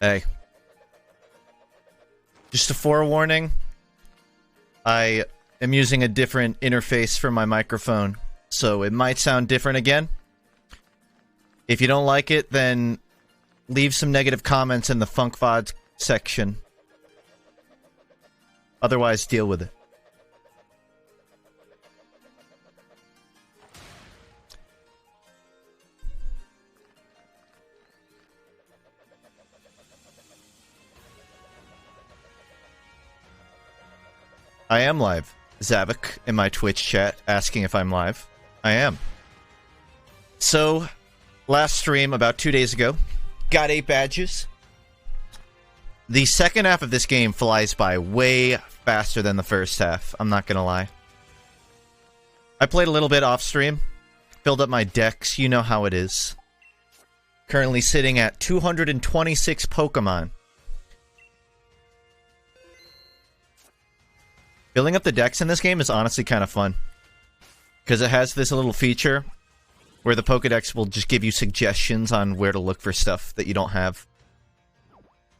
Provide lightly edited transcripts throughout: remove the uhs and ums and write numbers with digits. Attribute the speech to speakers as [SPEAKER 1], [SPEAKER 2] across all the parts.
[SPEAKER 1] Hey. Just a forewarning. I am using a different interface for my microphone, so it might sound different again. If you don't like it, then leave some negative comments in the FUNKe VODs section. Otherwise, deal with it. I am live. Zavik in my Twitch chat asking if I'm live. I am. So, last stream about 2 days ago, got 8 badges. The second half of this game flies by way faster than the first half, I'm not gonna lie. I played a little bit off stream, filled up my decks, you know how it is. Currently sitting at 226 Pokemon. Filling up the decks in this game is honestly kind of fun. Because it has this little feature where the Pokedex will just give you suggestions on where to look for stuff that you don't have.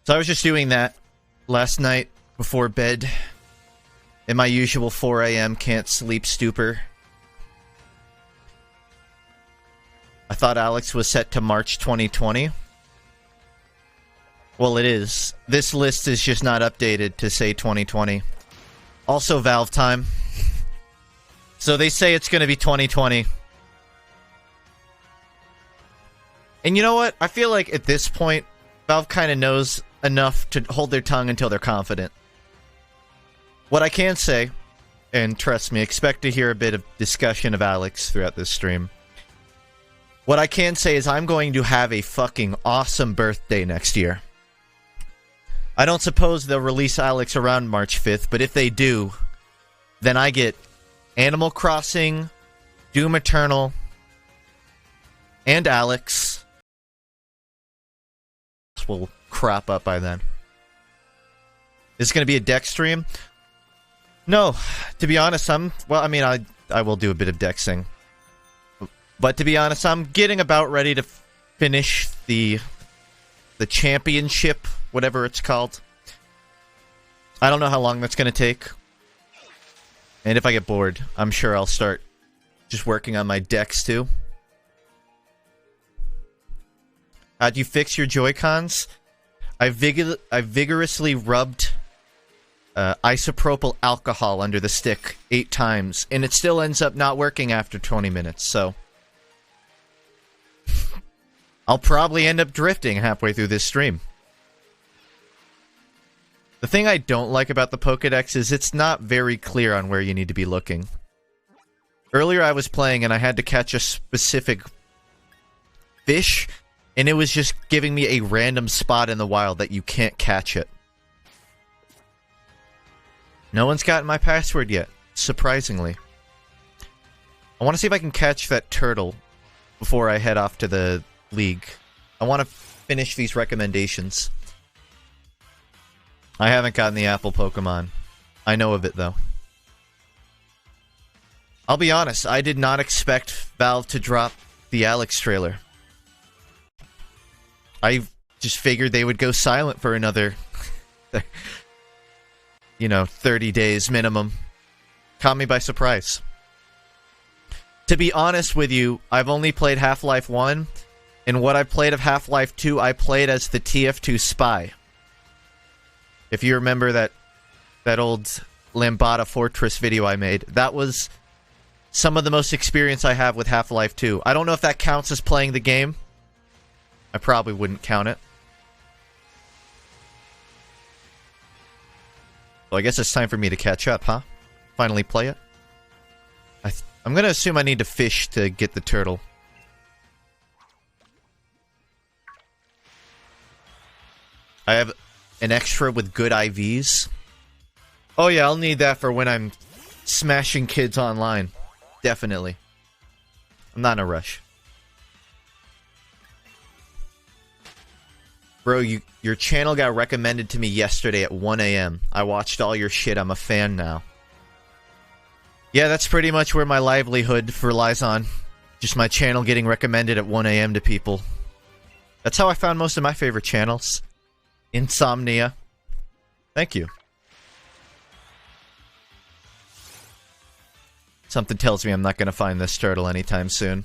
[SPEAKER 1] So I was just doing that last night before bed. In my usual 4 AM can't sleep stupor. I thought Alex was set to March 2020. Well, it is. This list is just not updated to say 2020. Also Valve time. So they say it's going to be 2020. And you know what? I feel like at this point, Valve kind of knows enough to hold their tongue until they're confident. What I can say, and trust me, expect to hear a bit of discussion of Alex throughout this stream. What I can say is I'm going to have a fucking awesome birthday next year. I don't suppose they'll release Alex around March 5th, but if they do, then I get Animal Crossing, Doom Eternal, and Alex. This will crop up by then. Is it going to be a deck stream? No, to be honest, I will do a bit of dexing. But to be honest, I'm getting about ready to finish the championship, whatever it's called. I don't know how long that's going to take. And if I get bored, I'm sure I'll start just working on my decks too. How'd you fix your Joy-Cons? I vigorously rubbed isopropyl alcohol under the stick 8 times, and it still ends up not working after 20 minutes, so... I'll probably end up drifting halfway through this stream. The thing I don't like about the Pokedex is it's not very clear on where you need to be looking. Earlier I was playing and I had to catch a specific fish, and it was just giving me a random spot in the wild that you can't catch it. No one's gotten my password yet, surprisingly. I want to see if I can catch that turtle before I head off to the league. I want to finish these recommendations. I haven't gotten the Apple Pokemon. I know of it, though. I'll be honest, I did not expect Valve to drop the Alex trailer. I just figured they would go silent for another, 30 days minimum. Caught me by surprise. To be honest with you, I've only played Half-Life 1, and what I played of Half-Life 2, I played as the TF2 spy. If you remember that old Lambada Fortress video I made, that was some of the most experience I have with Half-Life 2. I don't know if that counts as playing the game. I probably wouldn't count it. Well, I guess it's time for me to catch up, huh? Finally play it. I'm gonna assume I need to fish to get the turtle. I have an extra with good IVs. Oh yeah, I'll need that for when I'm smashing kids online. Definitely. I'm not in a rush. Bro, your channel got recommended to me yesterday at 1 AM. I watched all your shit. I'm a fan now. Yeah, that's pretty much where my livelihood relies on. Just my channel getting recommended at 1 AM to people. That's how I found most of my favorite channels. Insomnia. Thank you. Something tells me I'm not going to find this turtle anytime soon.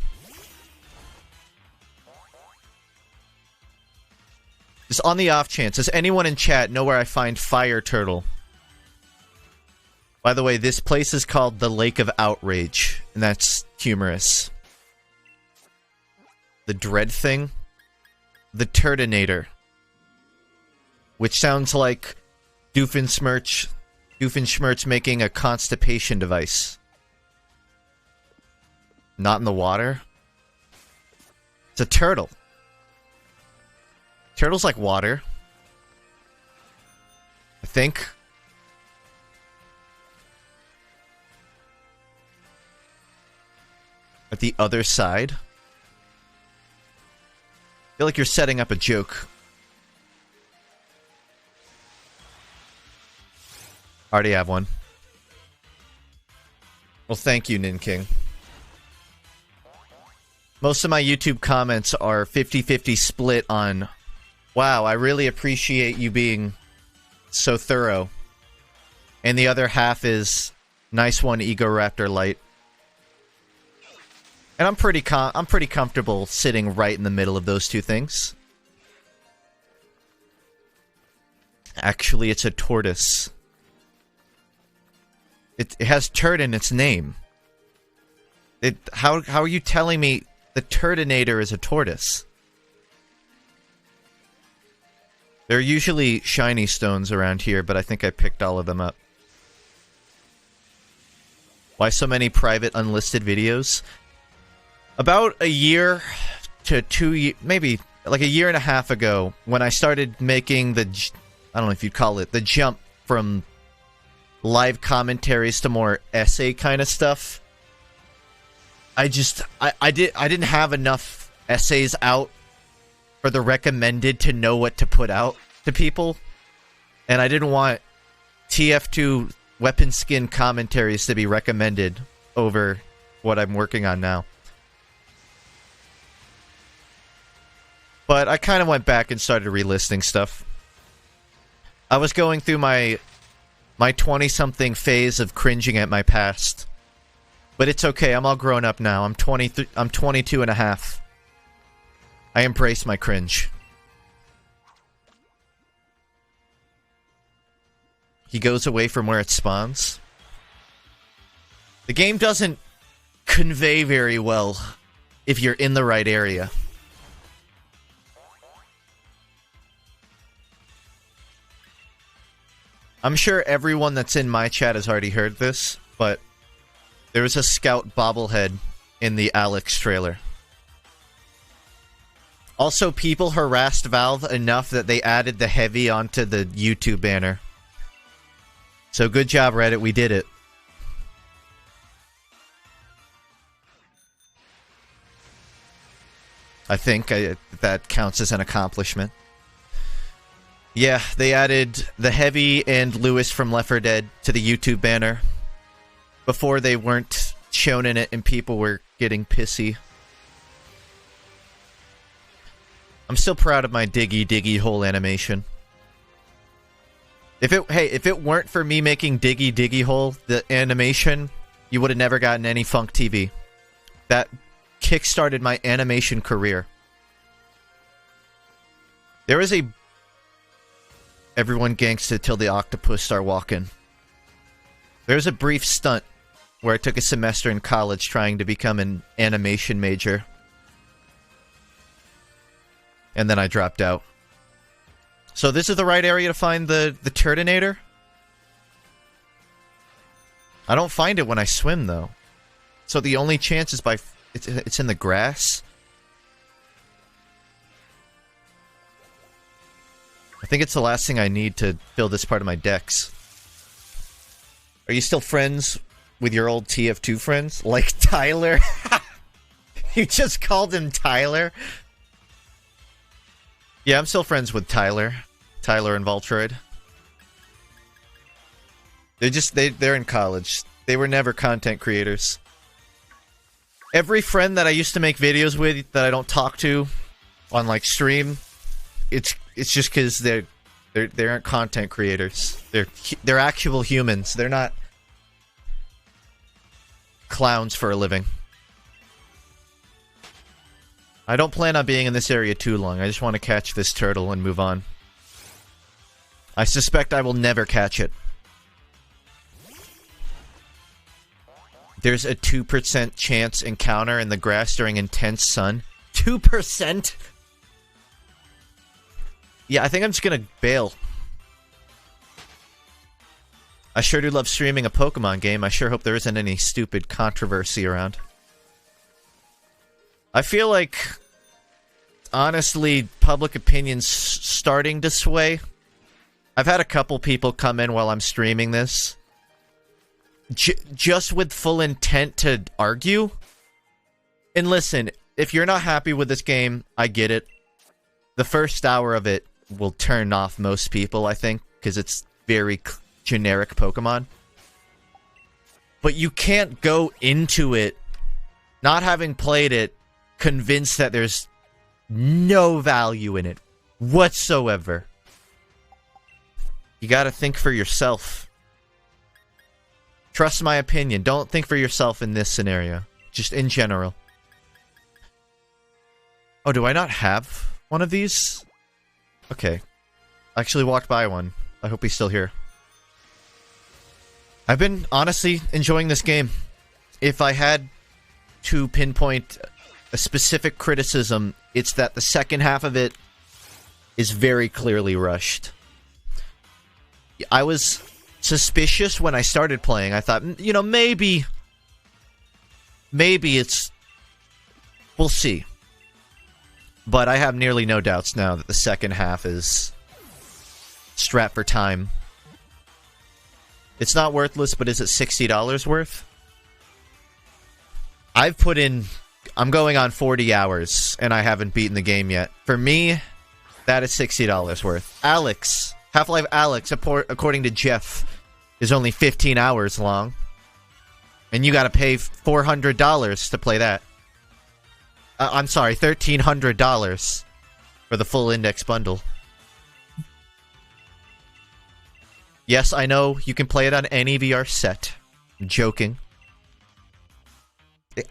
[SPEAKER 1] Just on the off chance, does anyone in chat know where I find fire turtle? By the way, this place is called the Lake of Outrage, and that's humorous. The dread thing? The Turdinator. Which sounds like Doofenshmirtz making a constipation device. Not in the water? It's a turtle. Turtles like water. I think. At the other side. I feel like you're setting up a joke. Already have one. Well, thank you, Nin King. Most of my YouTube comments are 50-50 split on, wow, I really appreciate you being so thorough. And the other half is, nice one, Egoraptor Light. And I'm pretty comfortable sitting right in the middle of those two things. Actually, it's a tortoise. It has turd in its name. How are you telling me the Turdinator is a tortoise? There are usually shiny stones around here, but I think I picked all of them up. Why so many private unlisted videos? About a year to 2 years, maybe like a year and a half ago, when I started making the, I don't know if you'd call it, the jump from live commentaries to more essay kind of stuff. I didn't have enough essays out for the recommended to know what to put out to people. And I didn't want TF2 weapon skin commentaries to be recommended over what I'm working on now. But I kind of went back and started relisting stuff. I was going through my 20-something phase of cringing at my past. But it's okay, I'm all grown up now. I'm 22 and a half. I embrace my cringe. He goes away from where it spawns. The game doesn't convey very well if you're in the right area. I'm sure everyone that's in my chat has already heard this, but there was a Scout bobblehead in the Alex trailer. Also, people harassed Valve enough that they added the heavy onto the YouTube banner. So good job, Reddit, we did it. I think that counts as an accomplishment. Yeah, they added the Heavy and Lewis from Left 4 Dead to the YouTube banner. Before they weren't shown in it and people were getting pissy. I'm still proud of my diggy hole animation. If it weren't for me making diggy hole, the animation, you would have never gotten any FUNKe TV. That kickstarted my animation career. There was a everyone gangsta till the octopus start walking. There's a brief stunt where I took a semester in college trying to become an animation major. And then I dropped out. So this is the right area to find the Turdinator? I don't find it when I swim, though. So the only chance is by... It's in the grass? I think it's the last thing I need to fill this part of my decks. Are you still friends with your old TF2 friends? Like Tyler? You just called him Tyler? Yeah, I'm still friends with Tyler. Tyler and Voltroid. They're in college. They were never content creators. Every friend that I used to make videos with that I don't talk to on like stream, it's just because They aren't content creators. They're actual humans. They're not clowns for a living. I don't plan on being in this area too long. I just want to catch this turtle and move on. I suspect I will never catch it. There's a 2% chance encounter in the grass during intense sun. 2%? Yeah, I think I'm just gonna bail. I sure do love streaming a Pokemon game. I sure hope there isn't any stupid controversy around. I feel like, honestly, public opinion's starting to sway. I've had a couple people come in while I'm streaming this, just with full intent to argue. And listen, if you're not happy with this game, I get it. The first hour of it will turn off most people, I think, because it's very generic Pokemon. But you can't go into it, not having played it, convinced that there's no value in it whatsoever. You gotta think for yourself. Trust my opinion. Don't think for yourself in this scenario. Just in general. Oh, do I not have one of these? Okay. I actually walked by one. I hope he's still here. I've been, honestly, enjoying this game. If I had to pinpoint a specific criticism, it's that the second half of it is very clearly rushed. I was suspicious when I started playing. I thought, you know, maybe it's... We'll see. But I have nearly no doubts now that the second half is strapped for time. It's not worthless, but is it $60 worth? I've put in... I'm going on 40 hours, and I haven't beaten the game yet. For me, that is $60 worth. Alex, Half-Life Alex, according to Jeff, is only 15 hours long. And you gotta pay $400 to play that. I'm sorry, $1,300 for the full index bundle. Yes, I know you can play it on any VR set. I'm joking.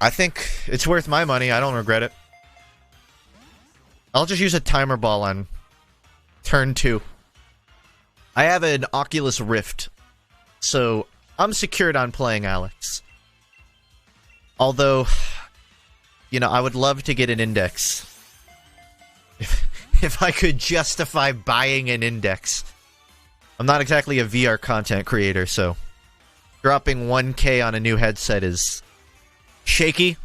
[SPEAKER 1] I think it's worth my money. I don't regret it. I'll just use a timer ball on turn 2. I have an Oculus Rift, so I'm secured on playing Alex. Although, you know, I would love to get an index. If I could justify buying an index. I'm not exactly a VR content creator, so dropping $1K on a new headset is shaky.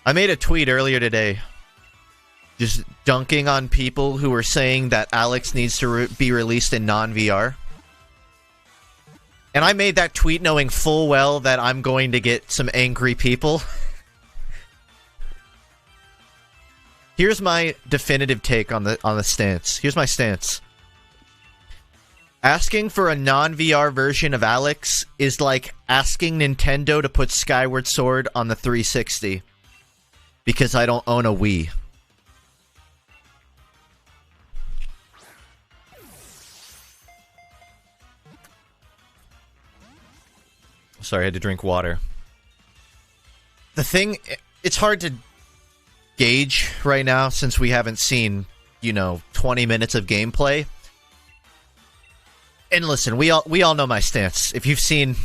[SPEAKER 1] I made a tweet earlier today just dunking on people who were saying that Alex needs to be released in non-VR. And I made that tweet knowing full well that I'm going to get some angry people. Here's my definitive take on the stance. Here's my stance. Asking for a non-VR version of Alex is like asking Nintendo to put Skyward Sword on the 360. Because I don't own a Wii. Sorry, I had to drink water. The thing, it's hard to gauge right now since we haven't seen, you know, 20 minutes of gameplay. And listen, we all know my stance. If you've seen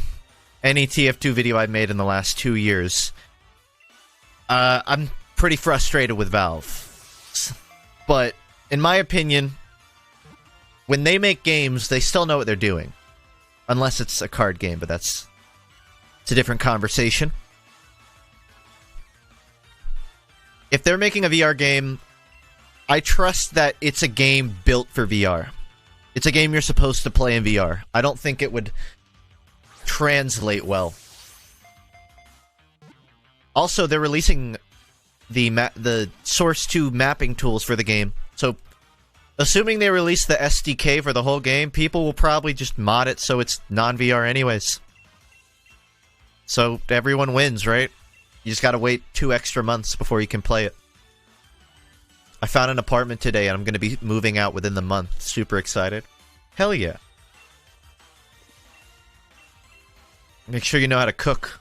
[SPEAKER 1] any TF2 video I've made in the last 2 years, I'm pretty frustrated with Valve. But in my opinion, when they make games, they still know what they're doing. Unless it's a card game, but it's a different conversation. If they're making a VR game, I trust that it's a game built for VR. It's a game you're supposed to play in VR. I don't think it would translate well. Also, they're releasing the Source 2 mapping tools for the game. So, assuming they release the SDK for the whole game, people will probably just mod it so it's non-VR anyways. So, everyone wins, right? You just gotta wait 2 extra months before you can play it. I found an apartment today and I'm going to be moving out within the month. Super excited. Hell yeah. Make sure you know how to cook.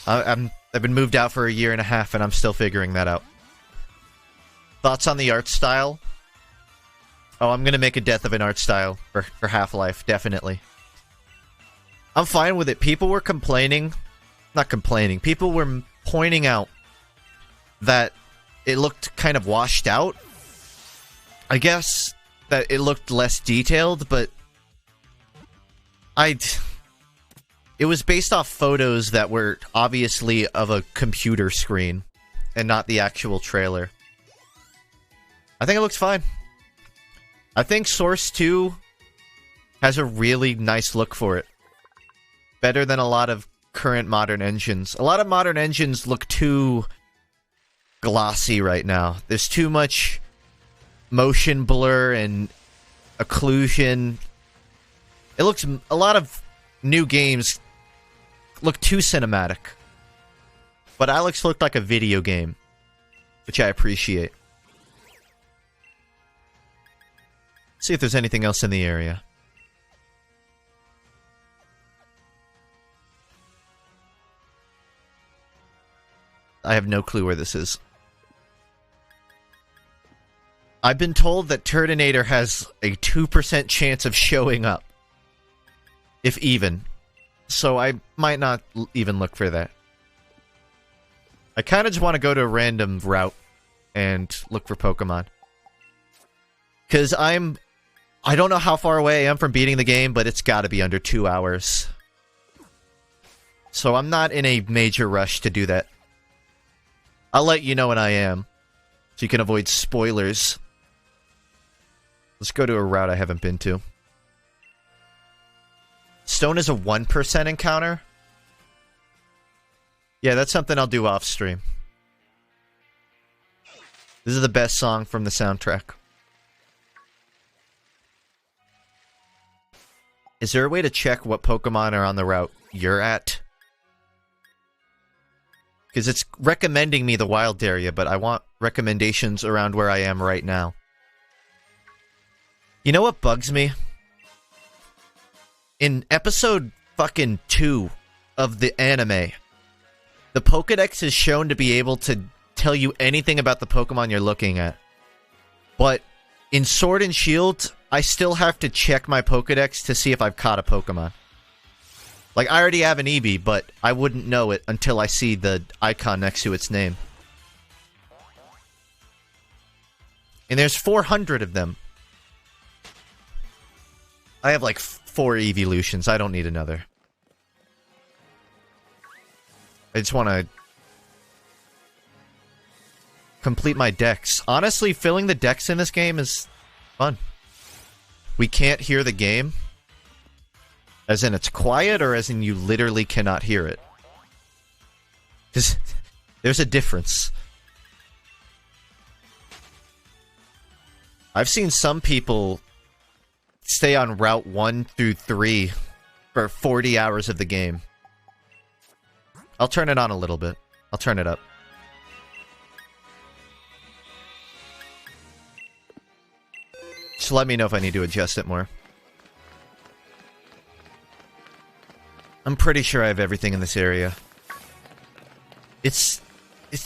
[SPEAKER 1] I've been moved out for a year and a half and I'm still figuring that out. Thoughts on the art style? Oh, I'm going to make a death of an art style for Half-Life, definitely. I'm fine with it. People were complaining. Not complaining. People were pointing out that it looked kind of washed out. I guess that it looked less detailed, but it was based off photos that were obviously of a computer screen and not the actual trailer. I think it looks fine. I think Source 2 has a really nice look for it. Better than a lot of current modern engines. A lot of modern engines look too glossy right now. There's too much motion blur and occlusion. It looks... A lot of new games look too cinematic. But Alex looked like a video game, which I appreciate. See if there's anything else in the area. I have no clue where this is. I've been told that Turtonator has a 2% chance of showing up. If even. So I might not even look for that. I kind of just want to go to a random route and look for Pokemon. Because I don't know how far away I am from beating the game, but it's got to be under 2 hours. So I'm not in a major rush to do that. I'll let you know when I am, so you can avoid spoilers. Let's go to a route I haven't been to. Stone is a 1% encounter? Yeah, that's something I'll do off stream. This is the best song from the soundtrack. Is there a way to check what Pokemon are on the route you're at? Because it's recommending me the wild area, but I want recommendations around where I am right now. You know what bugs me? In episode fucking 2 of the anime, the Pokedex is shown to be able to tell you anything about the Pokemon you're looking at. But in Sword and Shield, I still have to check my Pokedex to see if I've caught a Pokemon. Like, I already have an Eevee, but I wouldn't know it until I see the icon next to its name. And there's 400 of them. I have like 4 evolutions. I don't need another. I just want to complete my decks. Honestly, filling the decks in this game is fun. We can't hear the game. As in it's quiet, or as in you literally cannot hear it? There's a difference. I've seen some people stay on Route 1 through 3 for 40 hours of the game. I'll turn it on a little bit. I'll turn it up. Just let me know if I need to adjust it more. I'm pretty sure I have everything in this area. It's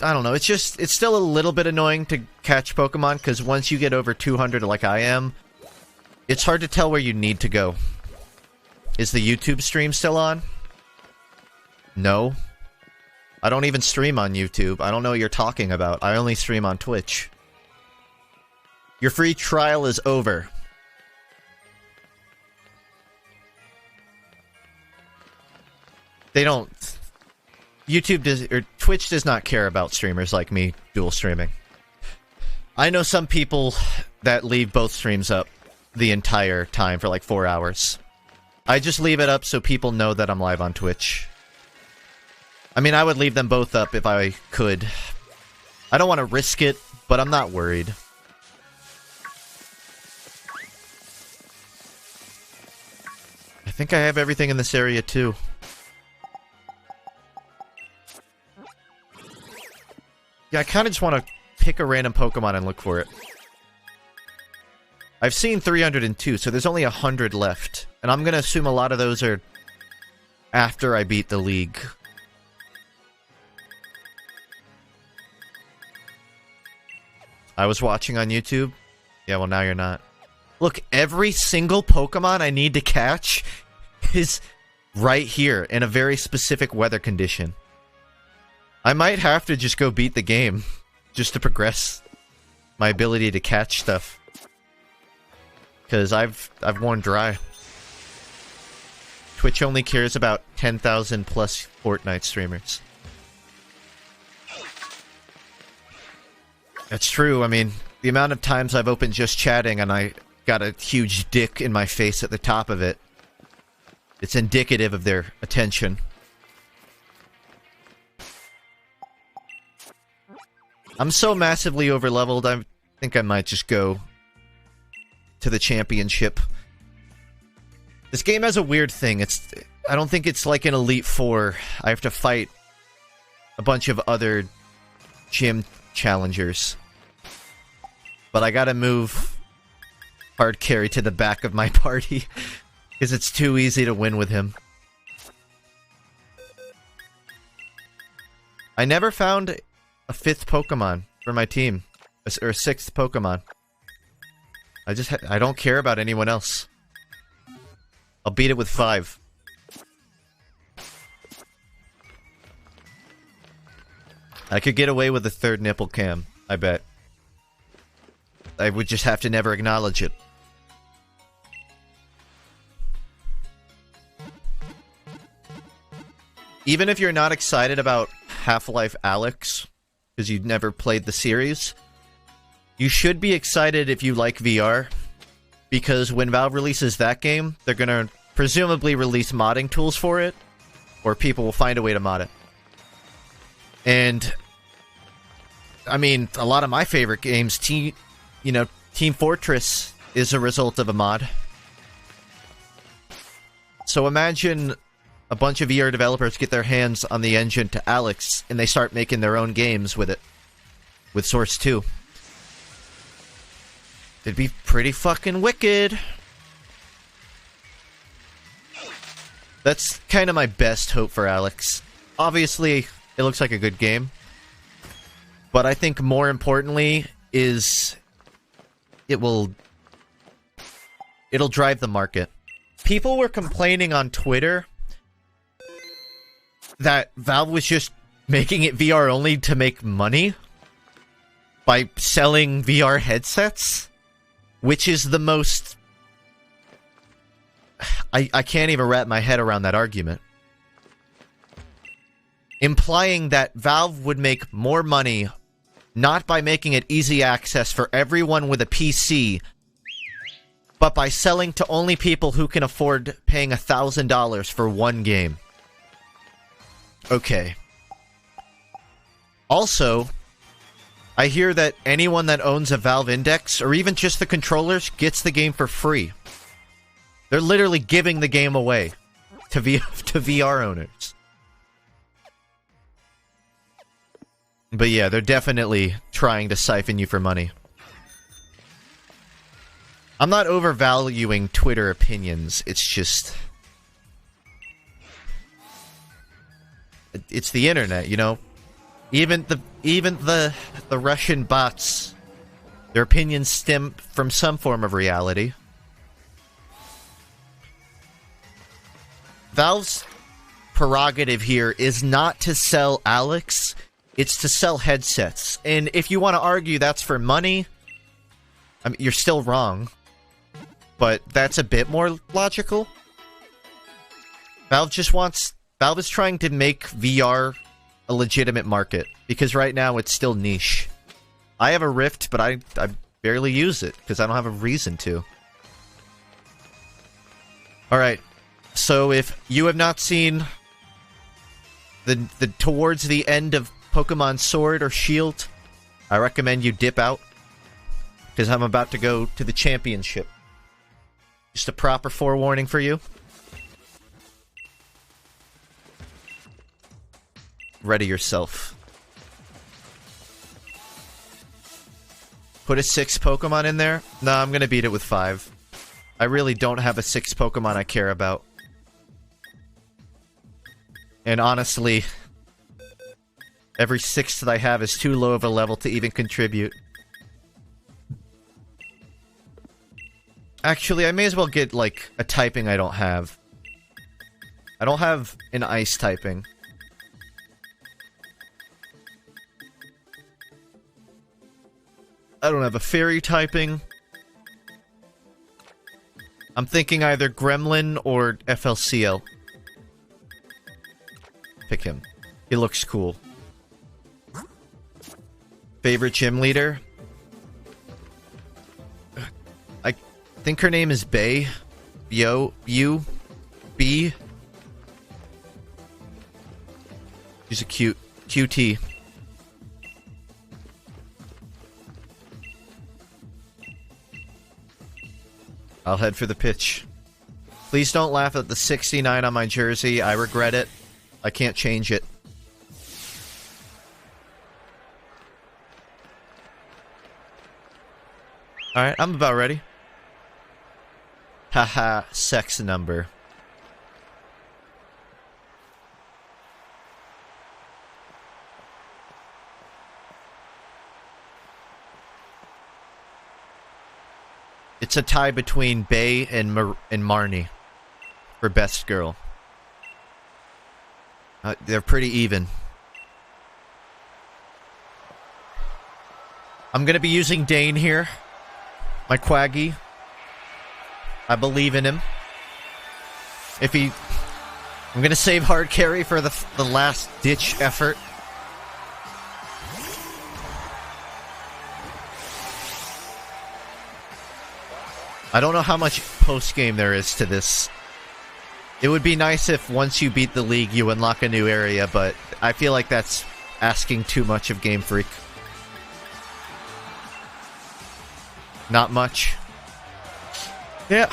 [SPEAKER 1] I don't know, it's still a little bit annoying to catch Pokemon, because once you get over 200 like I am, it's hard to tell where you need to go. Is the YouTube stream still on? No. I don't even stream on YouTube. I don't know what you're talking about. I only stream on Twitch. Your free trial is over. They don't... YouTube does... or Twitch does not care about streamers like me dual streaming. I know some people that leave both streams up the entire time for like 4 hours. I just leave it up so people know that I'm live on Twitch. I mean, I would leave them both up if I could. I don't want to risk it, but I'm not worried. I think I have everything in this area too. Yeah, I kind of just want to pick a random Pokemon and look for it. I've seen 302, so there's only 100 left. And I'm gonna assume a lot of those are after I beat the league. I was watching on YouTube. Yeah, well, now you're not. Look, every single Pokemon I need to catch is right here in a very specific weather condition. I might have to just go beat the game just to progress my ability to catch stuff. Because I've worn dry. Twitch only cares about 10,000 plus Fortnite streamers. That's true. I mean, the amount of times I've opened just chatting and I got a huge dick in my face at the top of it, it's indicative of their attention. I'm so massively overleveled, I think I might just go to the championship. This game has a weird thing. I don't think it's like an Elite Four. I have to fight a bunch of other gym challengers. But I gotta move hard carry to the back of my party because it's too easy to win with him. I never found a 5th Pokemon for my team. Or a 6th Pokemon. I don't care about anyone else. I'll beat it with 5. I could get away with a 3rd nipple cam, I bet. I would just have to never acknowledge it. Even if you're not excited about Half-Life Alyx, because you've never played the series, you should be excited if you like VR, because when Valve releases that game, they're gonna presumably release modding tools for it, or people will find a way to mod it. And, I mean, a lot of my favorite games, Team Fortress is a result of a mod. So imagine a bunch of VR developers get their hands on the engine to Alyx, and they start making their own games with it. With Source 2. It'd be pretty fucking wicked. That's kind of my best hope for Alyx. Obviously, it looks like a good game. But I think more importantly is it'll drive the market. People were complaining on Twitter that Valve was just making it VR only to make money by selling VR headsets, which is the most... I can't even wrap my head around that argument. Implying that Valve would make more money not by making it easy access for everyone with a PC, but by selling to only people who can afford paying $1,000 for one game. Okay. Also, I hear that anyone that owns a Valve Index, or even just the controllers, gets the game for free. They're literally giving the game away to VR owners. But yeah, they're definitely trying to siphon you for money. I'm not overvaluing Twitter opinions, it's just... It's the internet, you know? Even the Russian bots, their opinions stem from some form of reality. Valve's prerogative here is not to sell Alyx, it's to sell headsets. And if you want to argue that's for money, I mean, you're still wrong. But that's a bit more logical. Valve is trying to make VR a legitimate market, because right now it's still niche. I have a Rift, but I barely use it, because I don't have a reason to. Alright, so if you have not seen the towards the end of Pokemon Sword or Shield, I recommend you dip out, because I'm about to go to the championship. Just a proper forewarning for you. Ready yourself. Put a 6 Pokemon in there? No, I'm gonna beat it with 5. I really don't have a 6 Pokemon I care about. And honestly, every 6th that I have is too low of a level to even contribute. Actually, I may as well get, like, a typing I don't have. I don't have an ice typing. I don't have a fairy typing. I'm thinking either Gremlin or FLCL. Pick him. He looks cool. Favorite gym leader? I think her name is Bay. B. She's a QT. I'll head for the pitch. Please don't laugh at the 69 on my jersey. I regret it. I can't change it. Alright, I'm about ready. Haha, sex number. It's a tie between Bay and Marnie for best girl. They're pretty even. I'm gonna be using Dane here. My Quaggy. I believe in him. I'm gonna save hard carry for the last ditch effort. I don't know how much post-game there is to this. It would be nice if once you beat the league you unlock a new area, but I feel like that's asking too much of Game Freak. Not much. Yeah.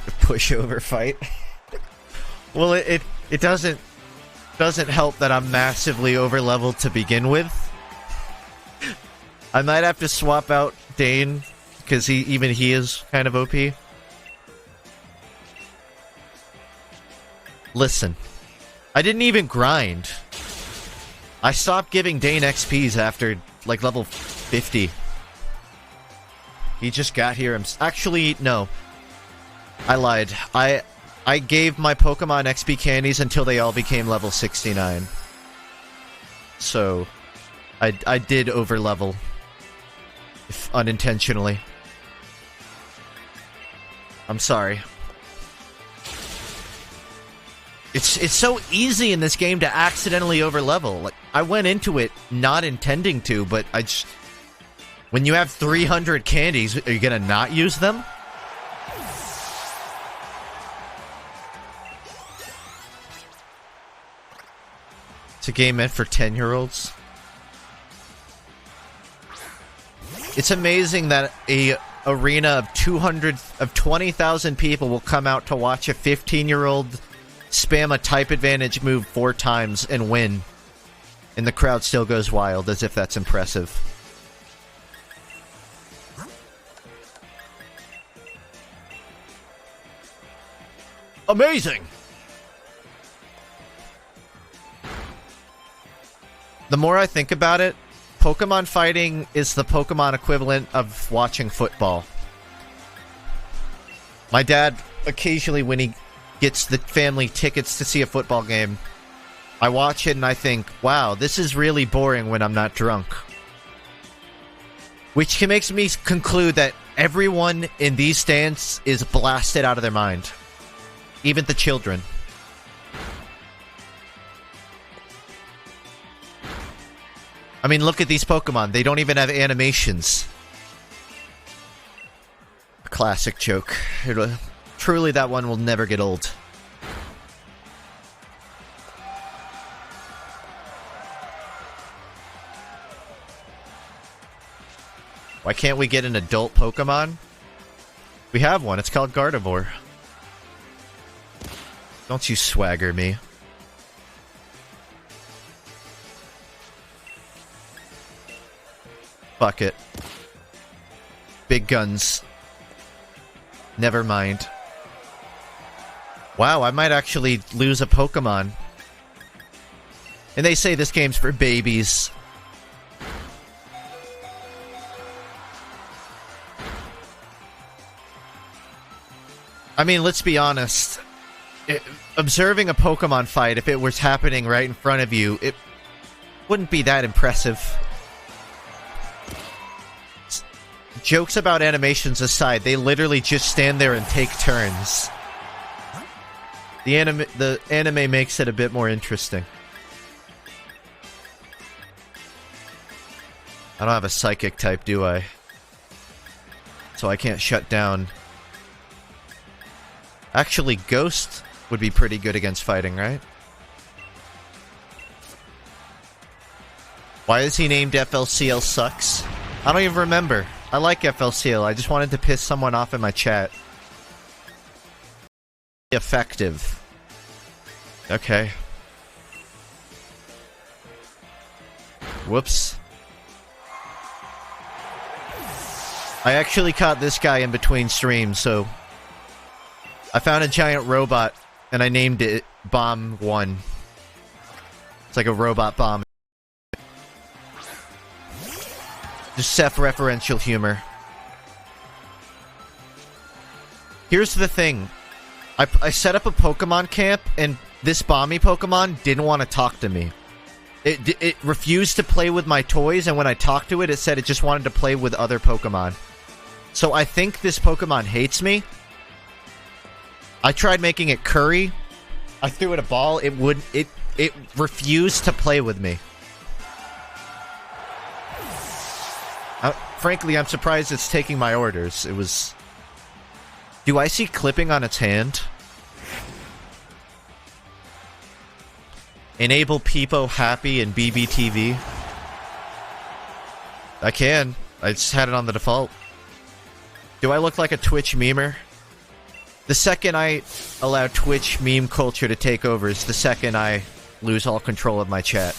[SPEAKER 1] The pushover fight. Well, it doesn't help that I'm massively over-leveled to begin with. I might have to swap out Dane, because even he is kind of OP. Listen, I didn't even grind. I stopped giving Dane XPs after, like, level 50. He just got here. Actually, no. I lied. I gave my Pokemon XP candies until they all became level 69. So, I did overlevel. If unintentionally. I'm sorry. It's so easy in this game to accidentally overlevel. Like, I went into it not intending to, but I just... When you have 300 candies, are you gonna not use them? It's a game meant for 10-year-olds. It's amazing that a arena of 20,000 people will come out to watch a 15-year-old spam a type advantage move 4 times and win. And the crowd still goes wild, as if that's impressive. Amazing! The more I think about it, Pokemon fighting is the Pokemon equivalent of watching football. My dad, occasionally when he gets the family tickets to see a football game, I watch it and I think, wow, this is really boring when I'm not drunk. Which makes me conclude that everyone in these stands is blasted out of their mind. Even the children. I mean, look at these Pokemon. They don't even have animations. A classic joke. Truly, that one will never get old. Why can't we get an adult Pokemon? We have one. It's called Gardevoir. Don't you swagger me. Fuck it. Big guns. Never mind. Wow, I might actually lose a Pokemon. And they say this game's for babies. I mean, let's be honest. Observing a Pokemon fight, if it was happening right in front of you, it wouldn't be that impressive. Jokes about animations aside, they literally just stand there and take turns. The anime makes it a bit more interesting. I don't have a psychic type, do I? So I can't shut down. Actually, Ghost would be pretty good against fighting, right? Why is he named FLCL Sucks? I don't even remember. I like FLCL. I just wanted to piss someone off in my chat. Effective. Okay. Whoops. I actually caught this guy in between streams, so... I found a giant robot, and I named it Bomb 1. It's like a robot bomb. Just self-referential humor. Here's the thing. I set up a Pokemon camp, and this Bomby Pokemon didn't want to talk to me. It refused to play with my toys, and when I talked to it, it said it just wanted to play with other Pokemon. So I think this Pokemon hates me. I tried making it curry. I threw it a ball. It refused to play with me. Frankly, I'm surprised it's taking my orders. It was... Do I see clipping on its hand? Enable Peepo Happy and BBTV. I can. I just had it on the default. Do I look like a Twitch memer? The second I allow Twitch meme culture to take over is the second I lose all control of my chat.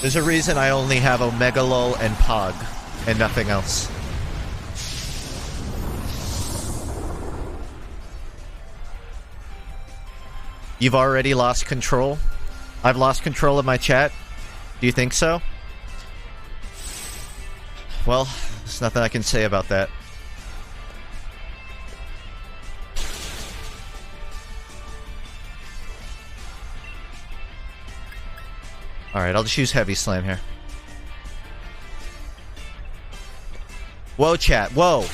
[SPEAKER 1] There's a reason I only have Omega LOL and Pog, and nothing else. You've already lost control? I've lost control of my chat? Do you think so? Well, there's nothing I can say about that. Alright, I'll just use Heavy Slam here. Whoa, chat. Whoa.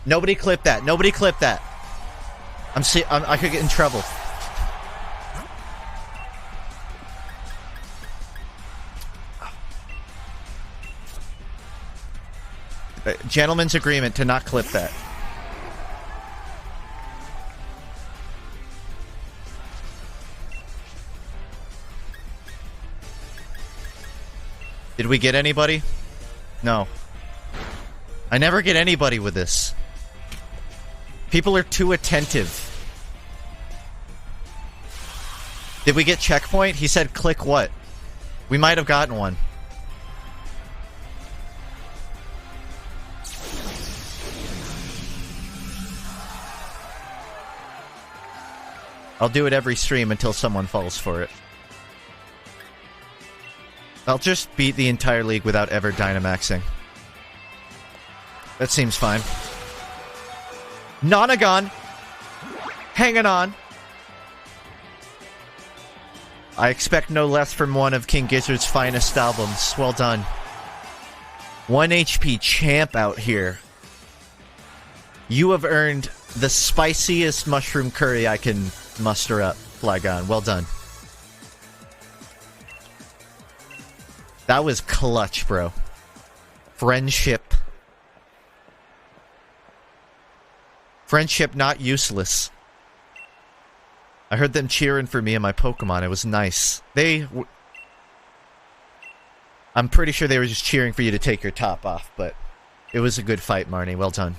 [SPEAKER 1] Nobody clip that. Nobody clip that. I could get in trouble. Gentleman's agreement to not clip that. Did we get anybody? No. I never get anybody with this. People are too attentive. Did we get checkpoint? He said click what? We might have gotten one. I'll do it every stream until someone falls for it. I'll just beat the entire league without ever Dynamaxing. That seems fine. Nonagon! Hanging on! I expect no less from one of King Gizzard's finest albums. Well done. 1 HP champ out here. You have earned the spiciest mushroom curry I can muster up, Flygon. Well done. That was clutch, bro. Friendship. Friendship not useless. I heard them cheering for me and my Pokemon. It was nice. I'm pretty sure they were just cheering for you to take your top off, but it was a good fight, Marnie. Well done.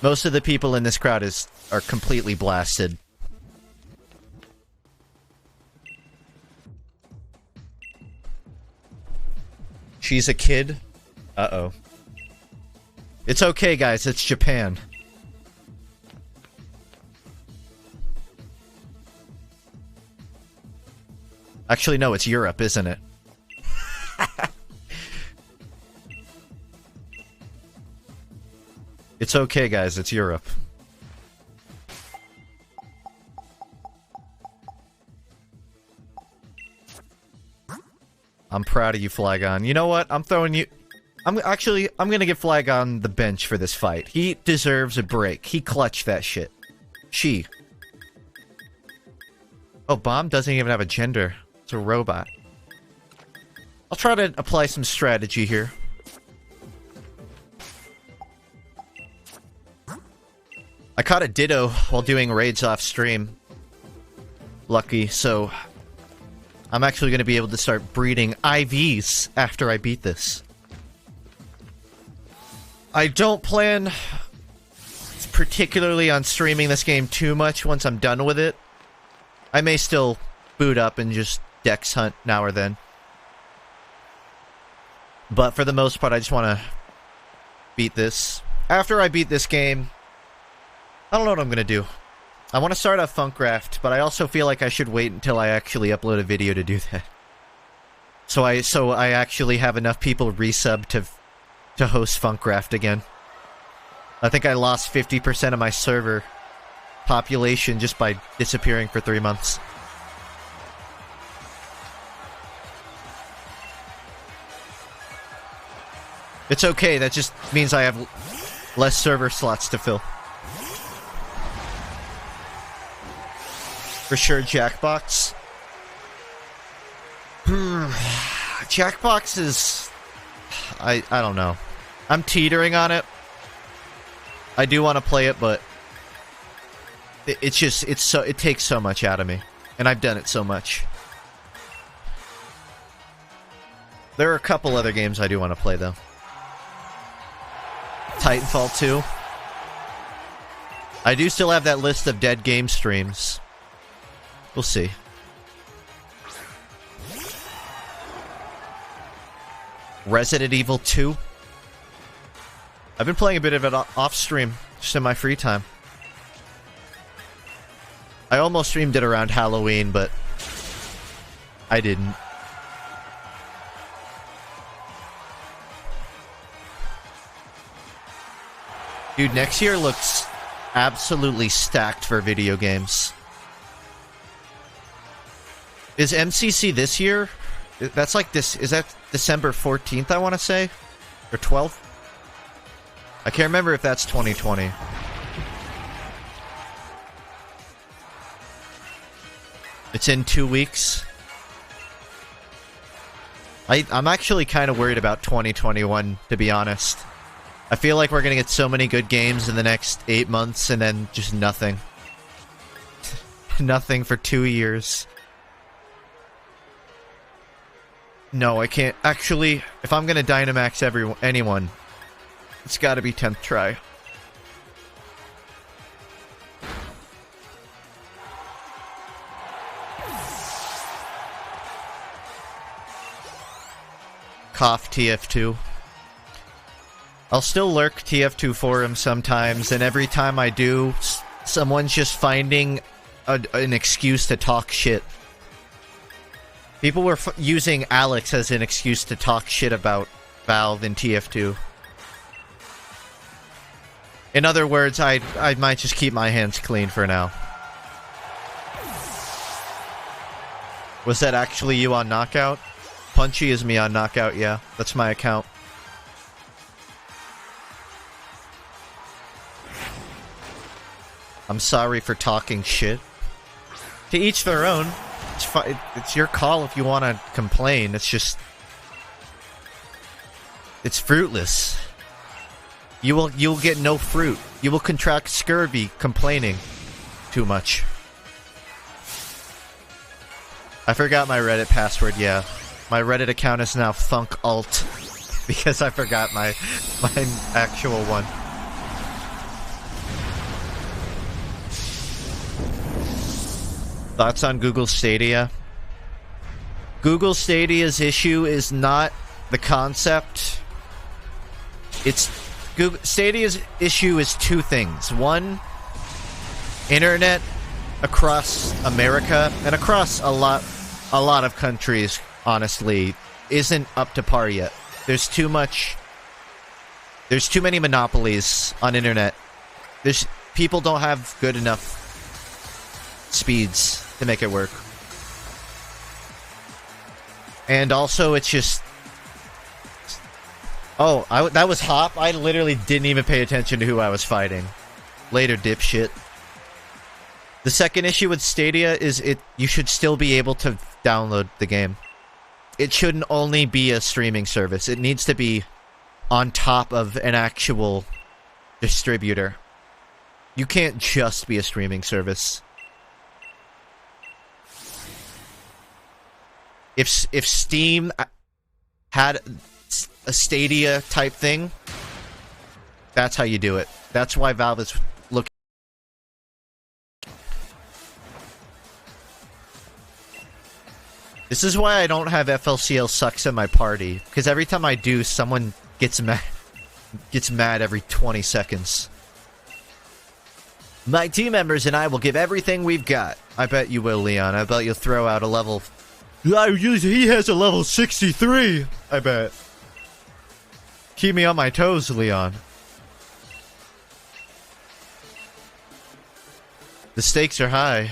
[SPEAKER 1] Most of the people in this crowd are completely blasted. She's a kid? Uh-oh. It's okay, guys. It's Japan. Actually, no, it's Europe, isn't it? It's okay, guys. It's Europe. I'm proud of you, Flygon. You know what? I'm throwing you... I'm gonna give Flygon the bench for this fight. He deserves a break. He clutched that shit. She. Oh, Bomb doesn't even have a gender. It's a robot. I'll try to apply some strategy here. I caught a Ditto while doing raids off stream. Lucky, so... I'm actually going to be able to start breeding IVs after I beat this. I don't plan particularly on streaming this game too much once I'm done with it. I may still boot up and just dex hunt now or then. But for the most part, I just want to beat this. After I beat this game, I don't know what I'm going to do. I want to start a FUNKe, but I also feel like I should wait until I actually upload a video to do that. So I actually have enough people resub to host FUNKe again. I think I lost 50% of my server population just by disappearing for 3 months. It's okay, that just means I have less server slots to fill. For sure, Jackbox. Jackbox is... I don't know. I'm teetering on it. I do want to play it, but... it takes so much out of me. And I've done it so much. There are a couple other games I do want to play, though. Titanfall 2. I do still have that list of dead game streams. We'll see. Resident Evil 2. I've been playing a bit of it off stream, just in my free time. I almost streamed it around Halloween, but I didn't. Dude, next year looks absolutely stacked for video games. Is MCC this year? That's like this. Is that December 14th, I want to say? Or 12th? I can't remember if that's 2020. It's in 2 weeks. I'm actually kind of worried about 2021, to be honest. I feel like we're going to get so many good games in the next 8 months and then just nothing. Nothing for 2 years. No, I can't. Actually, if I'm going to Dynamax anyone, it's got to be 10th try. Cough TF2. I'll still lurk TF2 forums sometimes, and every time I do, someone's just finding an excuse to talk shit. People were using Alex as an excuse to talk shit about Valve and TF2. In other words, I might just keep my hands clean for now. Was that actually you on Knockout? Punchy is me on Knockout, yeah. That's my account. I'm sorry for talking shit. To each their own. It's your call if you want to complain. It's just... it's fruitless. You'll get no fruit. You will contract scurvy complaining too much. I forgot my Reddit password, yeah. My Reddit account is now FUNKe alt because I forgot my actual one. Thoughts on Google Stadia? Google Stadia's issue is not the concept. It's Google Stadia's issue is two things. One, internet across America and across a lot of countries, honestly, isn't up to par yet. There's too many monopolies on internet. People don't have good enough speeds to make it work. And also, it's just... Oh, that was Hop? I literally didn't even pay attention to who I was fighting. Later, dipshit. The second issue with Stadia is you should still be able to download the game. It shouldn't only be a streaming service. It needs to be on top of an actual distributor. You can't just be a streaming service. If Steam had a Stadia type thing, that's how you do it. That's why Valve is looking. This is why I don't have FLCL sucks in my party, because every time I do, someone gets mad every 20 seconds. My team members and I will give everything we've got. I bet you will, Leon. I bet you'll throw out a level... He has a level 63, I bet. Keep me on my toes, Leon. The stakes are high.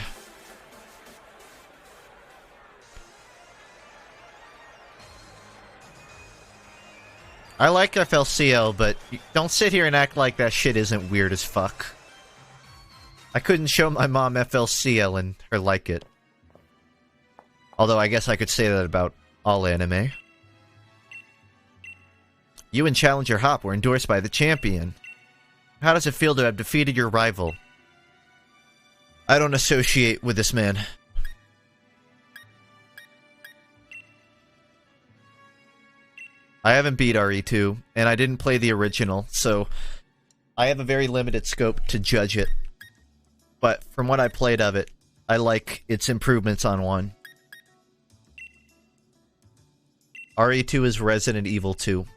[SPEAKER 1] I like FLCL, but don't sit here and act like that shit isn't weird as fuck. I couldn't show my mom FLCL and her like it. Although I guess I could say that about all anime. You and Challenger Hop were endorsed by the champion. How does it feel to have defeated your rival? I don't associate with this man. I haven't beat RE2, and I didn't play the original, so I have a very limited scope to judge it. But from what I played of it, I like its improvements on 1. RE2 is Resident Evil 2.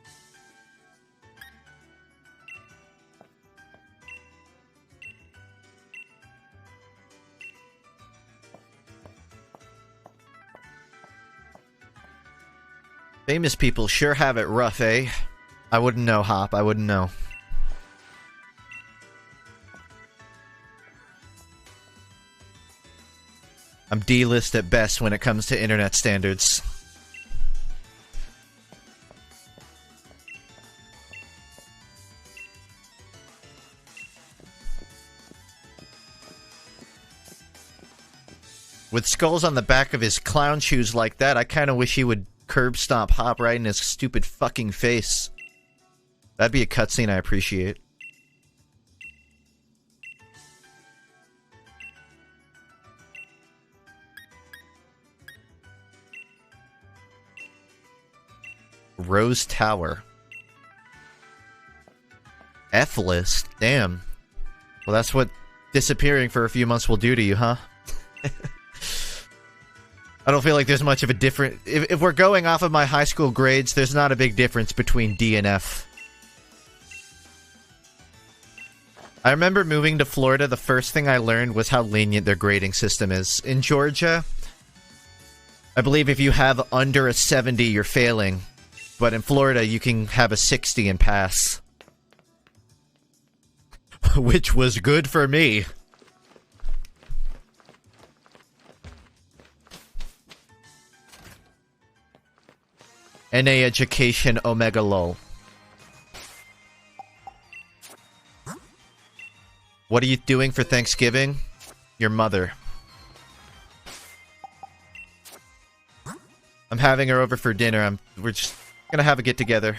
[SPEAKER 1] Famous people sure have it rough, eh? I wouldn't know, Hop. I wouldn't know. I'm D-list at best when it comes to internet standards. With skulls on the back of his clown shoes like that, I kinda wish he would curb stomp Hop right in his stupid fucking face. That'd be a cutscene I appreciate. Rose Tower. F-list? Damn. Well, that's what disappearing for a few months will do to you, huh? I don't feel like there's much of a difference. If we're going off of my high school grades, there's not a big difference between D and F. I remember moving to Florida, the first thing I learned was how lenient their grading system is. In Georgia, I believe if you have under a 70, you're failing. But in Florida, you can have a 60 and pass. Which was good for me. NA Education Omega LOL. What are you doing for Thanksgiving? Your mother. I'm having her over for dinner. We're just gonna have a get-together.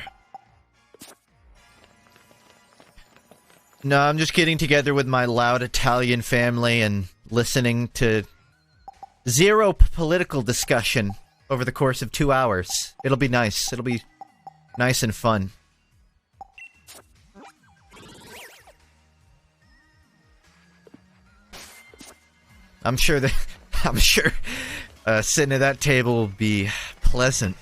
[SPEAKER 1] No, I'm just getting together with my loud Italian family and listening to zero political discussion. over the course of 2 hours. It'll be nice. It'll be nice and fun. I'm sure sitting at that table will be pleasant.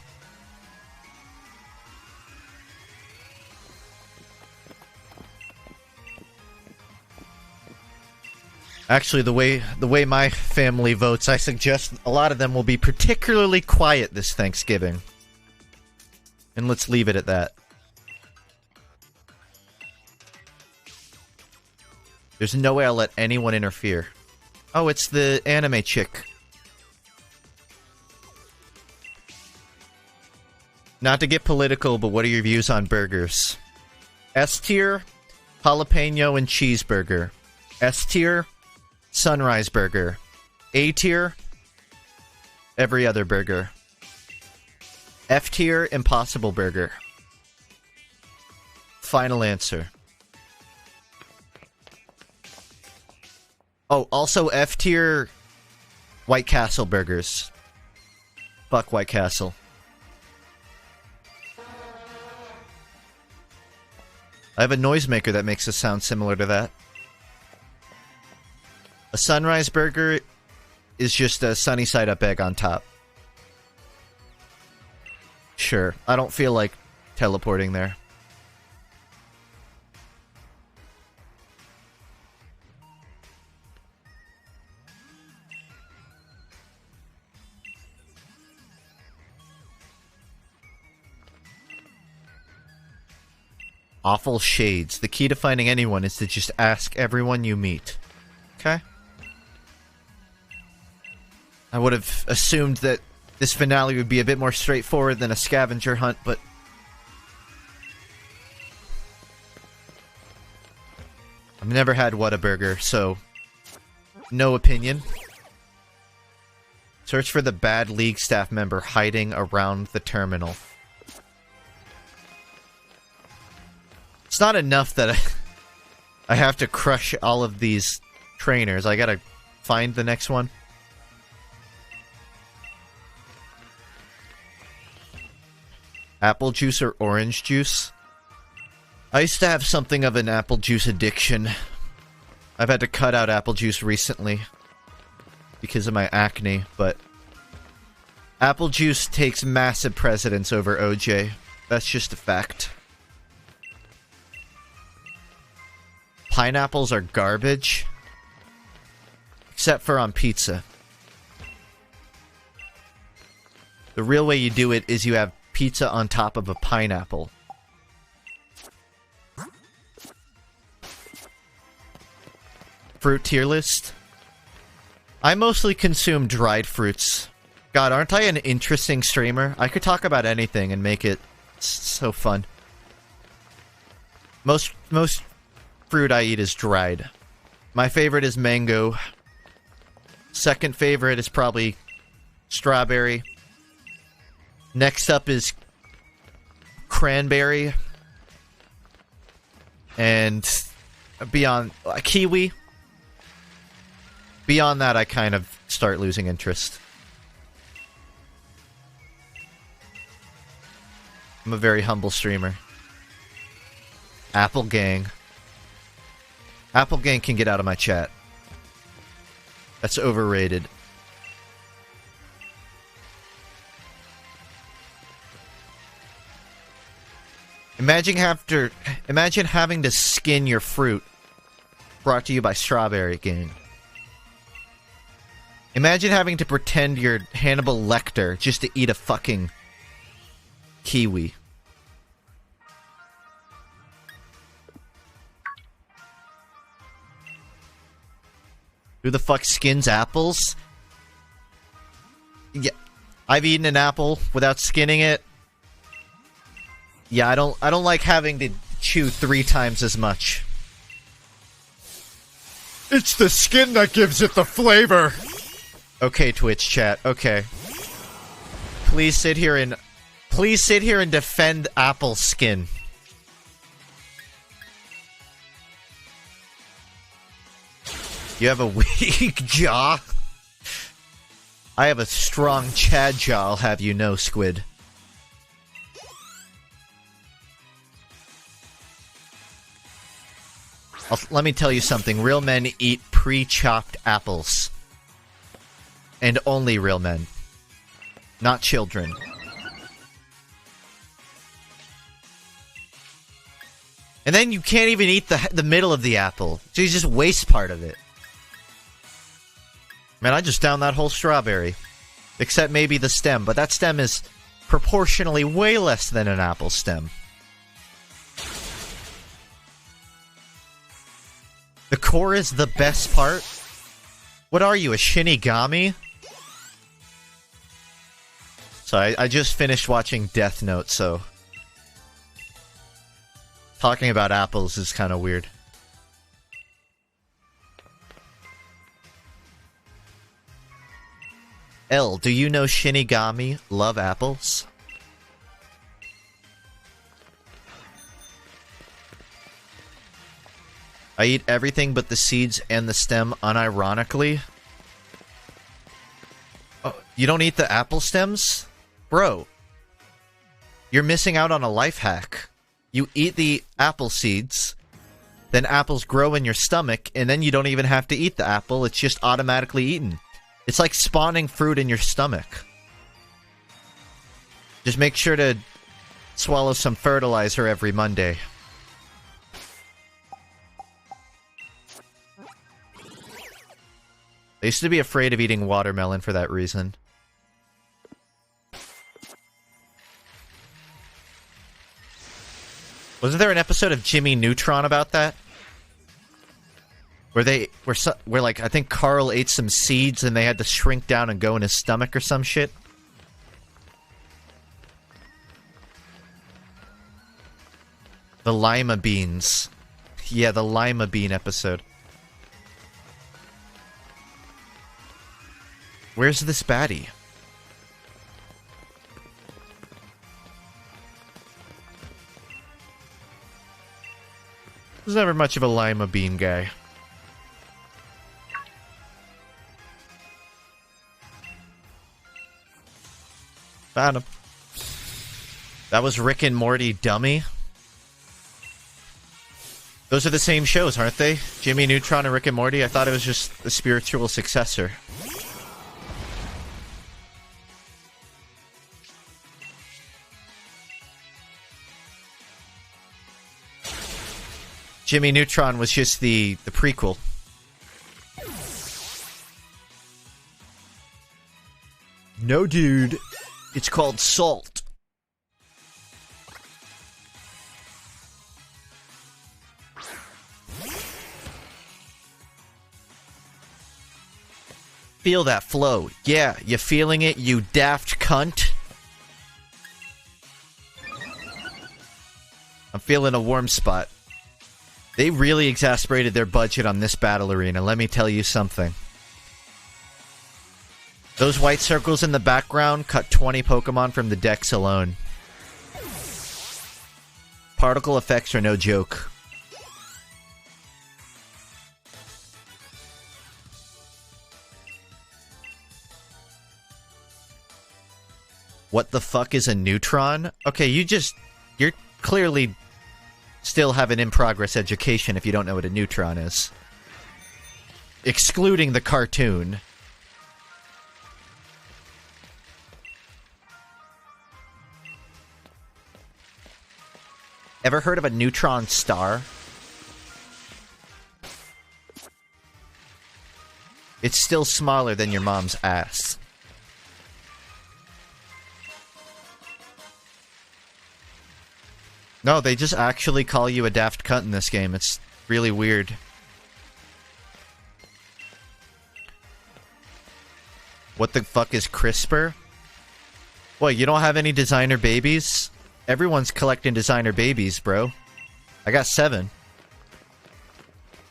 [SPEAKER 1] Actually, the way my family votes, I suggest a lot of them will be particularly quiet this Thanksgiving. And let's leave it at that. There's no way I'll let anyone interfere. Oh, it's the anime chick. Not to get political, but what are your views on burgers? S tier, jalapeno and cheeseburger. S tier, sunrise burger. A tier, every other burger. F tier, impossible burger. Final answer. Oh, also F tier, White Castle burgers. Fuck White Castle. I have a noisemaker that makes a sound similar to that. A sunrise burger is just a sunny side up egg on top. Sure, I don't feel like teleporting there. Awful shades. The key to finding anyone is to just ask everyone you meet. Okay? I would have assumed that this finale would be a bit more straightforward than a scavenger hunt, but... I've never had Whataburger, so... no opinion. Search for the bad League staff member hiding around the terminal. It's not enough that I have to crush all of these trainers. I gotta find the next one. Apple juice or orange juice? I used to have something of an apple juice addiction. I've had to cut out apple juice recently because of my acne, but apple juice takes massive precedence over OJ. That's just a fact. Pineapples are garbage. Except for on pizza. The real way you do it is you have pizza on top of a pineapple. Fruit tier list? I mostly consume dried fruits. God, aren't I an interesting streamer? I could talk about anything and make it so fun. Most fruit I eat is dried. My favorite is mango. Second favorite is probably strawberry. Next up is cranberry. And beyond kiwi. Beyond that, I kind of start losing interest. I'm a very humble streamer. Apple Gang. Apple Gang can get out of my chat. That's overrated. Imagine having to skin your fruit. Brought to you by Strawberry Gang. Imagine having to pretend you're Hannibal Lecter just to eat a fucking kiwi. Who the fuck skins apples? Yeah, I've eaten an apple without skinning it. Yeah, I don't like having to chew 3 times as much. It's the skin that gives it the flavor. Okay, Twitch chat. Okay. Please sit here and defend apple skin. You have a weak jaw. I have a strong Chad jaw, I'll have you know, Squid. Let me tell you something. Real men eat pre-chopped apples. And only real men. Not children. And then you can't even eat the middle of the apple. So you just waste part of it. Man, I just downed that whole strawberry. Except maybe the stem. But that stem is proportionally way less than an apple stem. The core is the best part? What are you, a Shinigami? So I just finished watching Death Note, so... talking about apples is kind of weird. L, do you know Shinigami love apples? I eat everything but the seeds and the stem unironically. Oh, you don't eat the apple stems? Bro, you're missing out on a life hack. You eat the apple seeds, then apples grow in your stomach, and then you don't even have to eat the apple, it's just automatically eaten. It's like spawning fruit in your stomach. Just make sure to swallow some fertilizer every Monday. I used to be afraid of eating watermelon for that reason. Wasn't there an episode of Jimmy Neutron about that? Where like, I think Carl ate some seeds and they had to shrink down and go in his stomach or some shit? The lima beans. Yeah, the lima bean episode. Where's this baddie? I was never much of a lima bean guy. Found him. That was Rick and Morty Dummy. Those are the same shows, aren't they? Jimmy Neutron and Rick and Morty? I thought it was just the spiritual successor. Jimmy Neutron was just the prequel. No, dude. It's called salt. Feel that flow. Yeah, you feeling it, you daft cunt? I'm feeling a warm spot. They really exasperated their budget on this battle arena, let me tell you something. Those white circles in the background cut 20 Pokemon from the decks alone. Particle effects are no joke. What the fuck is a neutron? Okay, you're clearly still have an in-progress education if you don't know what a neutron is. Excluding the cartoon. Ever heard of a neutron star? It's still smaller than your mom's ass. No, they just actually call you a daft cunt in this game. It's really weird. What the fuck is CRISPR? What, you don't have any designer babies? Everyone's collecting designer babies, bro. I got 7.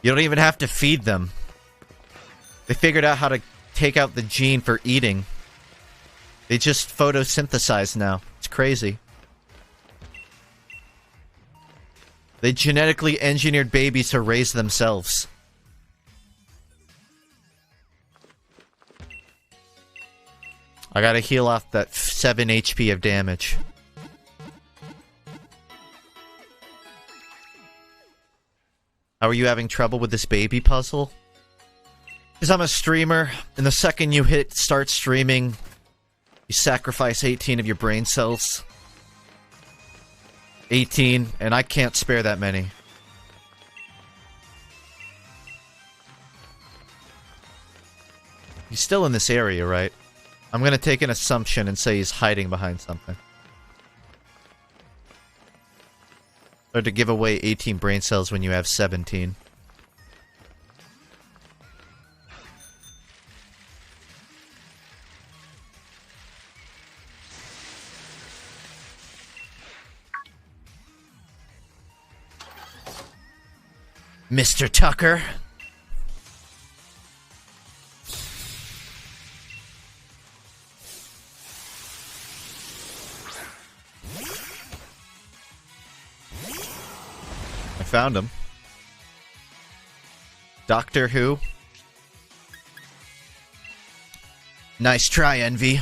[SPEAKER 1] You don't even have to feed them. They figured out how to take out the gene for eating. They just photosynthesize now. It's crazy. They genetically engineered babies to raise themselves. I gotta heal off that 7 HP of damage. How are you having trouble with this baby puzzle? Because I'm a streamer, and the second you hit start streaming, you sacrifice 18 of your brain cells. 18, and I can't spare that many. He's still in this area, right? I'm gonna take an assumption and say he's hiding behind something. Or to give away 18 brain cells when you have 17. Mr. Tucker. I found him. Doctor Who. Nice try, Envy.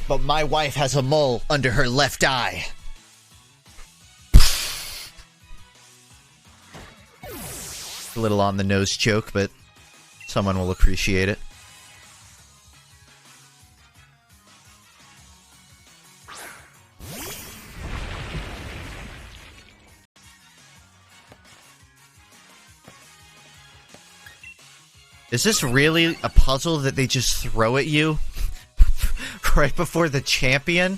[SPEAKER 1] But my wife has a mole under her left eye. A little on the nose joke, but someone will appreciate it. Is this really a puzzle that they just throw at you right before the champion?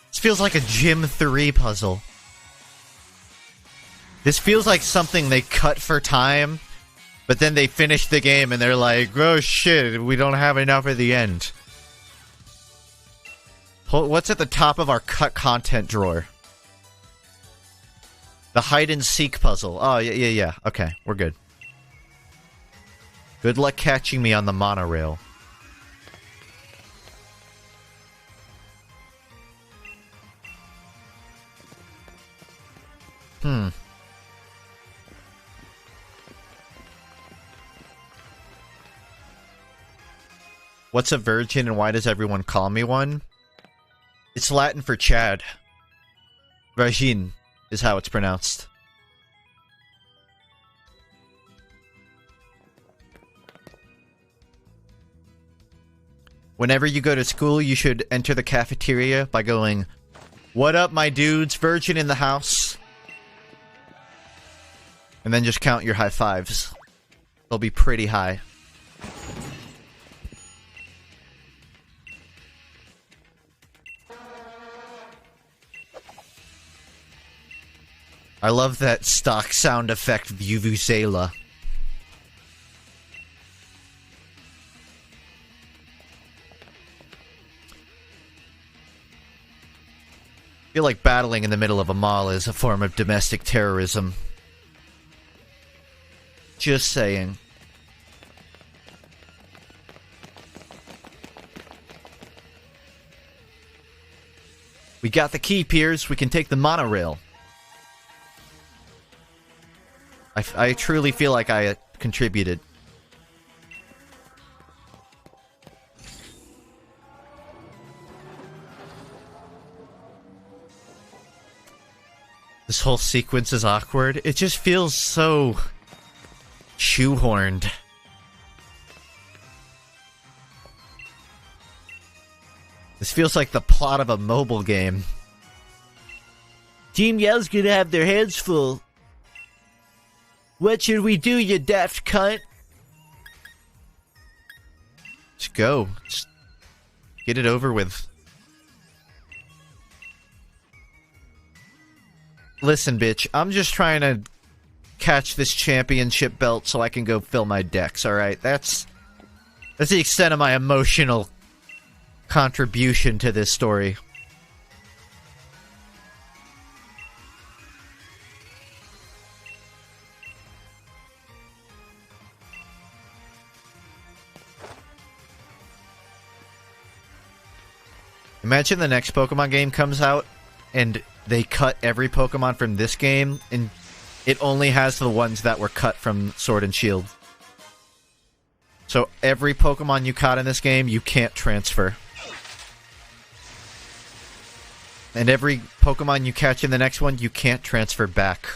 [SPEAKER 1] This feels like a Gym 3 puzzle. This feels like something they cut for time, but then they finish the game and they're like, oh shit, we don't have enough at the end. What's at the top of our cut content drawer? The hide and seek puzzle. Oh, yeah. Okay, we're good. Good luck catching me on the monorail. What's a virgin and why does everyone call me one? It's Latin for Chad. Virgin is how it's pronounced. Whenever you go to school, you should enter the cafeteria by going, "What up, my dudes? Virgin in the house." And then just count your high fives. They'll be pretty high. I love that stock sound effect, Vuvuzela. I feel like battling in the middle of a mall is a form of domestic terrorism. Just saying. We got the key, Piers. We can take the monorail. I truly feel like I contributed. This whole sequence is awkward. It just feels so shoehorned. This feels like the plot of a mobile game. Team Yell's gonna have their hands full. What should we do, you daft cunt? Just go. Just get it over with. Listen, bitch, I'm just trying to catch this championship belt so I can go fill my decks, alright? That's the extent of my emotional contribution to this story. Imagine the next Pokemon game comes out and they cut every Pokemon from this game and it only has the ones that were cut from Sword and Shield. So every Pokemon you caught in this game, you can't transfer. And every Pokemon you catch in the next one, you can't transfer back.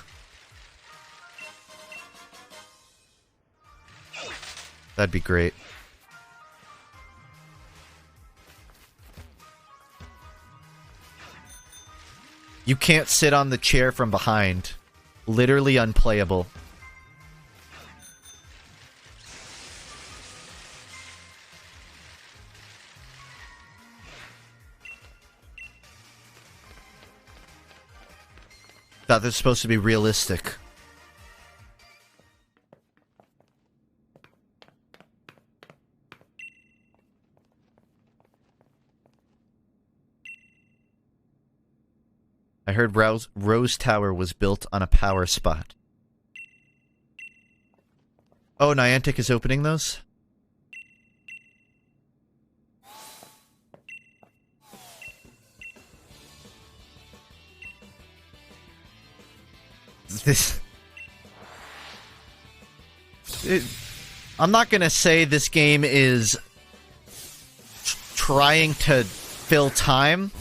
[SPEAKER 1] That'd be great. You can't sit on the chair from behind. Literally unplayable. Thought this was supposed to be realistic. I heard Rose Tower was built on a power spot. Oh, Niantic is opening those? I'm not gonna say this game is trying to fill time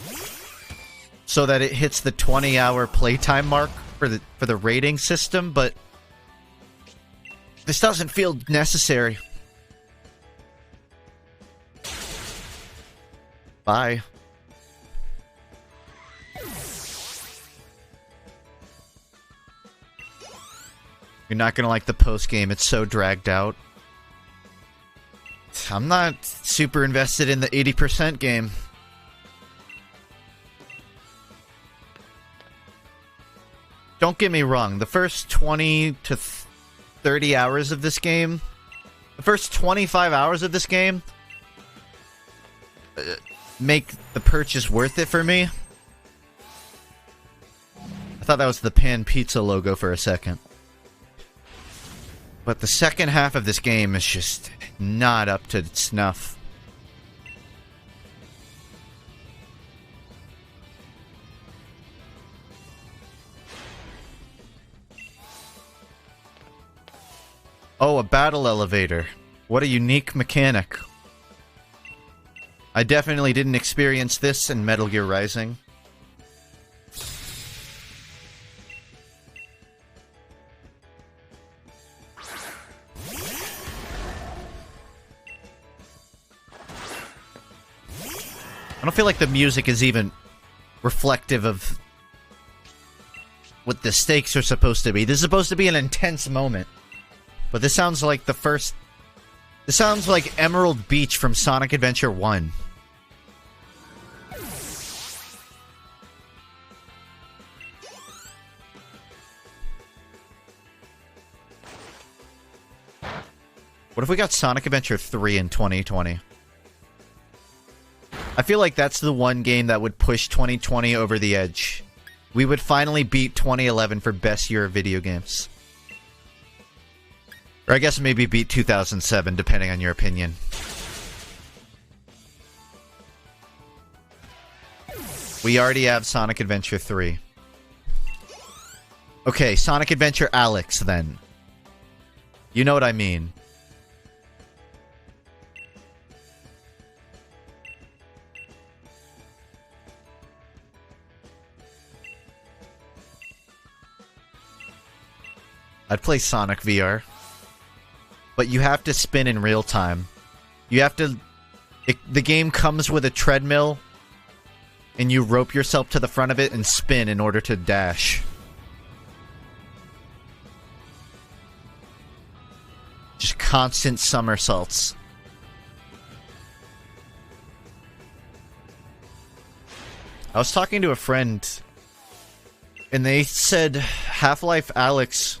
[SPEAKER 1] so that it hits the 20-hour playtime mark for the rating system, but this doesn't feel necessary. Bye. You're not gonna like the post-game, it's so dragged out. I'm not super invested in the 80% game. Don't get me wrong, the first 20 to 30 hours of this game, the first 25 hours of this game, make the purchase worth it for me. I thought that was the Pan Pizza logo for a second. But the second half of this game is just not up to snuff. Oh, a battle elevator. What a unique mechanic. I definitely didn't experience this in Metal Gear Rising. I don't feel like the music is even reflective of what the stakes are supposed to be. This is supposed to be an intense moment. But this sounds like the first... This sounds like Emerald Beach from Sonic Adventure 1. What if we got Sonic Adventure 3 in 2020? I feel like that's the one game that would push 2020 over the edge. We would finally beat 2011 for best year of video games. Or I guess maybe beat 2007, depending on your opinion. We already have Sonic Adventure 3. Okay, Sonic Adventure Alex, then. You know what I mean. I'd play Sonic VR. But you have to spin in real time. You have to... the game comes with a treadmill, and you rope yourself to the front of it and spin in order to dash. Just constant somersaults. I was talking to a friend, and they said Half-Life Alyx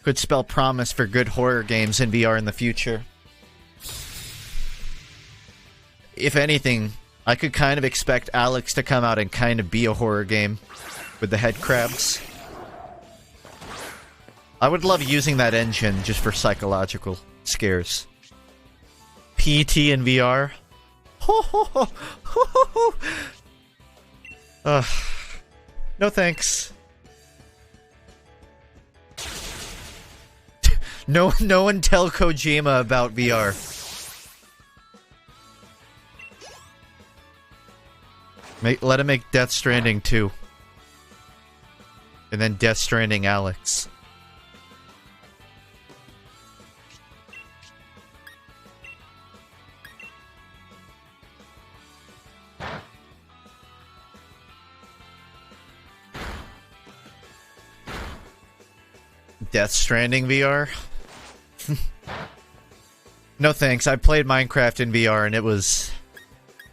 [SPEAKER 1] could spell promise for good horror games in VR in the future. If anything, I could kind of expect Alyx to come out and kind of be a horror game with the head crabs. I would love using that engine just for psychological scares. PT in VR? No thanks. No one tell Kojima about VR. Let him make Death Stranding 2. And then Death Stranding Alex. Death Stranding VR? No thanks, I played Minecraft in VR and it was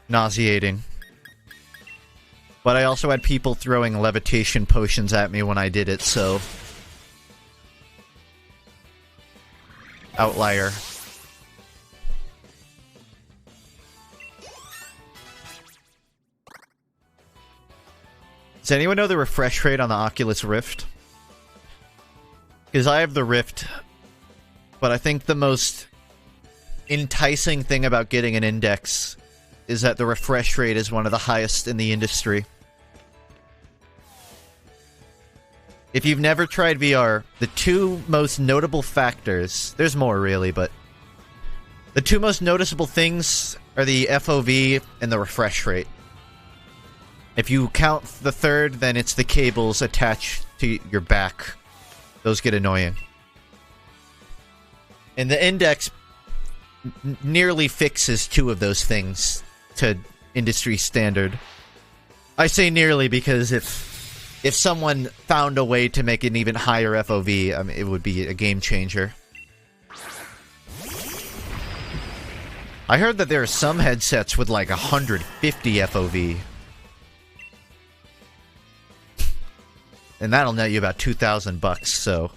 [SPEAKER 1] nauseating. But I also had people throwing levitation potions at me when I did it, so... Outlier. Does anyone know the refresh rate on the Oculus Rift? Because I have the Rift, but I think the most enticing thing about getting an Index is that the refresh rate is one of the highest in the industry. If you've never tried VR, the two most notable factors... There's more, really, but... The two most noticeable things are the FOV and the refresh rate. If you count the third, then it's the cables attached to your back. Those get annoying. And the Index nearly fixes two of those things to industry standard. I say nearly because if someone found a way to make an even higher FOV, I mean, it would be a game changer. I heard that there are some headsets with like 150 FOV. And that'll net you about $2,000, so...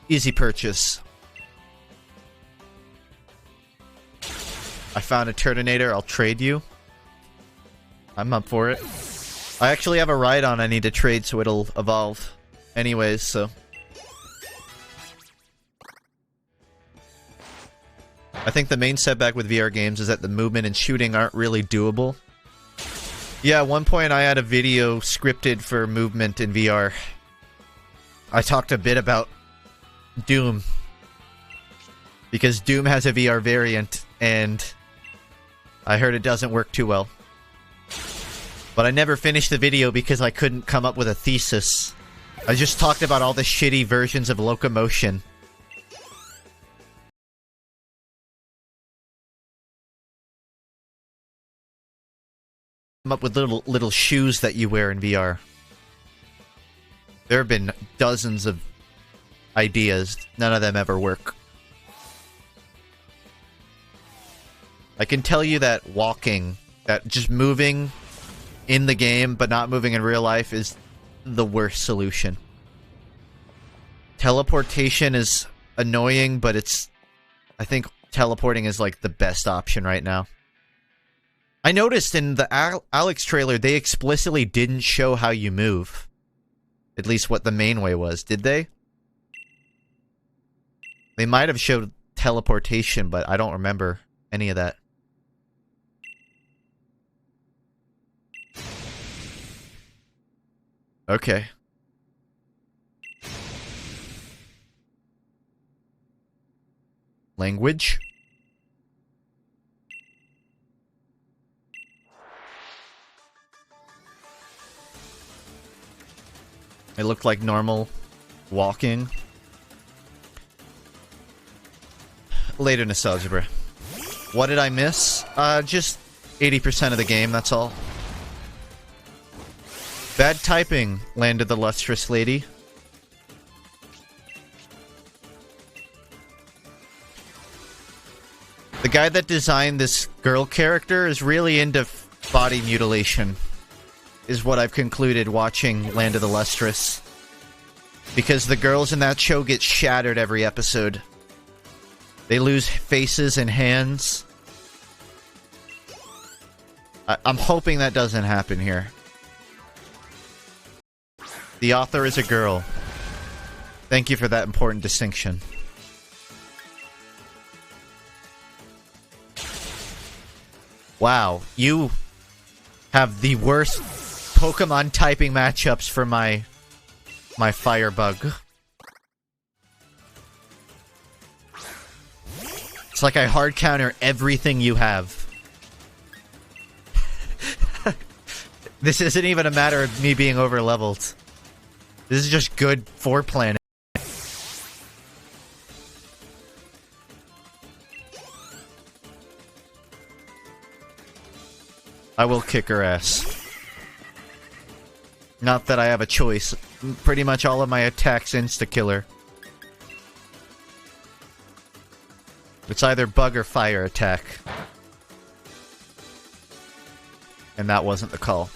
[SPEAKER 1] Easy purchase. I found a Turtonator, I'll trade you. I'm up for it. I actually have a ride-on I need to trade, so it'll evolve. Anyways, so... I think the main setback with VR games is that the movement and shooting aren't really doable. Yeah, at one point I had a video scripted for movement in VR. I talked a bit about Doom. Because Doom has a VR variant, and I heard it doesn't work too well. But I never finished the video because I couldn't come up with a thesis. I just talked about all the shitty versions of locomotion. Up with little shoes that you wear in VR. There have been dozens of ideas. None of them ever work. I can tell you that walking, that just moving in the game but not moving in real life is the worst solution. Teleportation is annoying, but I think teleporting is like the best option right now. I noticed in the Alex trailer, they explicitly didn't show how you move. At least what the main way was. Did they? They might have showed teleportation, but I don't remember any of that. Okay. Language? It looked like normal walking. Later nostalgia, bro. What did I miss? Just 80% of the game, that's all. Bad typing, landed the lustrous lady. The guy that designed this girl character is really into body mutilation. Is what I've concluded watching Land of the Lustrous. Because the girls in that show get shattered every episode. They lose faces and hands. I'm hoping that doesn't happen here. The author is a girl. Thank you for that important distinction. Wow, you have the worst Pokemon typing matchups for my Firebug. It's like I hard counter everything you have. This isn't even a matter of me being over leveled. This is just good foreplay. I will kick her ass. Not that I have a choice. Pretty much all of my attacks insta-kill her. It's either bug or fire attack. And that wasn't the call.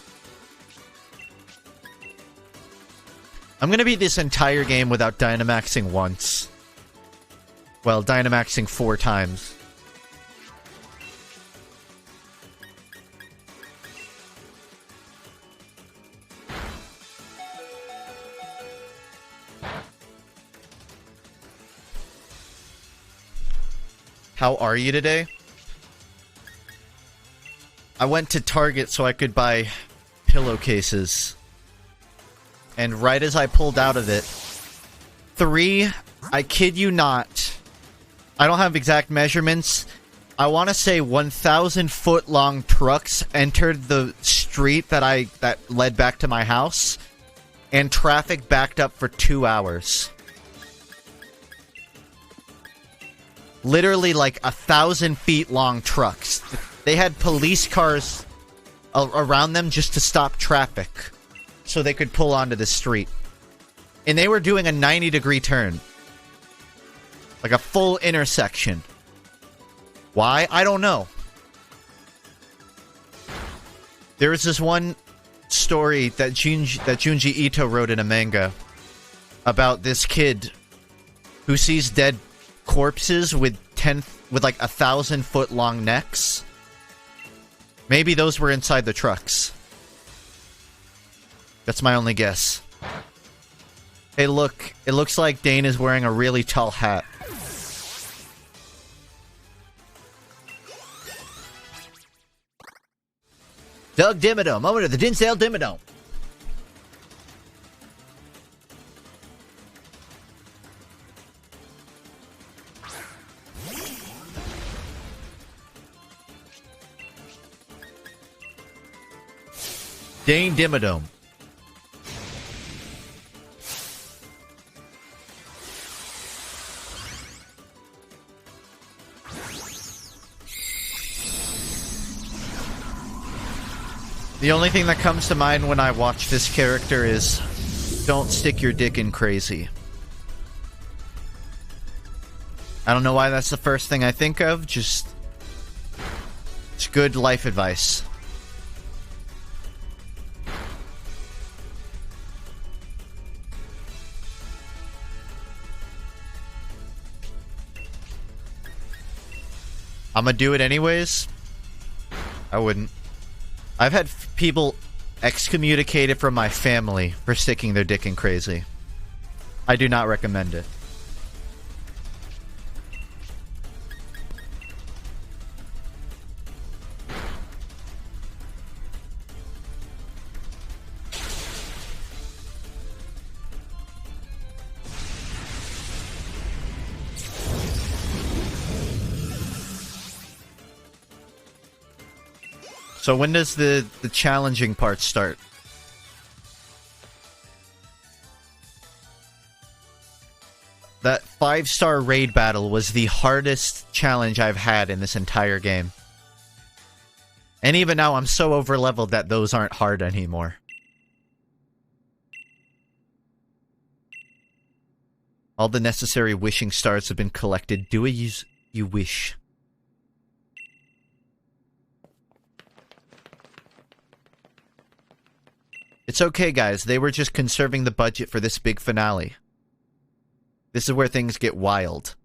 [SPEAKER 1] I'm gonna beat this entire game without Dynamaxing once. Well, Dynamaxing 4 times. How are you today? I went to Target so I could buy pillowcases. And right as I pulled out of it, 3, I kid you not, I don't have exact measurements, I want to say 1,000-foot long trucks entered the street that led back to my house, and traffic backed up for 2 hours. Literally like 1,000 feet long trucks. They had police cars around them just to stop traffic so they could pull onto the street. And they were doing a 90-degree turn. Like a full intersection. Why? I don't know. There was this one story that Junji Ito wrote in a manga about this kid who sees dead corpses with like 1,000-foot long necks. Maybe those were inside the trucks. That's my only guess. Hey, look. It looks like Dane is wearing a really tall hat. Doug Dimmadome. Moment of the Dinsdale Dimmadome. Dane Dimmadome. The only thing that comes to mind when I watch this character is, don't stick your dick in crazy. I don't know why that's the first thing I think of, just... it's good life advice. I'm gonna do it anyways? I wouldn't. I've had people excommunicated from my family for sticking their dick in crazy. I do not recommend it. So when does the challenging part start? That 5-star raid battle was the hardest challenge I've had in this entire game. And even now I'm so overleveled that those aren't hard anymore. All the necessary wishing stars have been collected. Do as you wish. It's okay, guys. They were just conserving the budget for this big finale. This is where things get wild.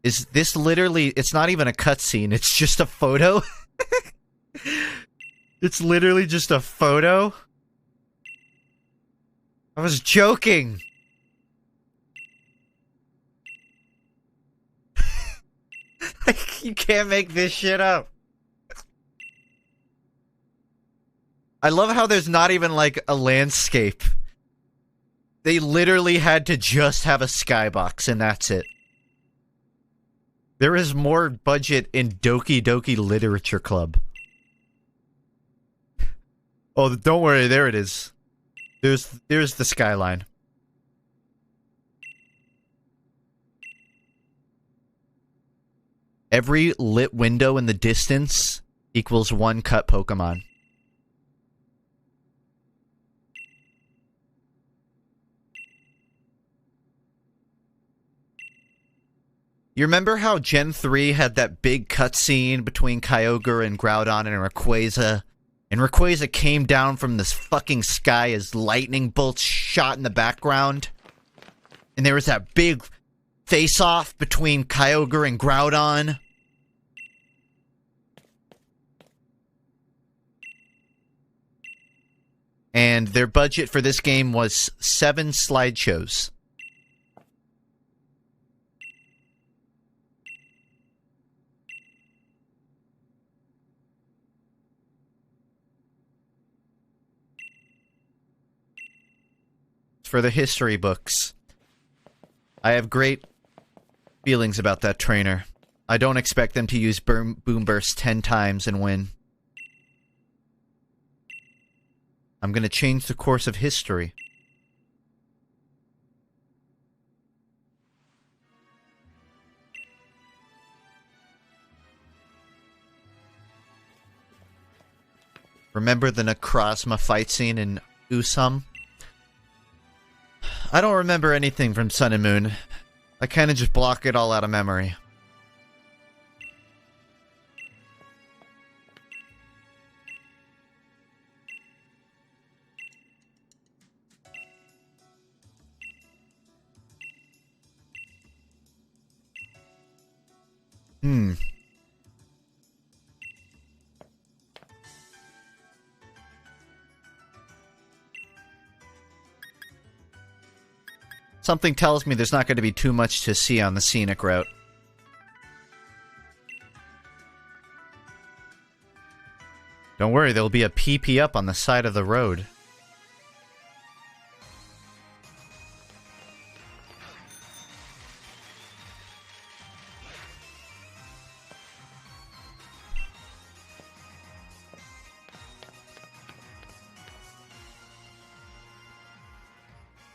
[SPEAKER 1] Is this literally... it's not even a cutscene. It's just a photo? It's literally just a photo? I was joking! You can't make this shit up. I love how there's not even, like, a landscape. They literally had to just have a skybox, and that's it. There is more budget in Doki Doki Literature Club. Oh, don't worry, there it is. There's the skyline. Every lit window in the distance equals one cut Pokemon. You remember how Gen 3 had that big cutscene between Kyogre and Groudon and Rayquaza? And Rayquaza came down from this fucking sky as lightning bolts shot in the background? And there was that big face-off between Kyogre and Groudon? And their budget for this game was 7 slideshows. For the history books. I have great feelings about that trainer. I don't expect them to use Boom Burst 10 times and win. I'm gonna change the course of history. Remember the Necrozma fight scene in Usum? I don't remember anything from Sun and Moon. I kind of just block it all out of memory. Something tells me there's not going to be too much to see on the scenic route. Don't worry, there'll be a PP up on the side of the road.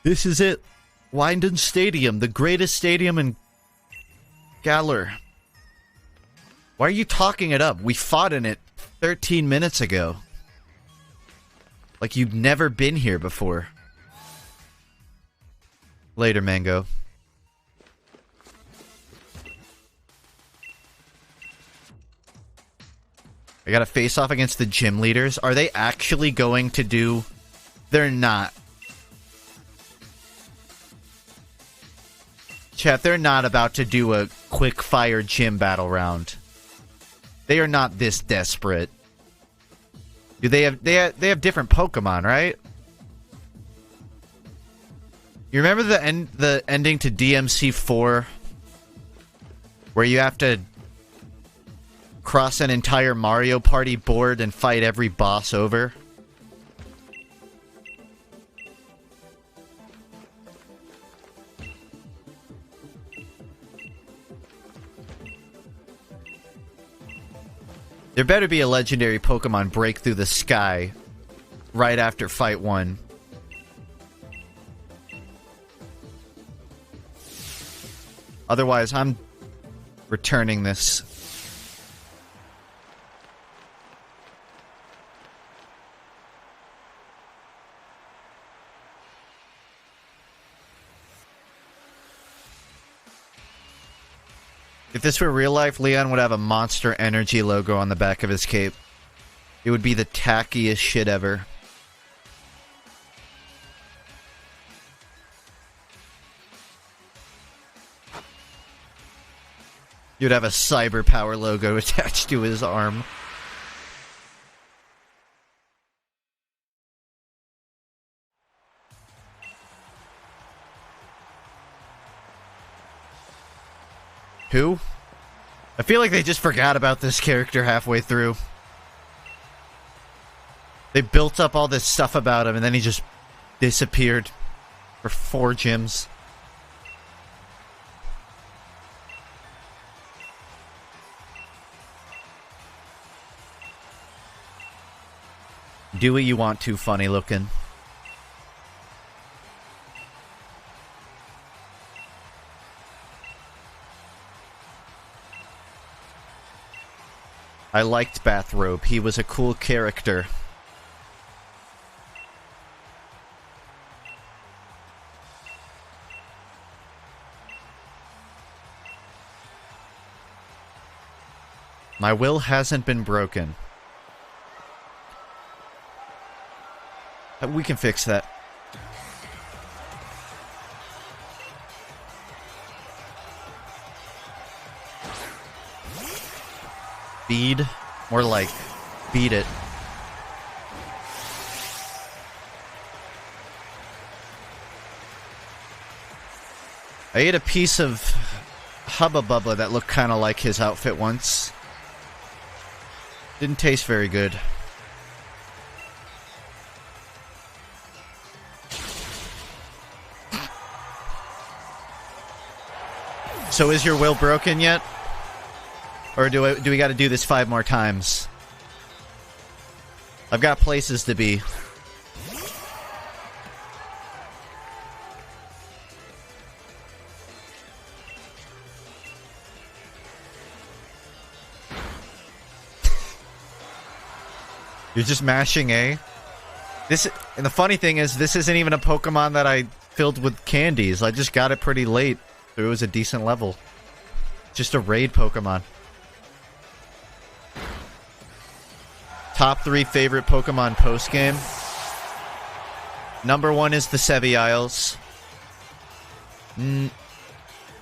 [SPEAKER 1] This is it. Winden Stadium, the greatest stadium in Galar. Why are you talking it up? We fought in it 13 minutes ago. Like you've never been here before. Later, Mango. I gotta face off against the gym leaders. Are they actually going to do... They're not. Chat, they're not about to do a quick-fire gym battle round. They are not this desperate. Do they have different Pokemon, right? You remember the ending to DMC 4 where you have to cross an entire Mario Party board and fight every boss over? There better be a legendary Pokemon break through the sky right after Fight 1. Otherwise, I'm returning this. If this were real life, Leon would have a Monster Energy logo on the back of his cape. It would be the tackiest shit ever. You'd have a Cyber Power logo attached to his arm. Who? I feel like they just forgot about this character halfway through. They built up all this stuff about him and then he just disappeared. For 4 gyms. Do what you want to, funny looking. I liked Bathrobe. He was a cool character. My will hasn't been broken. We can fix that. Bead? More like, beat it. I ate a piece of Hubba Bubba that looked kind of like his outfit once. Didn't taste very good. So is your will broken yet? Or do we got to do this 5 more times? I've got places to be. You're just mashing A? And the funny thing is, this isn't even a Pokemon that I filled with candies. I just got it pretty late. So it was a decent level. Just a raid Pokemon. Top 3 favorite Pokemon post-game. Number 1 is the Seviles.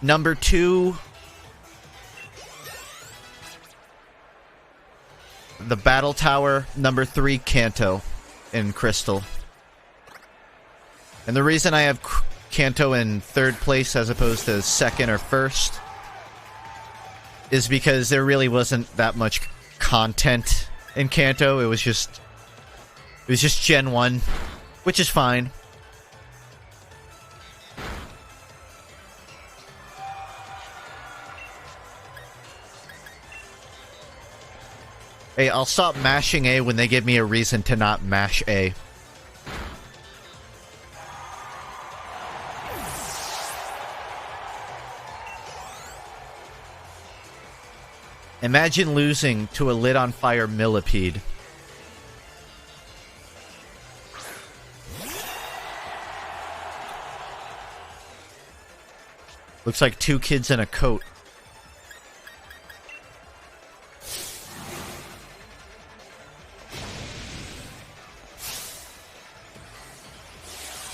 [SPEAKER 1] Number 2... the Battle Tower. Number 3, Kanto in Crystal. And the reason I have Kanto in 3rd place as opposed to 2nd or 1st is because there really wasn't that much content in Kanto. It was just Gen 1, which is fine. Hey, I'll stop mashing A when they give me a reason to not mash A. Imagine losing to a lit on fire millipede. Looks like 2 kids in a coat.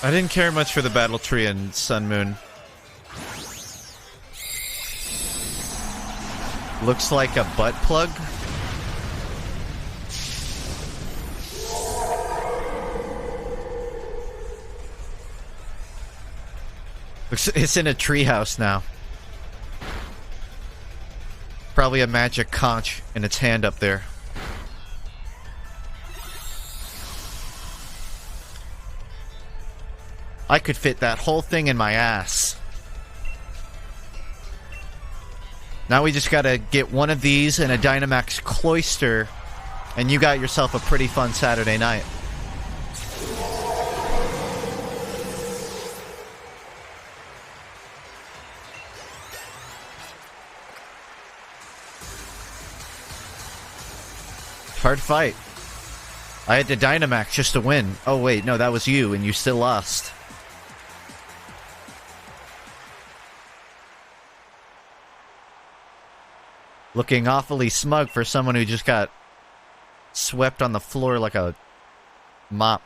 [SPEAKER 1] I didn't care much for the battle tree in Sun Moon. Looks like a butt plug. It's in a treehouse now. Probably a magic conch in its hand up there. I could fit that whole thing in my ass. Now we just gotta get one of these and a Dynamax Cloyster, and you got yourself a pretty fun Saturday night. Hard fight. I had to Dynamax just to win. Oh wait, no, that was you, and you still lost. Looking awfully smug for someone who just got swept on the floor like a mop.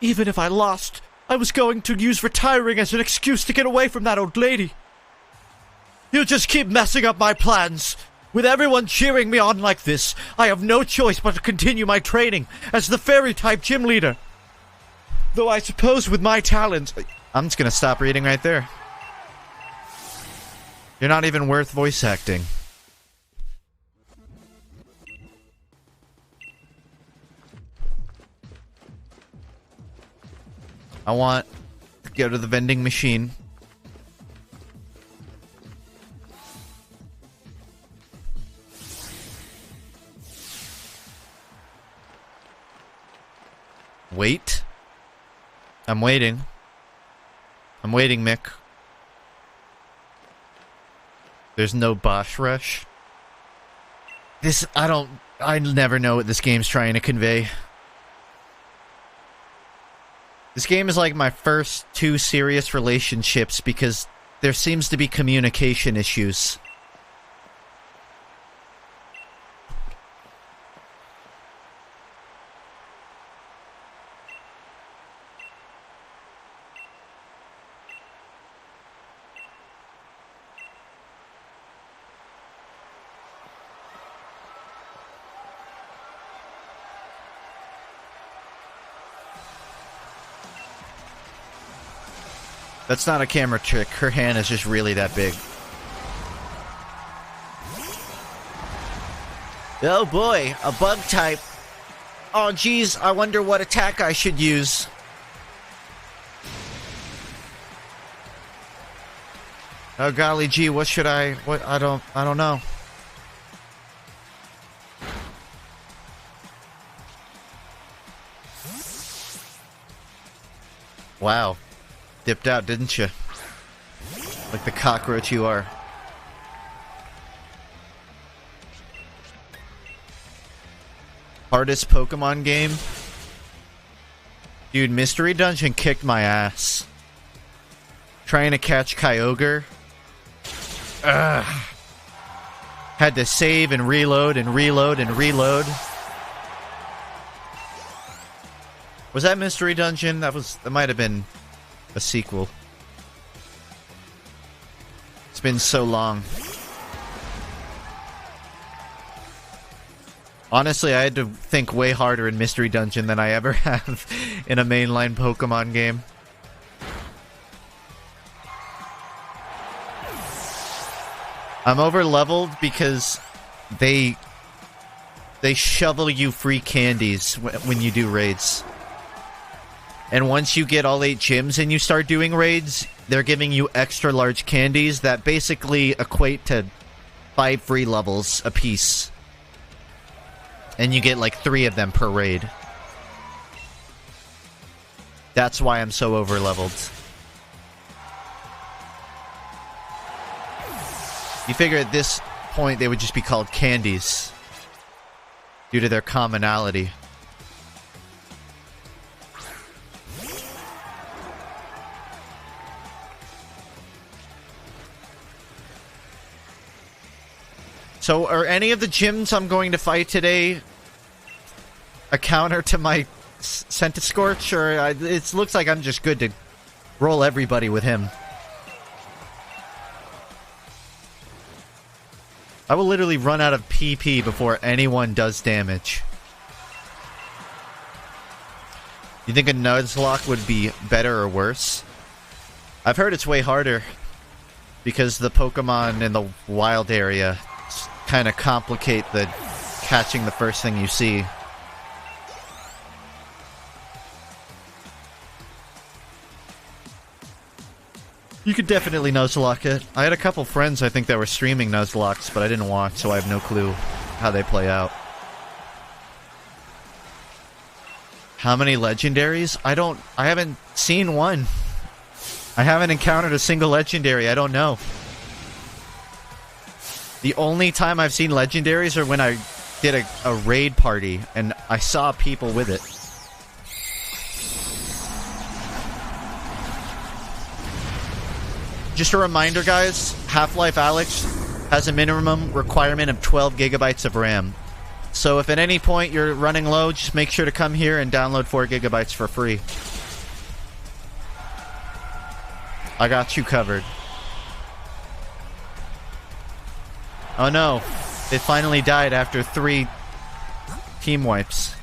[SPEAKER 1] Even if I lost, I was going to use retiring as an excuse to get away from that old lady. You'll just keep messing up my plans. With everyone cheering me on like this, I have no choice but to continue my training as the fairy-type gym leader. Though I suppose with my talents... I'm just gonna stop reading right there. You're not even worth voice acting. I want to go to the vending machine. Wait. I'm waiting. I'm waiting, Mick. There's no boss rush. I never know what this game's trying to convey. This game is like my first 2 serious relationships because there seems to be communication issues. That's not a camera trick. Her hand is just really that big. Oh boy, a bug type. Oh geez, I wonder what attack I should use. Oh golly gee, what should I... I don't know. Wow. Dipped out, didn't you? Like the cockroach you are. Hardest Pokemon game? Dude, Mystery Dungeon kicked my ass. Trying to catch Kyogre. Ugh. Had to save and reload and reload and reload. Was that Mystery Dungeon? That might have been a sequel. It's been so long. Honestly, I had to think way harder in Mystery Dungeon than I ever have in a mainline Pokemon game. I'm over leveled because they shovel you free candies when you do raids. And once you get all 8 gyms and you start doing raids, they're giving you extra large candies that basically equate to 5 free levels apiece. And you get like 3 of them per raid. That's why I'm so over leveled. You figure at this point they would just be called candies due to their commonality. So, are any of the gyms I'm going to fight today a counter to my Scentiscorch? Or it looks like I'm just good to roll everybody with him. I will literally run out of PP before anyone does damage. You think a Nuzlocke would be better or worse? I've heard it's way harder because the Pokemon in the wild area kind of complicate the catching the first thing you see. You could definitely Nuzlocke it. I had a couple friends I think that were streaming Nuzlocks, but I didn't watch, so I have no clue how they play out. How many legendaries? I haven't seen one. I haven't encountered a single legendary. I don't know. The only time I've seen legendaries are when I did a raid party, and I saw people with it. Just a reminder, guys, Half-Life Alyx has a minimum requirement of 12 gigabytes of RAM. So if at any point you're running low, just make sure to come here and download 4 gigabytes for free. I got you covered. Oh no, it finally died after 3 team wipes.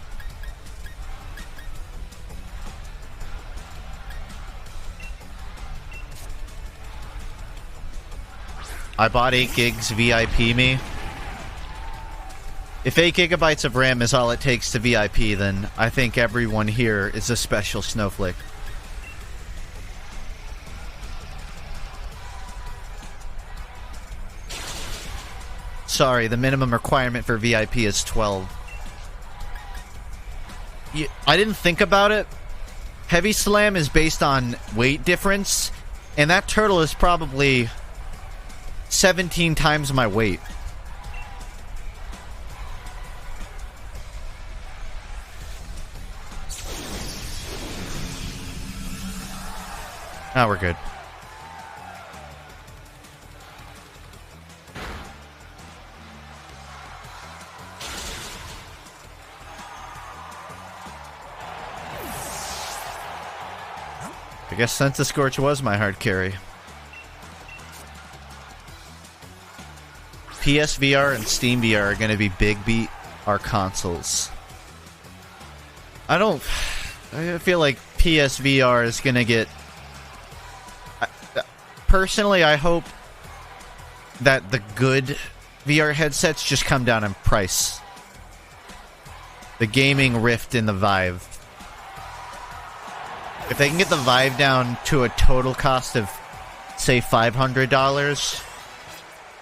[SPEAKER 1] I bought 8 gigs VIP me. If 8 gigabytes of RAM is all it takes to VIP, then I think everyone here is a special snowflake. sorry, the minimum requirement for VIP is 12. I didn't think about it. Heavy Slam is based on weight difference, and that turtle is probably 17 times my weight. Now we're good. I guess Sense of Scorch was my hard carry. PSVR and Steam VR are going to be big beat our consoles. I feel like PSVR is going to get... Personally, I hope that the good VR headsets just come down in price. The Gaming Rift and the Vive. If they can get the Vive down to a total cost of, say, $500,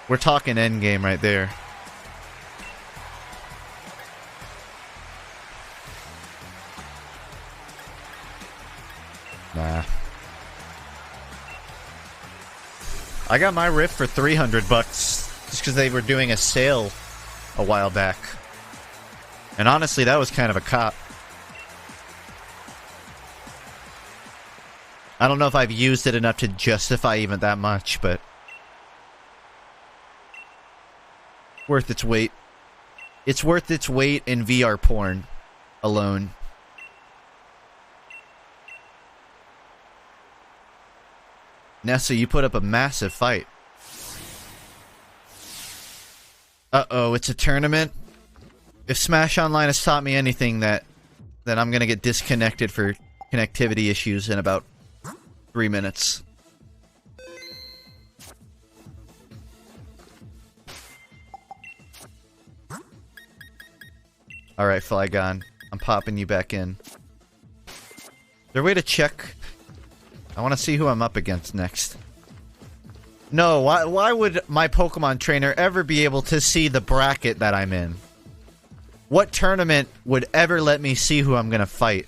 [SPEAKER 1] we're talking endgame right there. Nah. I got my Rift for $300 just because they were doing a sale a while back. And honestly, that was kind of a cop. I don't know if I've used it enough to justify even that much, but worth its weight. It's worth its weight in VR porn alone. Nessa, you put up a massive fight. Uh-oh, it's a tournament. If Smash Online has taught me anything, that I'm gonna get disconnected for connectivity issues in about 3 minutes. Alright, Flygon. I'm popping you back in. Is there a way to check? I want to see who I'm up against next. No, why would my Pokemon trainer ever be able to see the bracket that I'm in? What tournament would ever let me see who I'm gonna fight?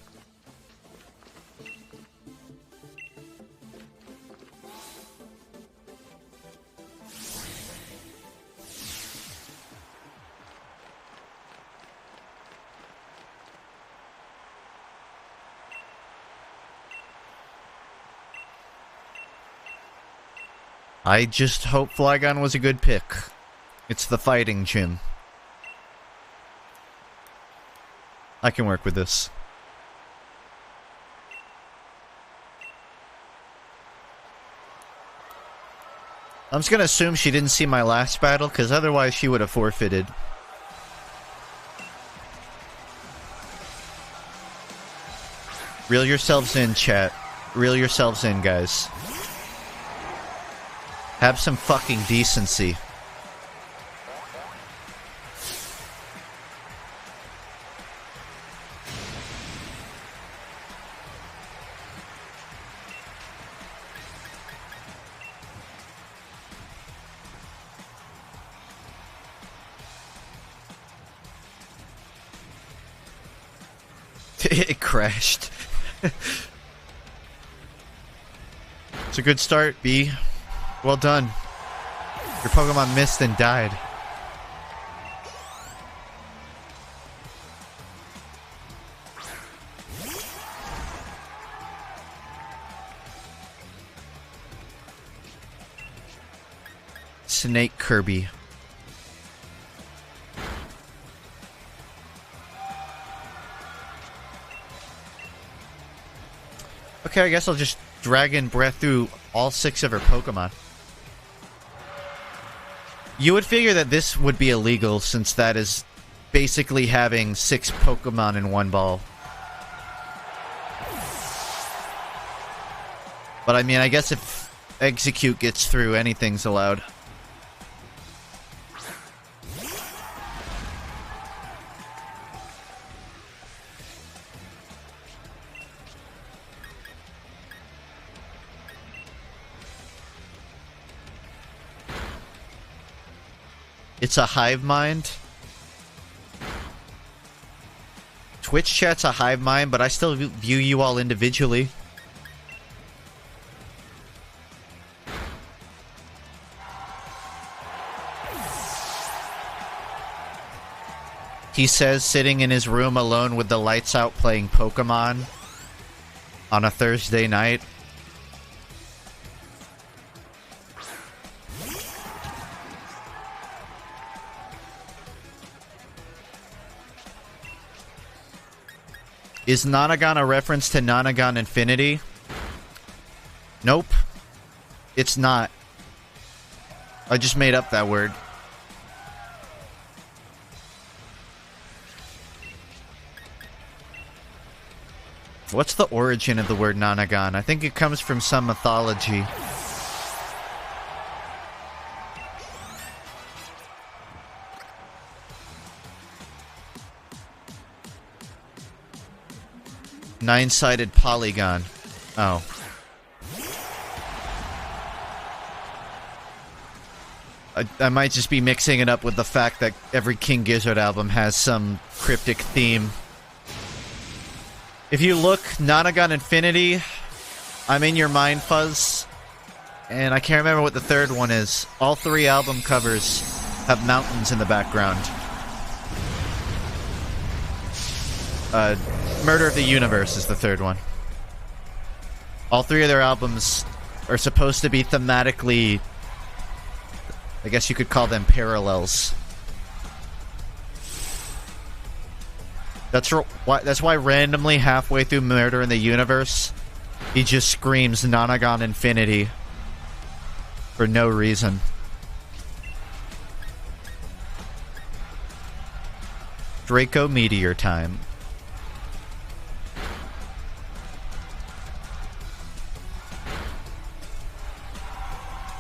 [SPEAKER 1] I just hope Flygon was a good pick. It's the fighting gym. I can work with this. I'm just gonna assume she didn't see my last battle, because otherwise she would have forfeited. Reel yourselves in, chat. Reel yourselves in, guys. Have some fucking decency. It crashed. It's a good start, B. Well done. Your Pokemon missed and died. Snake Kirby. Okay, I guess I'll just Dragon Breath through all 6 of her Pokemon. You would figure that this would be illegal, since that is basically having 6 Pokemon in one ball. But I mean, I guess if Execute gets through, anything's allowed. It's a hive mind. Twitch chat's a hive mind, but I still view you all individually. He says sitting in his room alone with the lights out playing Pokemon on a Thursday night. Is Nonagon a reference to Nonagon Infinity? Nope. It's not. I just made up that word. What's the origin of the word Nonagon? I think it comes from some mythology. Nine-sided polygon. Oh. I might just be mixing it up with the fact that every King Gizzard album has some cryptic theme. If you look, Nonagon Infinity, I'm in Your Mind Fuzz, and I can't remember what the third one is. All three album covers have mountains in the background. Murder of the Universe is the third one. All three of their albums are supposed to be thematically, I guess you could call them parallels. That's why randomly halfway through Murder in the Universe, he just screams Nonagon Infinity for no reason. Draco Meteor time.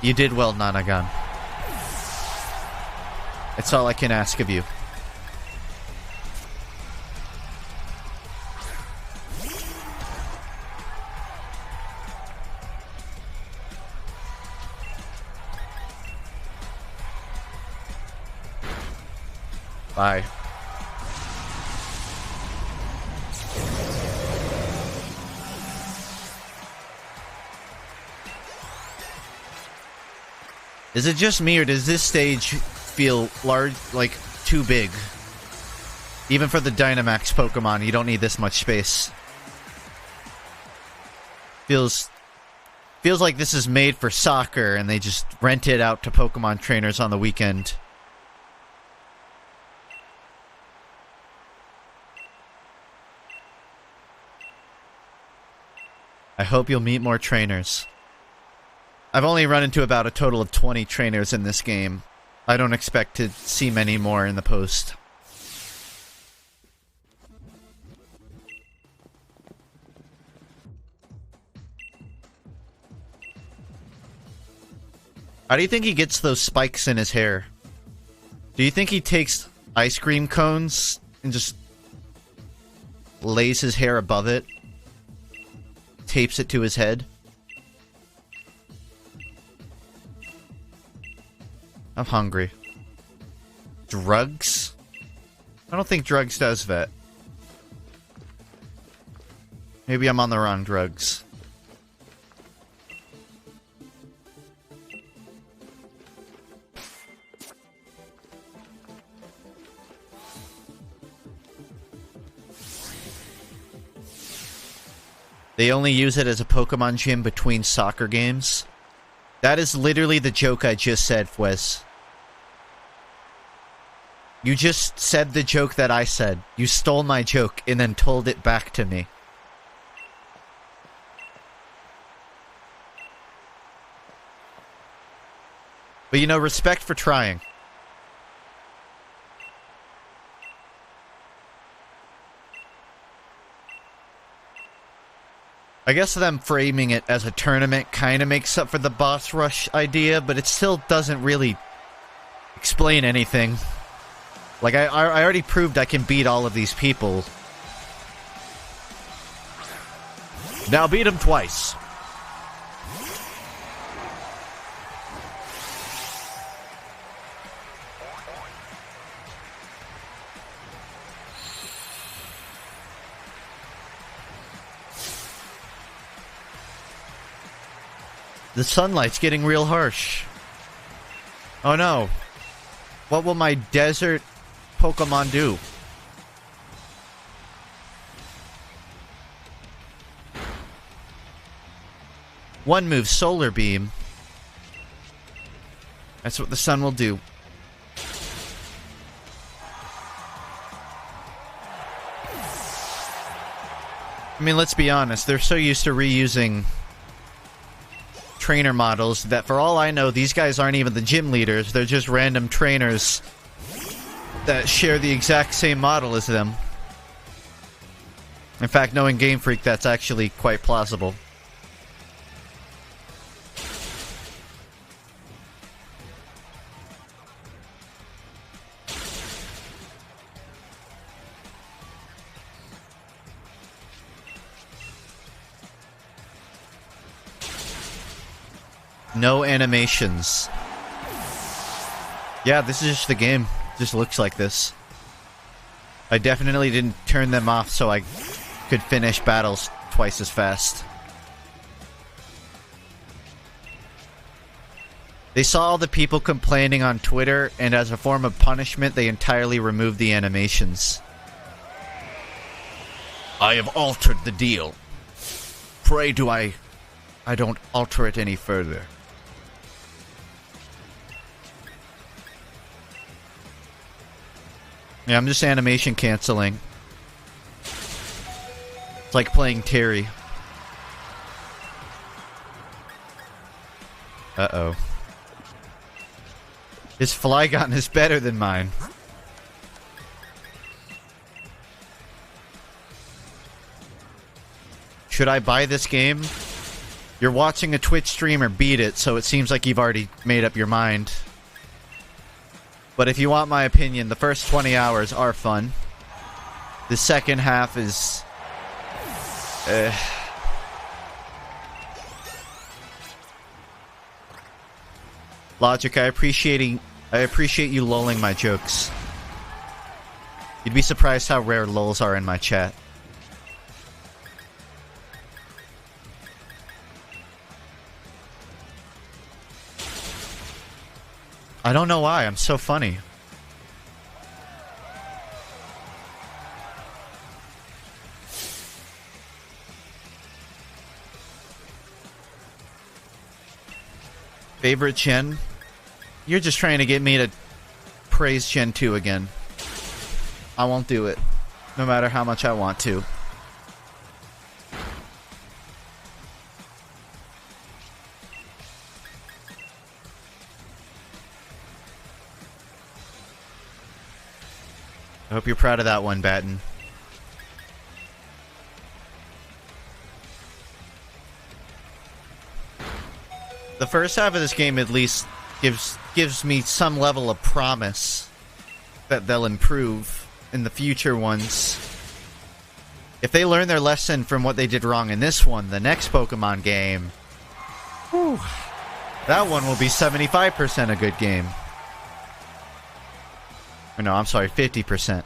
[SPEAKER 1] You did well, Nonagon. That's all I can ask of you. Bye. Is it just me, or does this stage feel large, like, too big? Even for the Dynamax Pokemon, you don't need this much space. Feels like this is made for soccer, and they just rent it out to Pokemon trainers on the weekend. I hope you'll meet more trainers. I've only run into about a total of 20 trainers in this game. I don't expect to see many more in the post. How do you think he gets those spikes in his hair? Do you think he takes ice cream cones and just lays his hair above it? Tapes it to his head? I'm hungry. Drugs? I don't think drugs does that. Maybe I'm on the wrong drugs. They only use it as a Pokemon gym between soccer games. That is literally the joke I just said, Fwez. You just said the joke that I said. You stole my joke and then told it back to me. But you know, respect for trying. I guess them framing it as a tournament kind of makes up for the boss rush idea, but it still doesn't really explain anything. Like, I already proved I can beat all of these people. Now beat them twice. The sunlight's getting real harsh. Oh no. What will my desert Pokemon do? One move, Solar Beam. That's what the sun will do. I mean, let's be honest. They're so used to reusing trainer models that for all I know, these guys aren't even the gym leaders. They're just random trainers that share the exact same model as them. In fact, knowing Game Freak, that's actually quite plausible. No animations. Yeah, this is just the game. It just looks like this. I definitely didn't turn them off so I could finish battles twice as fast. They saw all the people complaining on Twitter, and as a form of punishment, they entirely removed the animations. I have altered the deal. Pray do I don't alter it any further. Yeah, I'm just animation canceling. It's like playing Terry. Uh-oh. His Flygon is better than mine. Should I buy this game? You're watching a Twitch streamer beat it, so it seems like you've already made up your mind. But if you want my opinion, the first 20 hours are fun. The second half is... Logic, I appreciate you lulling my jokes. You'd be surprised how rare lulls are in my chat. I don't know why, I'm so funny. Favorite gen? You're just trying to get me to praise Gen 2 again. I won't do it, no matter how much I want to. I hope you're proud of that one, Batten. The first half of this game at least gives me some level of promise that they'll improve in the future ones. If they learn their lesson from what they did wrong in this one, the next Pokemon game, whew, that one will be 75% a good game. Or no, I'm sorry, 50%.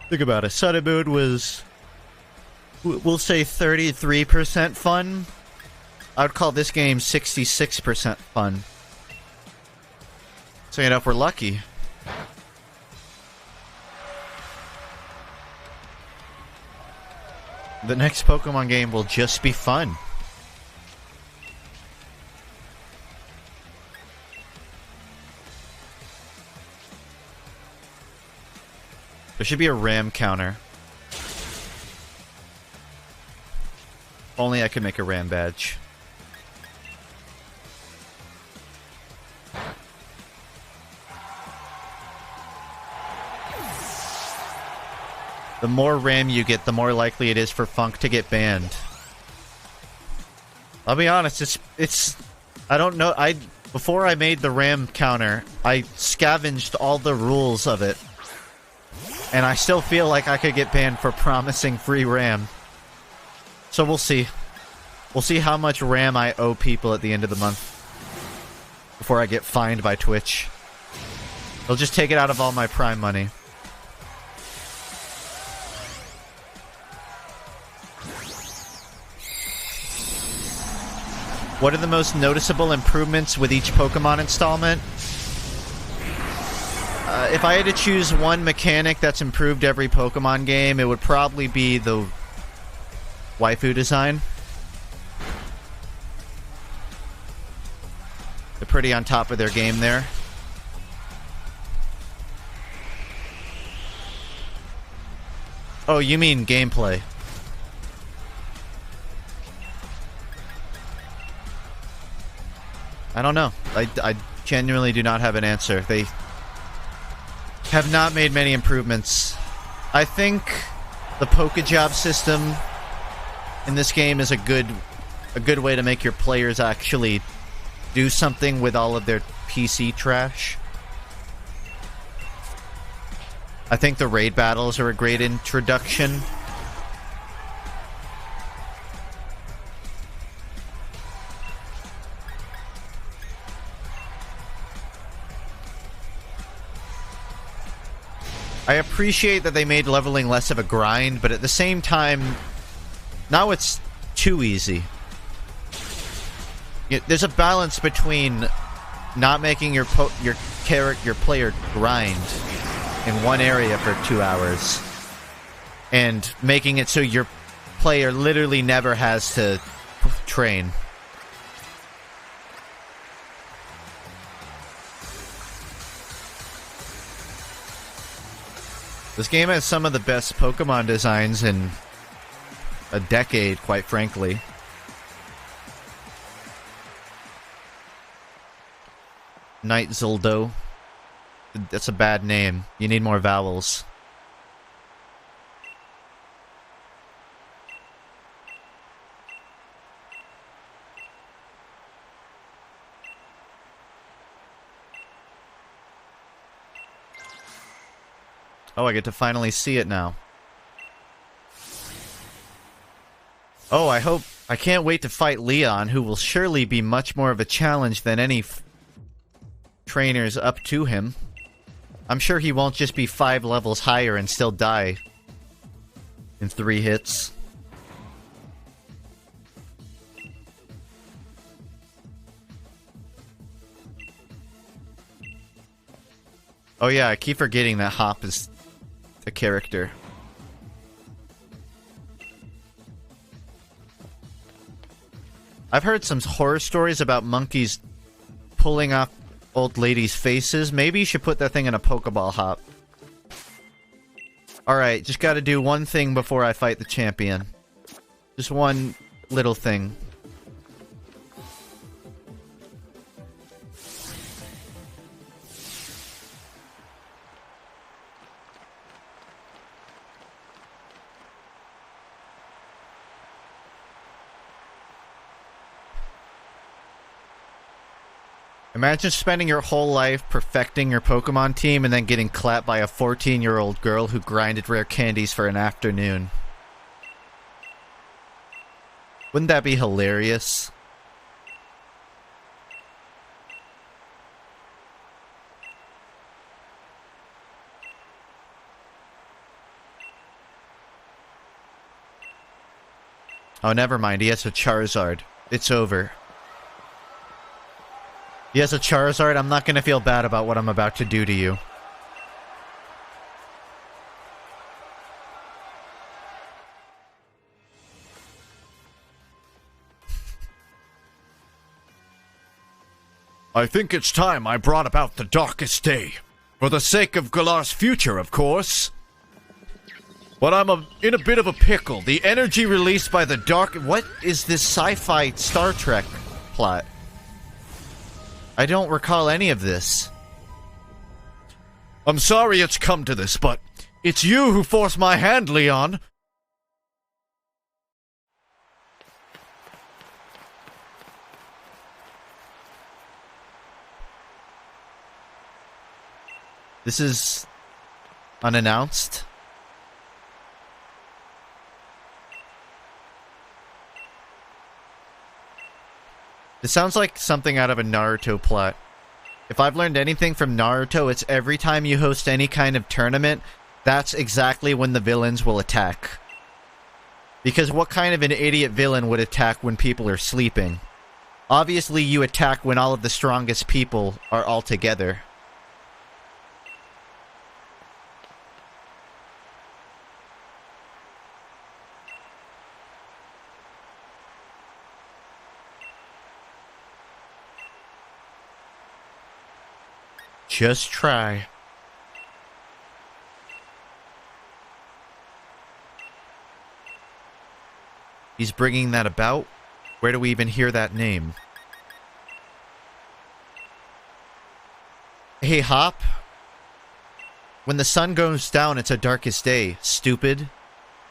[SPEAKER 1] Think about it. Sun and Moon was, we'll say 33% fun. I would call this game 66% fun. So, you know, if we're lucky. The next Pokemon game will just be fun. There should be a RAM counter. If only I could make a RAM badge. The more RAM you get, the more likely it is for FUNKe to get banned. I'll be honest, it's I don't know, before I made the RAM counter, I scavenged all the rules of it. And I still feel like I could get banned for promising free RAM. So we'll see. We'll see how much RAM I owe people at the end of the month. before I get fined by Twitch. They'll just take it out of all my Prime money. What are the most noticeable improvements with each Pokemon installment? If I had to choose one mechanic that's improved every Pokemon game, it would probably be the waifu design. They're pretty on top of their game there. Oh, you mean gameplay. I don't know. I genuinely do not have an answer. They have not made many improvements. I think the Pokejob system in this game is a good way to make your players actually do something with all of their PC trash. I think the raid battles are a great introduction. I appreciate that they made leveling less of a grind, but at the same time, now it's too easy. There's a balance between not making your player grind in one area for 2 hours and making it so your player literally never has to train. This game has some of the best Pokemon designs in a decade, quite frankly. Night Zildo. That's a bad name. You need more vowels. Oh, I get to finally see it now. Oh, I can't wait to fight Leon, who will surely be much more of a challenge than any trainers up to him. I'm sure he won't just be 5 levels higher and still die in 3 hits. Oh yeah, I keep forgetting that Hop is a character. I've heard some horror stories about monkeys pulling off old ladies' faces. Maybe you should put that thing in a Pokeball, Hop. Alright, just gotta do one thing before I fight the champion. Just one little thing. Imagine spending your whole life perfecting your Pokemon team and then getting clapped by a 14-year-old girl who grinded rare candies for an afternoon. Wouldn't that be hilarious? Oh, never mind. He has a Charizard. It's over. He has a Charizard. I'm not going to feel bad about what I'm about to do to you.
[SPEAKER 2] I think it's time I brought about the darkest day. For the sake of Galar's future, of course. But I'm in a bit of a pickle. The energy released by the dark...
[SPEAKER 1] What is this sci-fi Star Trek plot? I don't recall any of this.
[SPEAKER 2] I'm sorry it's come to this, but it's you who forced my hand, Leon.
[SPEAKER 1] This is unannounced. This sounds like something out of a Naruto plot. If I've learned anything from Naruto, it's every time you host any kind of tournament, that's exactly when the villains will attack. Because what kind of an idiot villain would attack when people are sleeping? Obviously, you attack when all of the strongest people are all together. Just try. He's bringing that about? Where do we even hear that name? Hey, Hop. When the sun goes down, it's a darkest day. Stupid.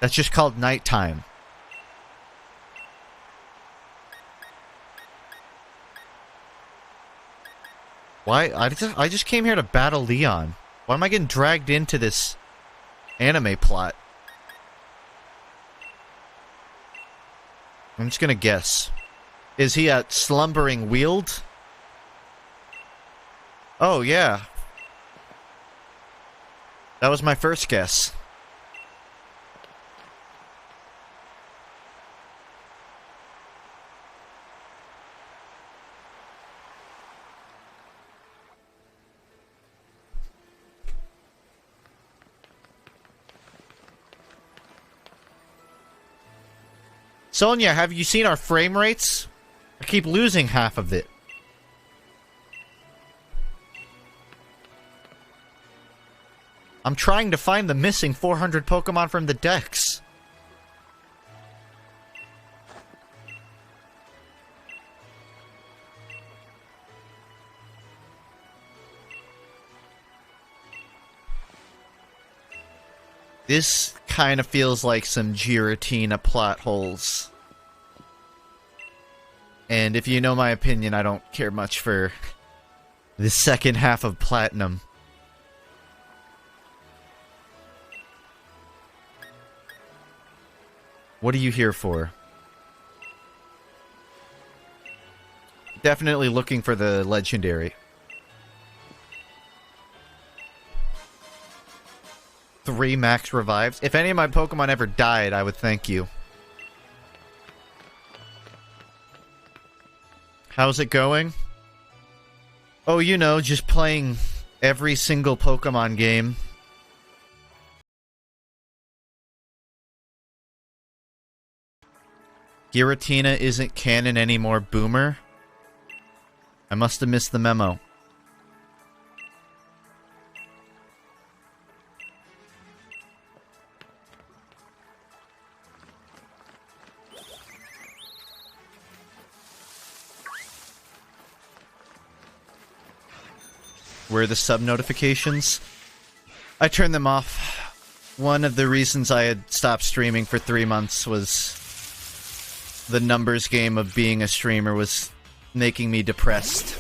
[SPEAKER 1] That's just called nighttime. Why? I just came here to battle Leon. Why am I getting dragged into this anime plot? I'm just gonna guess. Is he at Slumbering Weald? Oh, yeah. That was my first guess. Sonia, have you seen our frame rates? I keep losing half of it. I'm trying to find the missing 400 Pokemon from the Dex. This kind of feels like some Giratina plot holes. And if you know my opinion, I don't care much for the second half of Platinum. What are you here for? Definitely looking for the legendary. 3 max revives. If any of my Pokemon ever died, I would thank you. How's it going? Oh, you know, just playing every single Pokemon game. Giratina isn't canon anymore, boomer. I must have missed the memo. Where are the sub notifications? I turned them off. One of the reasons I had stopped streaming for 3 months was the numbers game of being a streamer was making me depressed.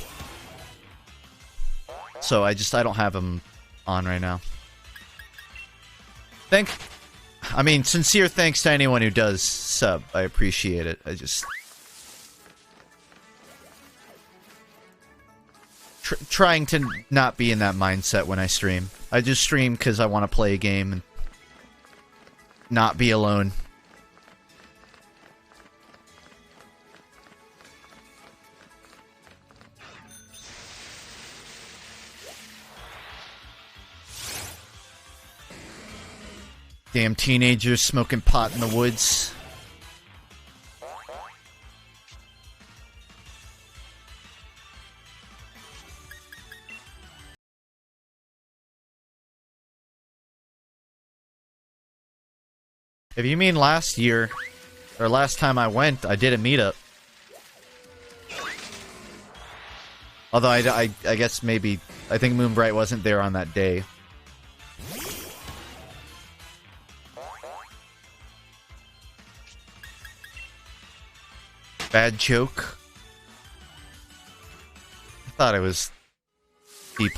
[SPEAKER 1] So I don't have them on right now. I mean, sincere thanks to anyone who does sub. I appreciate it. Trying to not be in that mindset when I stream. I just stream because I want to play a game and not be alone. Damn teenagers smoking pot in the woods. If you mean last year, or last time I went, I did a meetup. Although I guess maybe, I think Moonbright wasn't there on that day. Bad joke. I thought it was B+.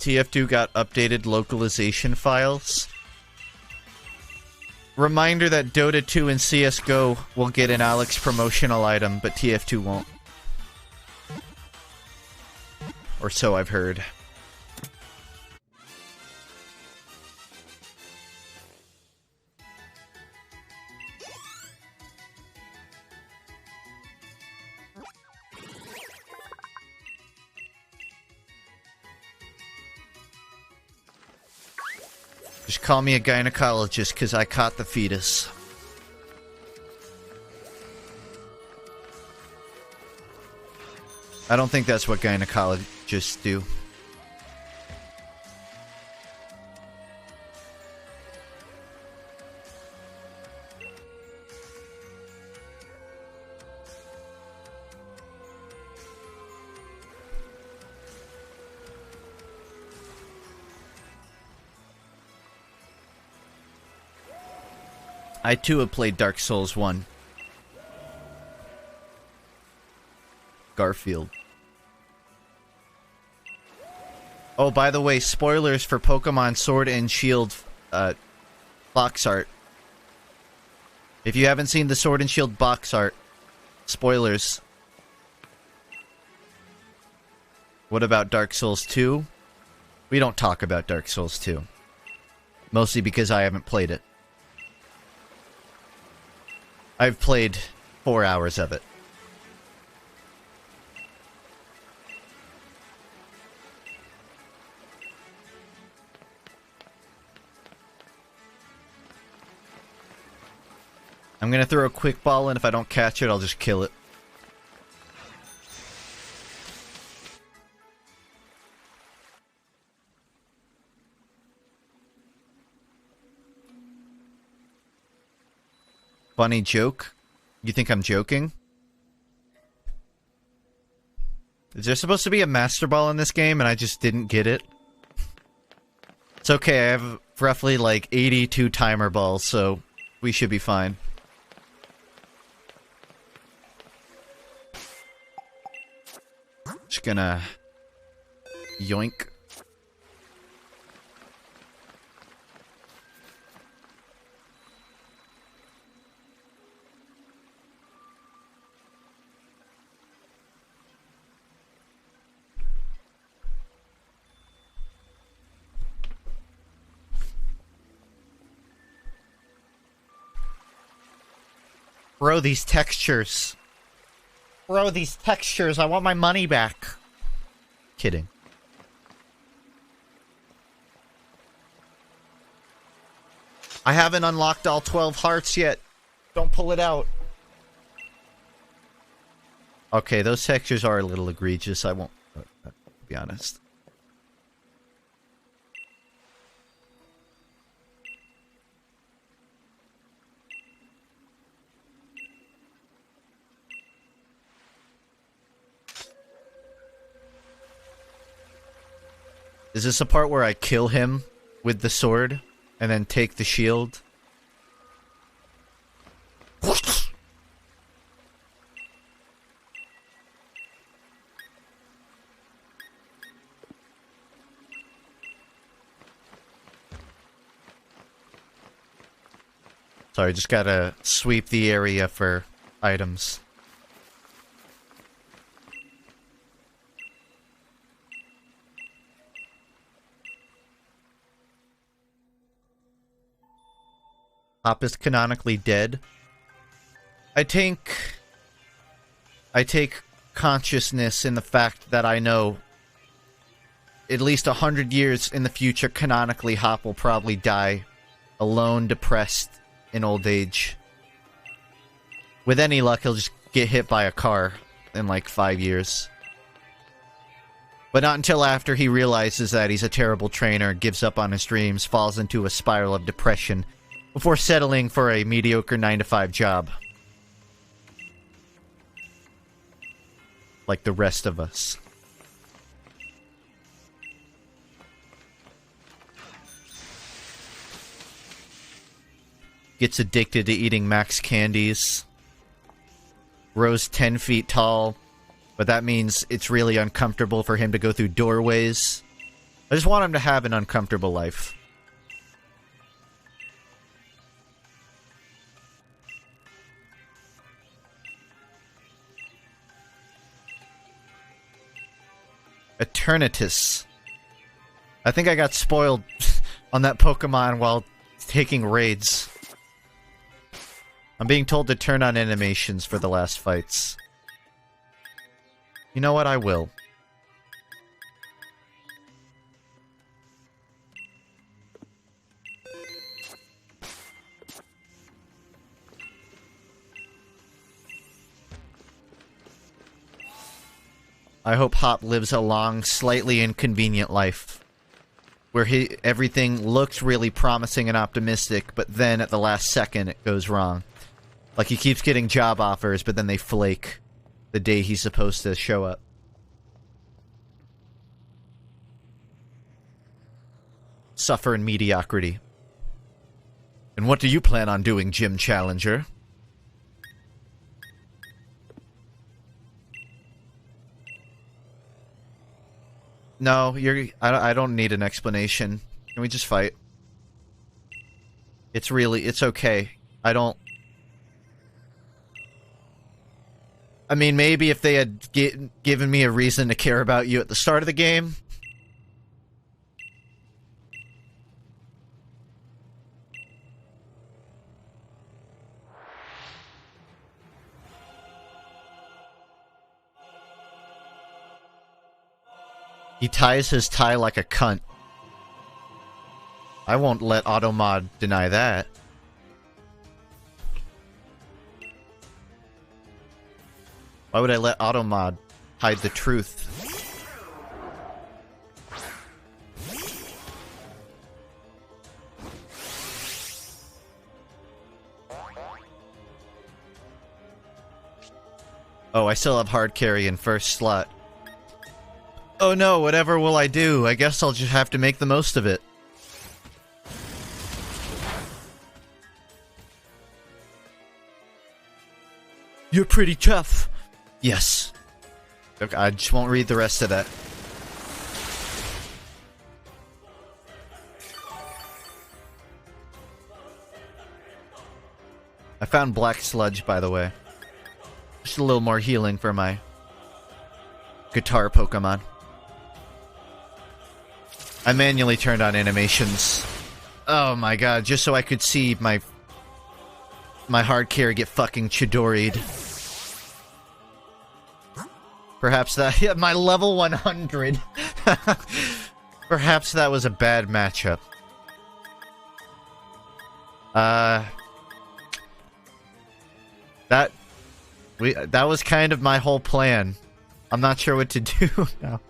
[SPEAKER 1] TF2 got updated localization files. Reminder that Dota 2 and CSGO will get an Alex promotional item, but TF2 won't. Or so I've heard. Just call me a gynecologist, because I caught the fetus. I don't think that's what gynecologists do. I too have played Dark Souls 1. Garfield. Oh, by the way, spoilers for Pokemon Sword and Shield box art. If you haven't seen the Sword and Shield box art, spoilers. What about Dark Souls 2? We don't talk about Dark Souls 2. Mostly because I haven't played it. I've played 4 hours of it. I'm gonna throw a quick ball, and if I don't catch it, I'll just kill it. Funny joke? You think I'm joking? Is there supposed to be a Master Ball in this game and I just didn't get it? It's okay, I have roughly like 82 timer balls, so we should be fine. Just gonna yoink. Bro, these textures. Bro, these textures. I want my money back. Kidding. I haven't unlocked all 12 hearts yet. Don't pull it out. Okay, those textures are a little egregious. I won't be honest. Is this a part where I kill him with the sword and then take the shield? Sorry, just gotta sweep the area for items. Hop is canonically dead. I take consciousness in the fact that I know at least 100 years in the future, canonically, Hop will probably die alone, depressed, in old age. With any luck, he'll just get hit by a car in like 5 years. But not until after he realizes that he's a terrible trainer, gives up on his dreams, falls into a spiral of depression, before settling for a mediocre 9-to-5 job. Like the rest of us. Gets addicted to eating max candies. Grows 10 feet tall, but that means it's really uncomfortable for him to go through doorways. I just want him to have an uncomfortable life. Eternatus. I think I got spoiled on that Pokemon while taking raids. I'm being told to turn on animations for the last fights. You know what? I will. I hope Hop lives a long, slightly inconvenient life. Where everything looks really promising and optimistic, but then at the last second it goes wrong. Like he keeps getting job offers, but then they flake the day he's supposed to show up. Suffer in mediocrity. And what do you plan on doing, Gym Challenger? No, I don't need an explanation. Can we just fight? It's okay. I mean, maybe if they had given me a reason to care about you at the start of the game. He ties his tie like a cunt. I won't let Automod deny that. Why would I let Automod hide the truth? Oh, I still have hard carry in first slot. Oh no, whatever will I do? I guess I'll just have to make the most of it. You're pretty tough. Yes. Okay, I just won't read the rest of that. I found Black Sludge, by the way. Just a little more healing for my guitar Pokemon. I manually turned on animations. Oh my god, just so I could see my hard carry get fucking Chidori'd. Perhaps that... Yeah, my level 100. Perhaps that was a bad matchup. That was kind of my whole plan. I'm not sure what to do now.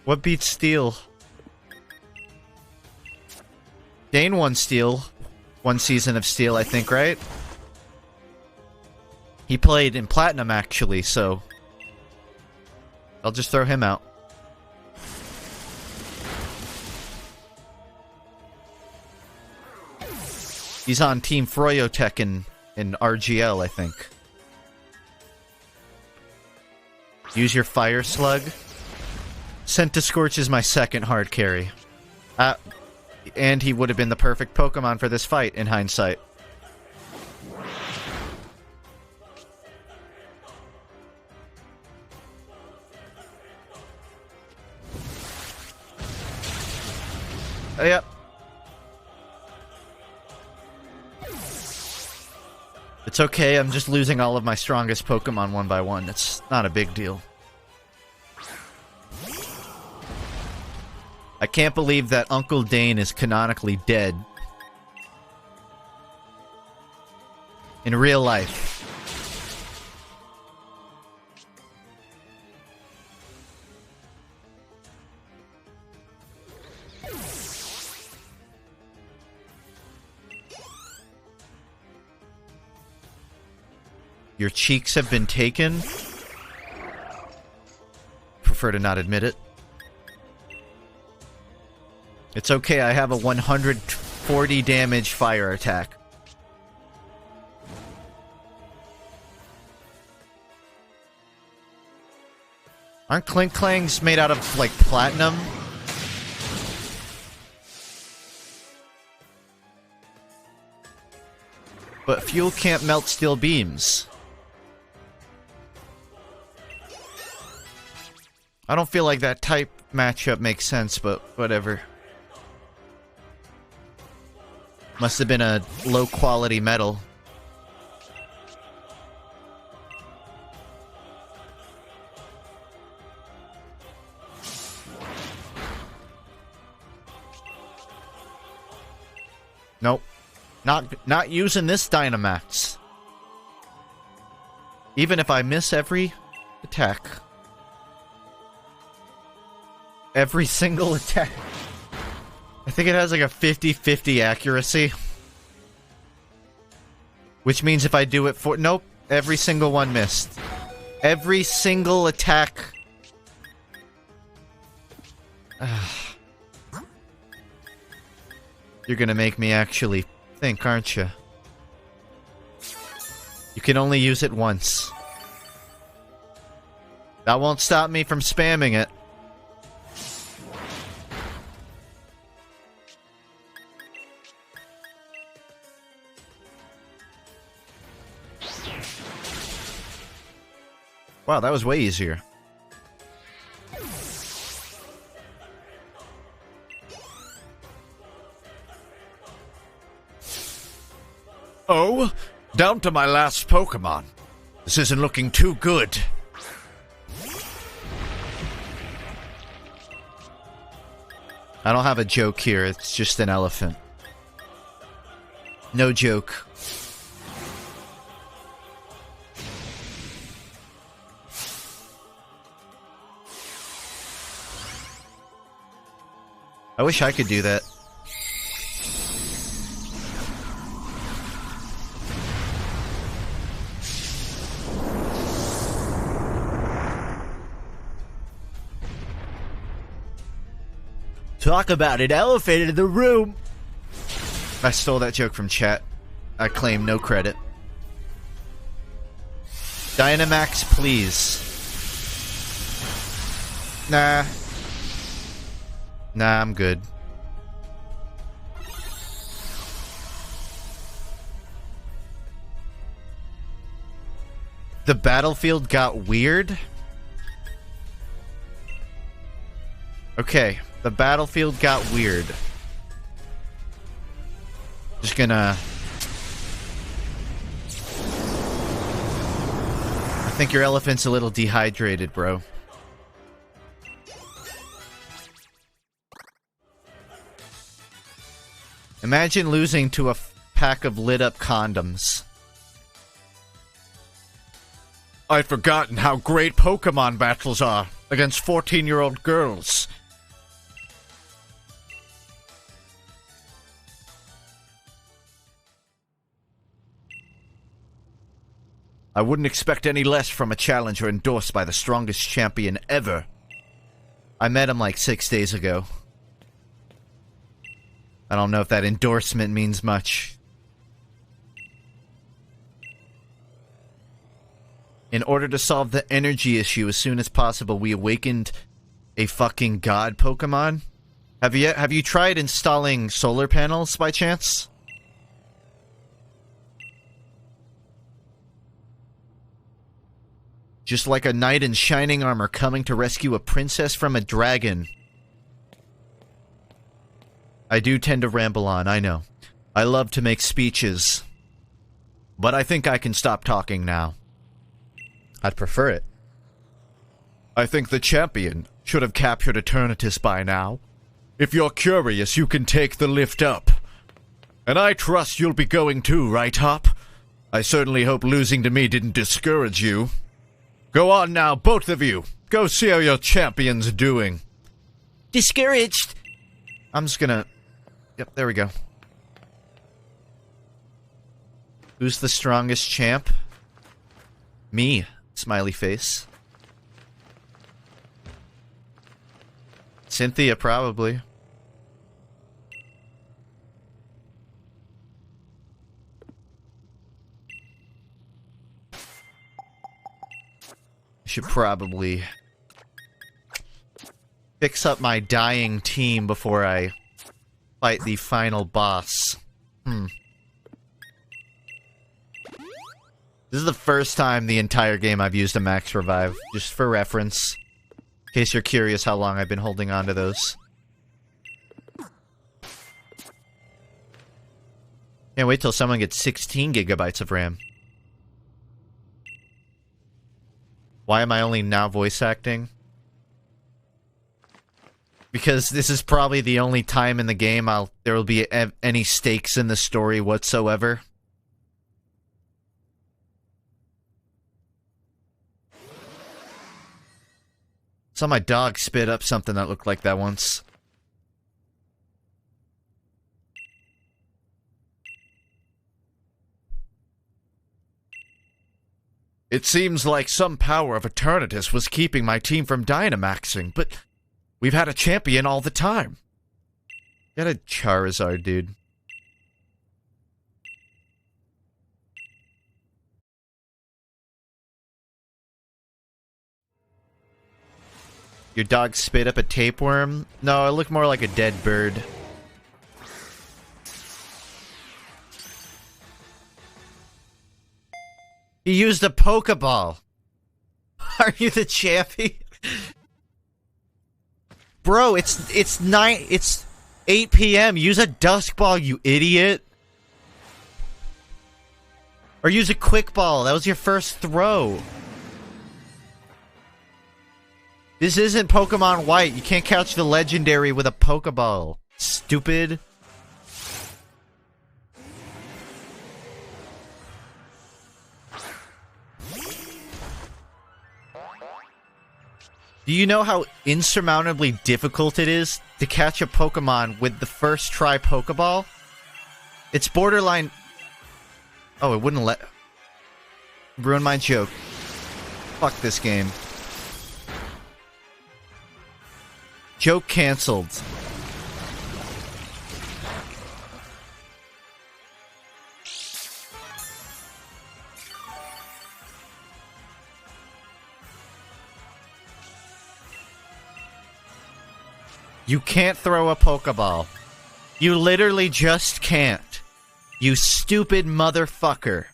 [SPEAKER 1] What beats Steel? Dane won Steel. One season of Steel, I think, right? He played in Platinum, actually, so... I'll just throw him out. He's on Team Froyotech in RGL, I think. Use your Fire Slug. Centiskorch is my second hard carry. And he would have been the perfect Pokemon for this fight, in hindsight. Yep. It's okay, I'm just losing all of my strongest Pokemon one by one. It's not a big deal. I can't believe that Uncle Dane is canonically dead. In real life. Your cheeks have been taken? Prefer to not admit it. It's okay, I have a 140 damage fire attack. Aren't Clink Clangs made out of, like, platinum? But fuel can't melt steel beams. I don't feel like that type matchup makes sense, but whatever. Must have been a low-quality metal. Nope. Not using this Dynamax. Even if I miss every attack. Every single attack. I think it has like a 50-50 accuracy. Which means if I do it for... Nope. Every single one missed. Every single attack. You're gonna make me actually think, aren't you? You can only use it once. That won't stop me from spamming it. Wow, that was way easier.
[SPEAKER 2] Oh, down to my last Pokemon. This isn't looking too good.
[SPEAKER 1] I don't have a joke here, it's just an elephant. No joke. I wish I could do that. Talk about an elephant in the room! I stole that joke from chat. I claim no credit. Dynamax, please. Nah. Nah, I'm good. The battlefield got weird? Okay, the battlefield got weird. Just gonna... I think your elephant's a little dehydrated, bro. Imagine losing to a pack of lit-up condoms.
[SPEAKER 2] I'd forgotten how great Pokemon battles are against 14-year-old girls.
[SPEAKER 1] I wouldn't expect any less from a challenger endorsed by the strongest champion ever. I met him like 6 days ago. I don't know if that endorsement means much. In order to solve the energy issue as soon as possible, we awakened a fucking god Pokemon. Have you tried installing solar panels by chance? Just like a knight in shining armor coming to rescue a princess from a dragon. I do tend to ramble on, I know. I love to make speeches. But I think I can stop talking now. I'd prefer it.
[SPEAKER 2] I think the champion should have captured Eternatus by now. If you're curious, you can take the lift up. And I trust you'll be going too, right, Hop? I certainly hope losing to me didn't discourage you. Go on now, both of you. Go see how your champion's doing.
[SPEAKER 1] Discouraged! I'm just gonna... Yep, there we go. Who's the strongest champ? Me. Smiley face. Cynthia, probably. Should probably fix up my dying team before I fight the final boss. This is the first time the entire game I've used a max revive, just for reference. In case you're curious how long I've been holding on to those. Can't wait till someone gets 16 gigabytes of RAM. Why am I only now voice acting? Because this is probably the only time in the game there will be any stakes in the story whatsoever. Saw my dog spit up something that looked like that once.
[SPEAKER 2] It seems like some power of Eternatus was keeping my team from Dynamaxing, but we've had a champion all the time.
[SPEAKER 1] Got a Charizard, dude. Your dog spit up a tapeworm? No, it looked more like a dead bird. He used a Pokeball. Are you the champion? Bro, it's 8 p.m. Use a Dusk Ball, you idiot. Or use a Quick Ball. That was your first throw. This isn't Pokemon White. You can't catch the legendary with a Pokeball. Stupid. Do you know how insurmountably difficult it is to catch a Pokemon with the first try Pokeball? It's borderline... Oh, it wouldn't let... Ruin my joke. Fuck this game. Joke cancelled. You can't throw a Pokeball. You literally just can't. You stupid motherfucker.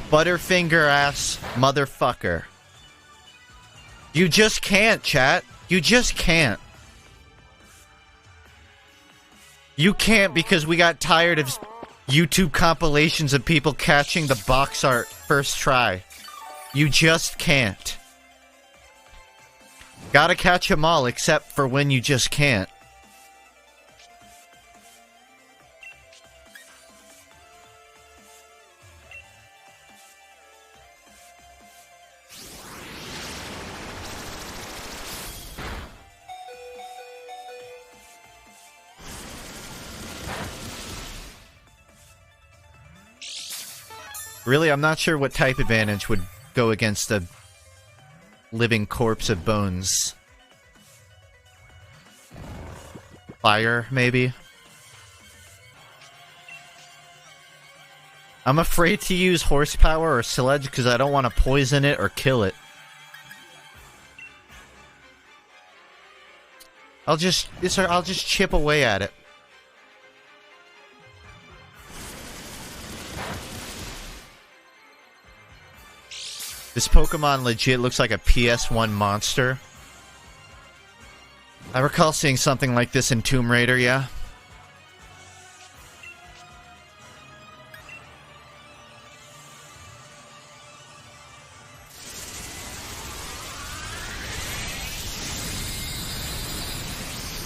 [SPEAKER 1] Butterfinger ass motherfucker. You just can't, chat. You just can't. You can't because we got tired of YouTube compilations of people catching the box art first try. You just can't. Gotta catch them all, except for when you just can't. Really, I'm not sure what type advantage would go against a living corpse of bones. Fire, maybe? I'm afraid to use horsepower or sledge because I don't want to poison it or kill it. I'll just chip away at it. This Pokemon legit looks like a PS1 monster. I recall seeing something like this in Tomb Raider, yeah?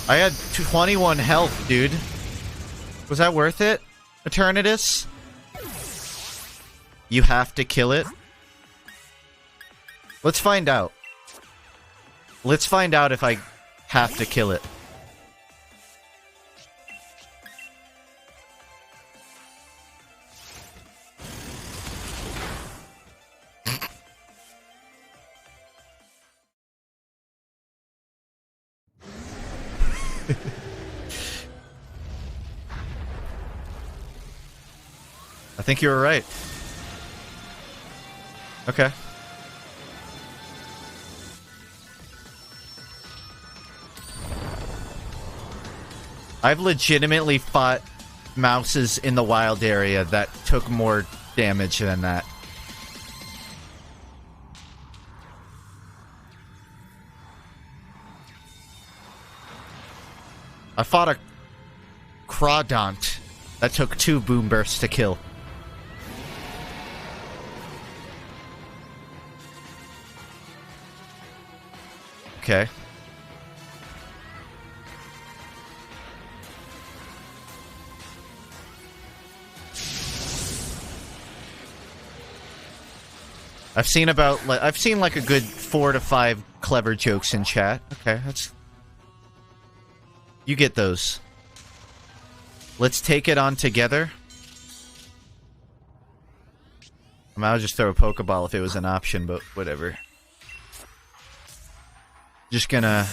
[SPEAKER 1] I had 21 health, dude. Was that worth it, Eternatus? You have to kill it? Let's find out. Let's find out if I have to kill it. I think you were right. Okay. I've legitimately fought mouses in the wild area that took more damage than that. I fought a Crawdont that took 2 boom bursts to kill. Okay. I've seen like a good 4 to 5 clever jokes in chat. Okay, that's... You get those. Let's take it on together. I mean, I'll just throw a Pokeball if it was an option, but whatever. Just gonna...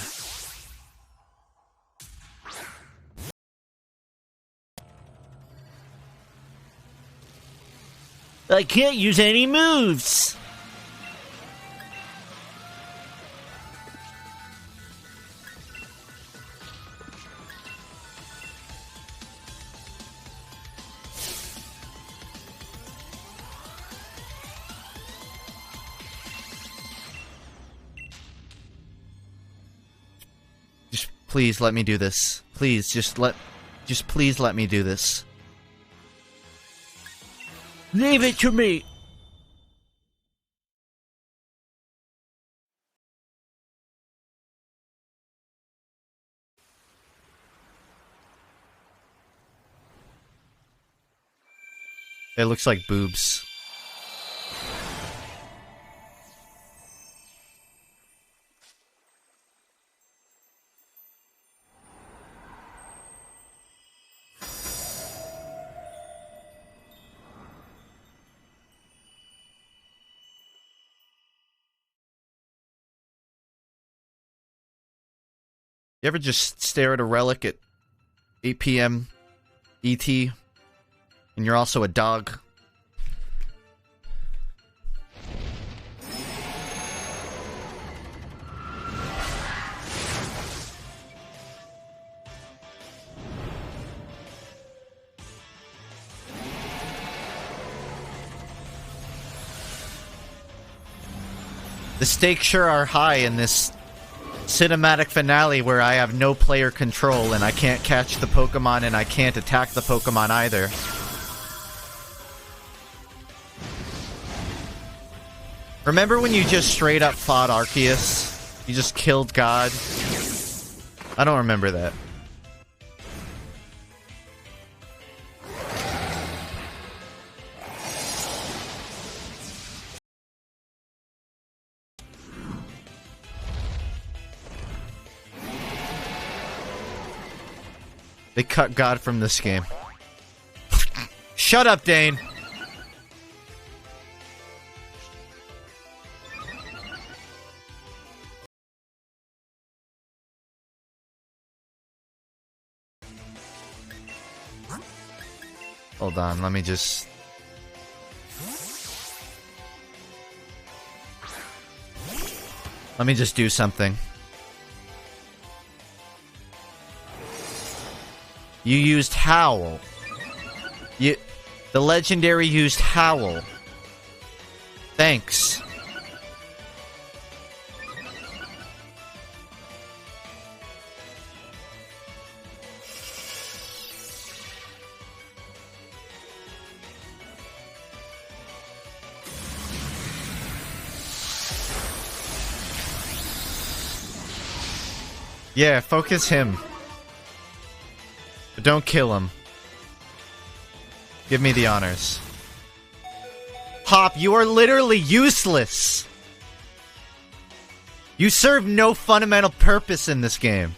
[SPEAKER 1] I can't use any moves! Please let me do this. Please, just please let me do this. Leave it to me! It looks like boobs. You ever just stare at a relic at 8 p.m. ET, and you're also a dog? The stakes sure are high in this cinematic finale where I have no player control and I can't catch the Pokemon and I can't attack the Pokemon either. Remember when you just straight up fought Arceus? You just killed God? I don't remember that. They cut God from this game. Shut up, Dane! Hold on, let me just... Let me just do something. You used Howl. The legendary used Howl. Thanks. Yeah, focus him. But don't kill him. Give me the honors. Hop, you are literally useless! You serve no fundamental purpose in this game.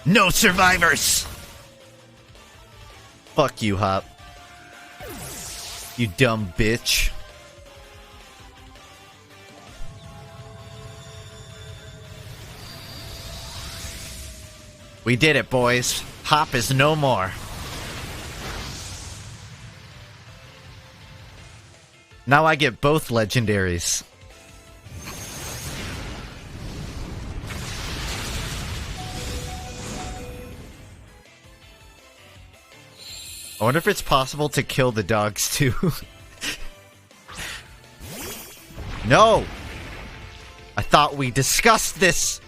[SPEAKER 1] No survivors! Fuck you, Hop. You dumb bitch. We did it, boys. Hop is no more. Now I get both legendaries. I wonder if it's possible to kill the dogs too. No! I thought we discussed this!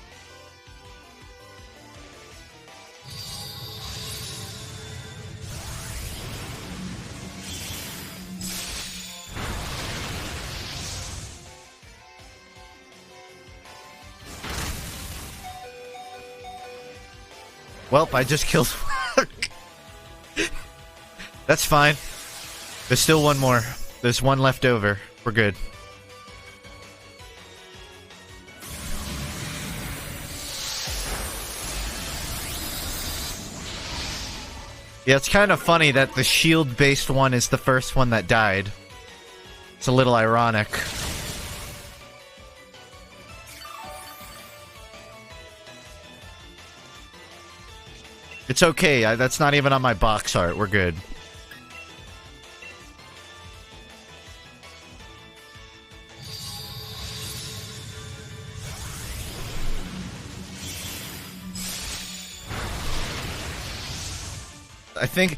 [SPEAKER 1] Welp, I just killed... That's fine. There's still one more. There's one left over. We're good. Yeah, it's kind of funny that the shield-based one is the first one that died. It's a little ironic. It's okay, that's not even on my box art. We're good. I think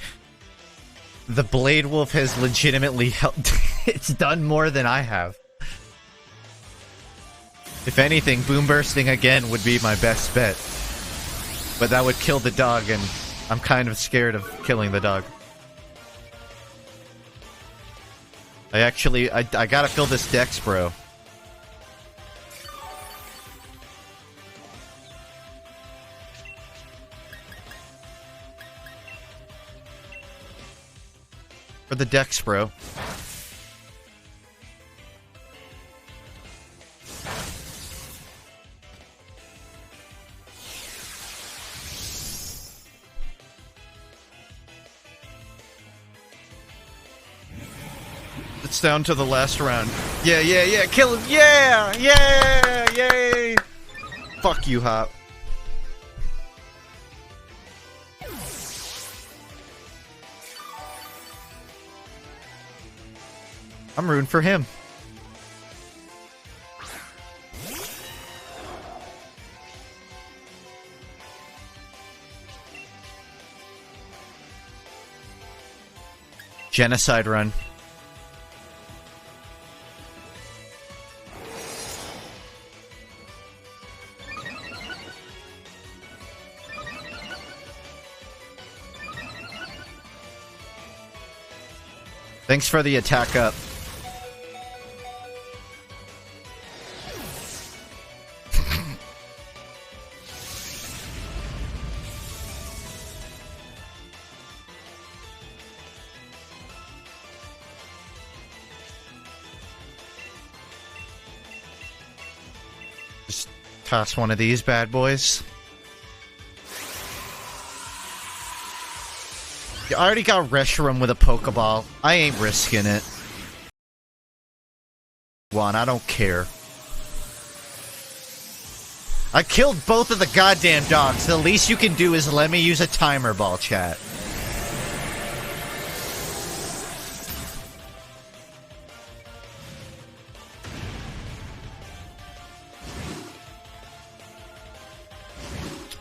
[SPEAKER 1] the Blade Wolf has legitimately helped. It's done more than I have. If anything, boom bursting again would be my best bet. But that would kill the dog, and I'm kind of scared of killing the dog. I gotta fill this dex, bro. For the dex, bro. It's down to the last round. Yeah, yeah, yeah, kill him! Yeah! Yeah! Yay! Fuck you, Hop. I'm rooting for him. Genocide run. Thanks for the attack up. Just toss one of these bad boys. You already got Reshiram with a Pokeball. I ain't risking it. One, I don't care. I killed both of the goddamn dogs. The least you can do is let me use a timer ball, chat.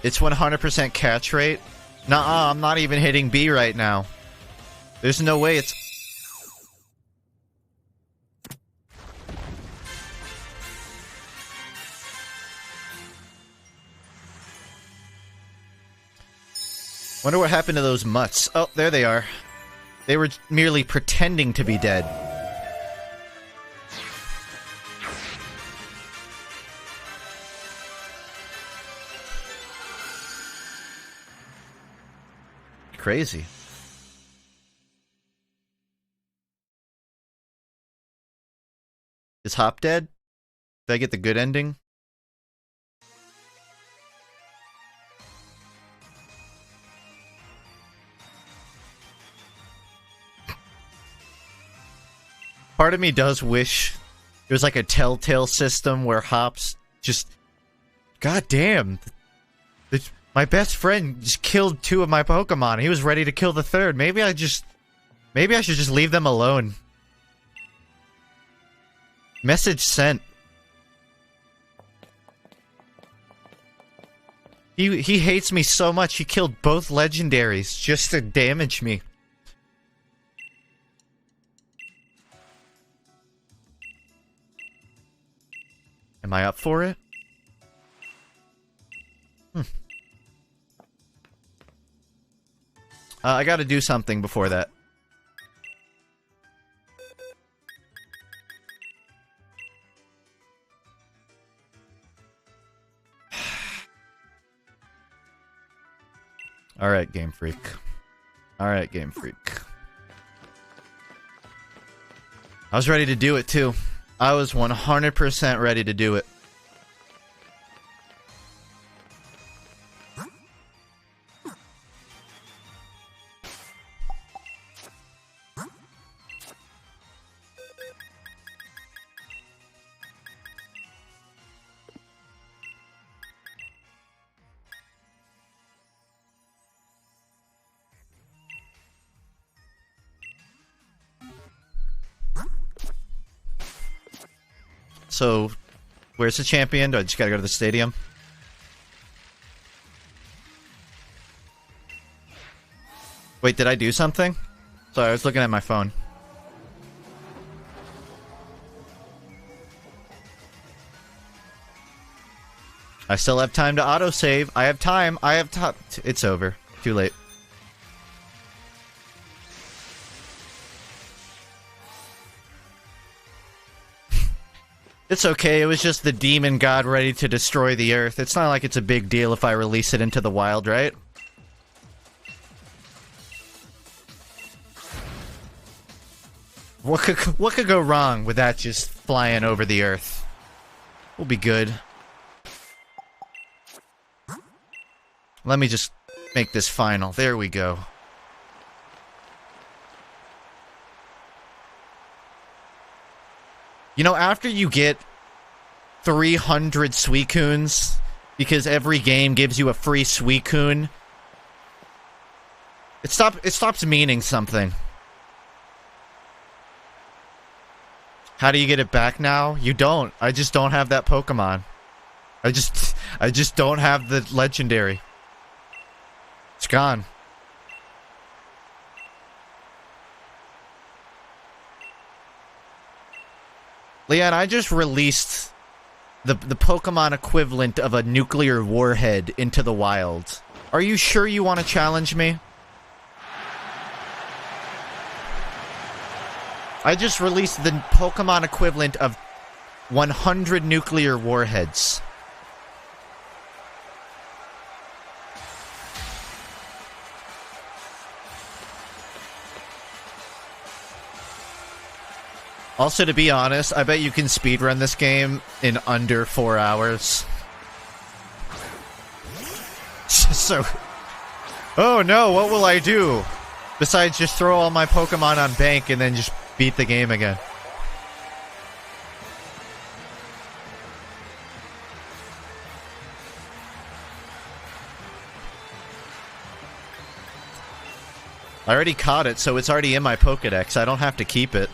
[SPEAKER 1] It's 100% catch rate. Nuh-uh, I'm not even hitting B right now. There's no way it's... Wonder what happened to those mutts. Oh, there they are. They were merely pretending to be dead. Crazy. Is Hop dead? Did I get the good ending? Part of me does wish there was like a telltale system where Hop's just... God damn. My best friend just killed 2 of my Pokemon. He was ready to kill the 3rd. Maybe I should just leave them alone. Message sent. He hates me so much, he killed both legendaries just to damage me. Am I up for it? I gotta do something before that. Alright, Game Freak. Alright, Game Freak. I was ready to do it, too. I was 100% ready to do it. So, where's the champion? Do I just gotta go to the stadium? Wait, did I do something? Sorry, I was looking at my phone. I still have time to autosave. I have time. I have time. It's over. Too late. It's okay, it was just the demon god ready to destroy the earth. It's not like it's a big deal if I release it into the wild, right? What could go wrong with that just flying over the earth? We'll be good. Let me just make this final. There we go. You know, after you get 300 Suicunes, because every game gives you a free Suicune, it stops meaning something. How do you get it back now? You don't. I just don't have that Pokemon. I just don't have the legendary. It's gone. Leon, I just released the Pokemon equivalent of a nuclear warhead into the wild. Are you sure you want to challenge me? I just released the Pokemon equivalent of 100 nuclear warheads. Also, to be honest, I bet you can speedrun this game in under 4 hours. So... Oh no, what will I do? Besides just throw all my Pokemon on bank and then just beat the game again. I already caught it, so it's already in my Pokedex. I don't have to keep it.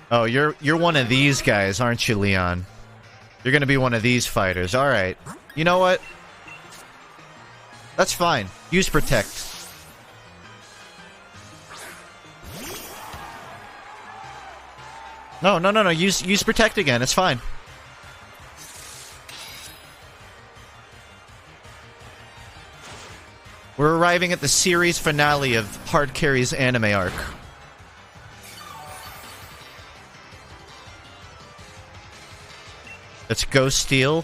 [SPEAKER 1] Oh, you're one of these guys, aren't you, Leon? You're gonna be one of these fighters. Alright. You know what? That's fine. Use Protect. No. Use Protect again. It's fine. We're arriving at the series finale of Hard Carry's anime arc. Let's go steal.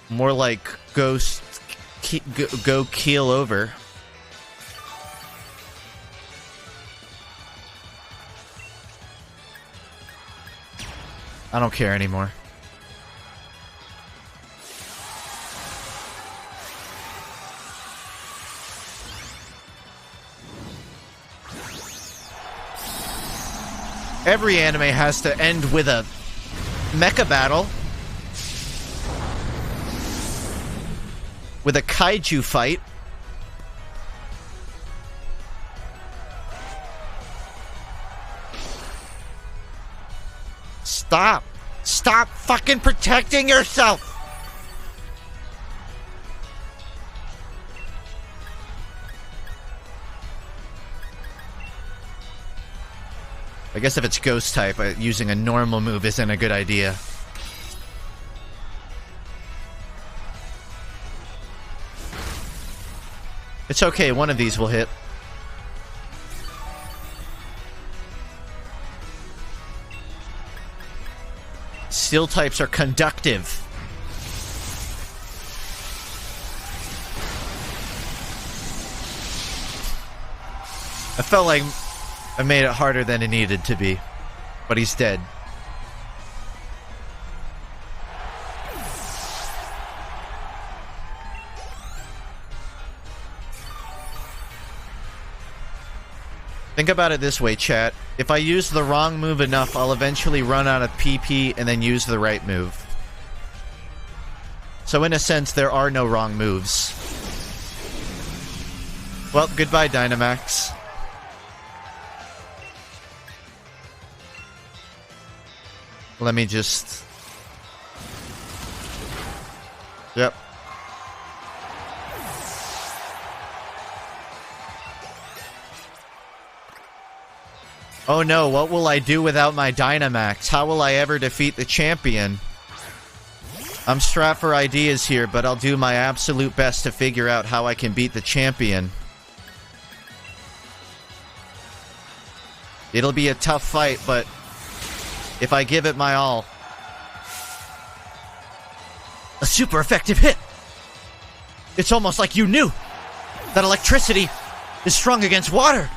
[SPEAKER 1] More like go keel over. I don't care anymore. Every anime has to end with a mecha battle. With a kaiju fight. Stop. Stop fucking protecting yourself. I guess if it's ghost type, using a normal move isn't a good idea. It's okay, one of these will hit. Steel types are conductive. I felt like I made it harder than it needed to be, but he's dead. Think about it this way, chat. If I use the wrong move enough, I'll eventually run out of PP and then use the right move. So in a sense, there are no wrong moves. Well, goodbye, Dynamax. Let me just... Yep. Oh no, what will I do without my Dynamax? How will I ever defeat the champion? I'm strapped for ideas here, but I'll do my absolute best to figure out how I can beat the champion. It'll be a tough fight, but if I give it my all... A super effective hit! It's almost like you knew that electricity is strong against water!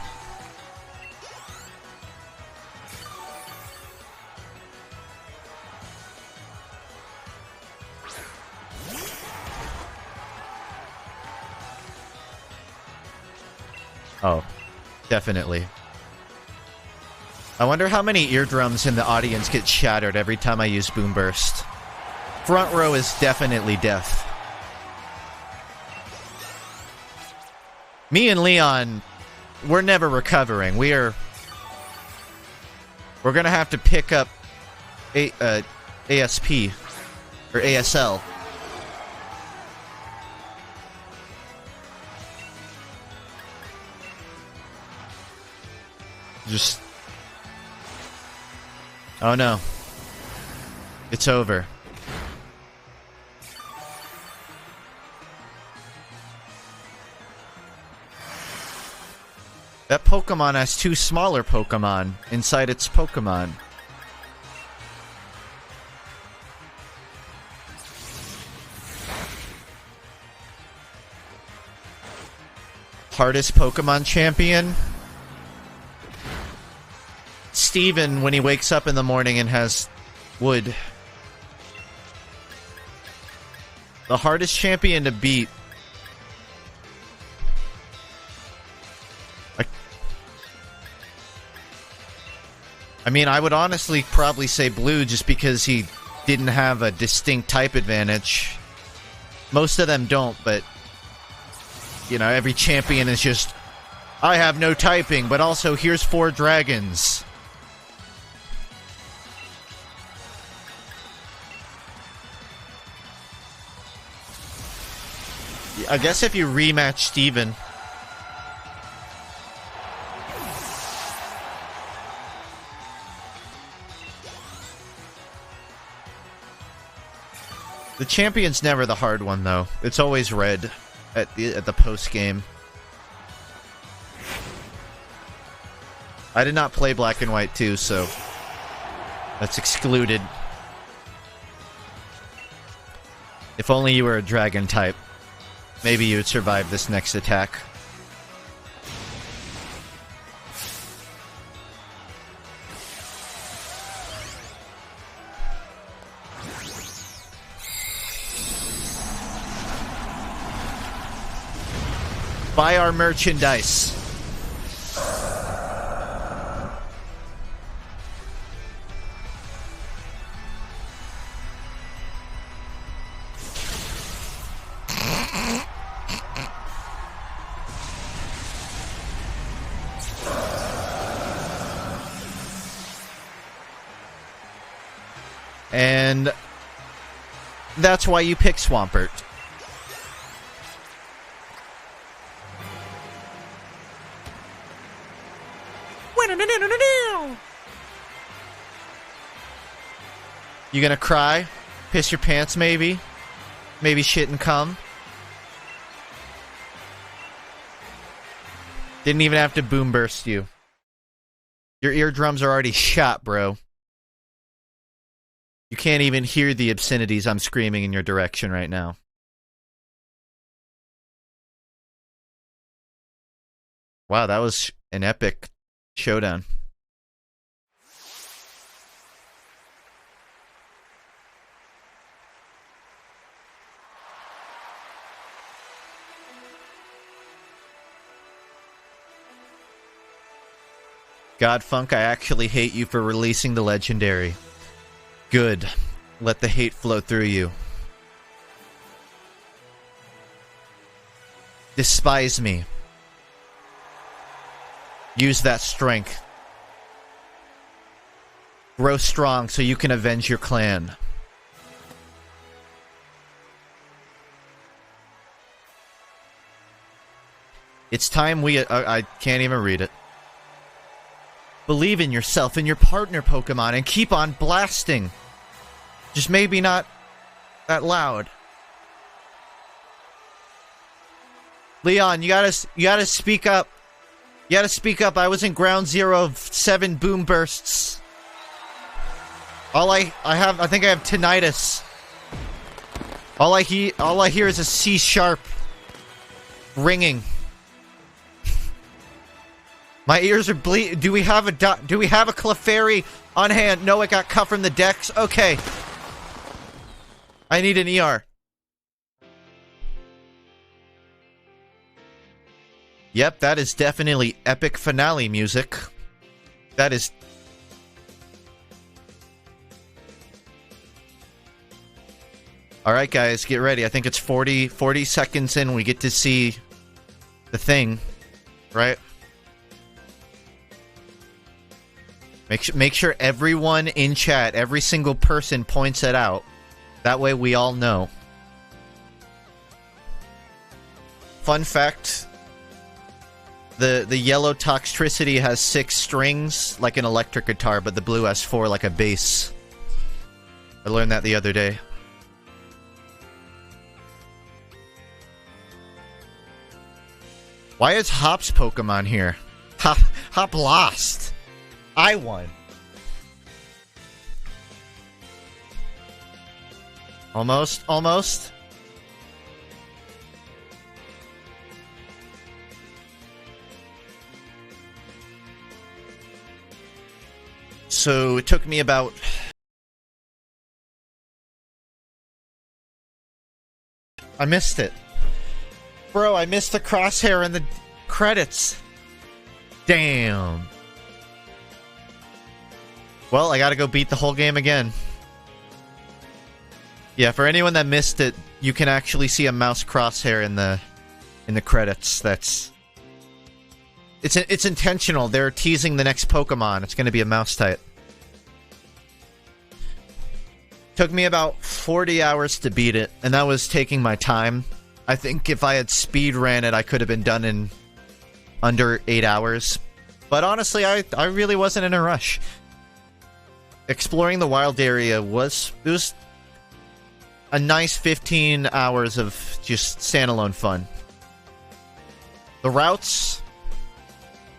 [SPEAKER 1] Oh, definitely. I wonder how many eardrums in the audience get shattered every time I use Boom Burst. Front row is definitely death. Me and Leon, we're never recovering. We're gonna have to pick up ASP or ASL. Just... Oh no. It's over. That Pokemon has two smaller Pokemon inside its Pokemon. Hardest Pokemon champion? Steven, when he wakes up in the morning and has wood. The hardest champion to beat. I mean, I would honestly probably say Blue just because he didn't have a distinct type advantage. Most of them don't, but... You know, every champion is just... I have no typing, but also here's 4 dragons. I guess if you rematch Steven... The champion's never the hard one, though. It's always red at the post-game. I did not play Black and White 2, so that's excluded. If only you were a dragon type, maybe you would survive this next attack. Buy our merchandise. And that's why you pick Swampert. You gonna cry? Piss your pants, maybe? Maybe shit and cum? Didn't even have to boom burst you. Your eardrums are already shot, bro. You can't even hear the obscenities I'm screaming in your direction right now. Wow, that was an epic showdown. God, Funk, I actually hate you for releasing the legendary. Good. Let the hate flow through you. Despise me. Use that strength. Grow strong so you can avenge your clan. It's time we... I can't even read it. Believe in yourself and your partner, Pokemon, and keep on blasting. Just maybe not that loud. Leon, you gotta speak up. You gotta speak up. I was in ground zero of 7 boom bursts. I think I have tinnitus. All I hear is a C sharp ringing. My ears are bleeding. Do we have a Clefairy on hand? No, it got cut from the decks. Okay. I need an ER. Yep, that is definitely epic finale music. That is... Alright, guys, get ready. I think it's 40 seconds in. We get to see the thing, right? Make sure everyone in chat, every single person points it out. That way we all know. Fun fact, the yellow Toxtricity has 6 strings like an electric guitar, but the blue has 4 like a bass. I learned that the other day. Why is Hop's Pokemon here? Hop lost. I won. Almost. So it took me about... I missed it. Bro, I missed the crosshair in the credits. Damn. Well, I gotta go beat the whole game again. Yeah, for anyone that missed it, you can actually see a mouse crosshair in the credits. That's... It's intentional. They're teasing the next Pokemon. It's gonna be a mouse type. Took me about 40 hours to beat it, and that was taking my time. I think if I had speed ran it, I could have been done in under 8 hours. But honestly, I really wasn't in a rush. Exploring the wild area was a nice 15 hours of just standalone fun. The routes,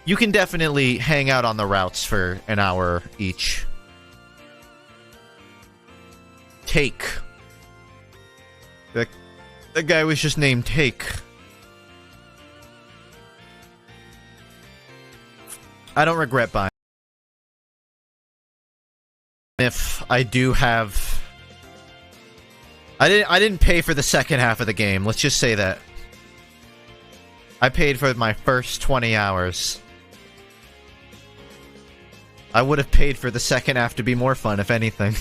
[SPEAKER 1] you can definitely hang out on the routes for an hour each. Take. The guy was just named Take. I don't regret buying. If I do have... I didn't pay for the second half of the game, let's just say that. I paid for my first 20 hours. I would have paid for the second half to be more fun, if anything.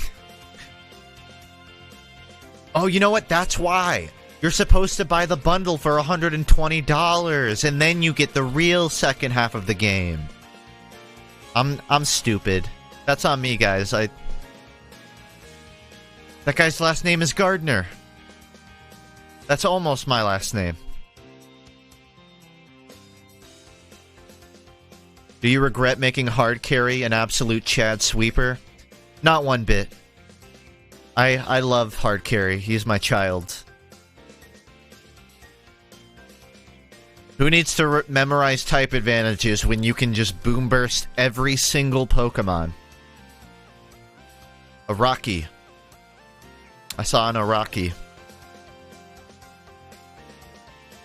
[SPEAKER 1] Oh, you know what? That's why. You're supposed to buy the bundle for $120, and then you get the real second half of the game. I'm stupid. That's on me, guys. That guy's last name is Gardner. That's almost my last name. Do you regret making hard carry an absolute Chad sweeper? Not one bit. I love hard carry. He's my child. Who needs to memorize type advantages when you can just boom burst every single Pokemon? Araki. I saw an Araki.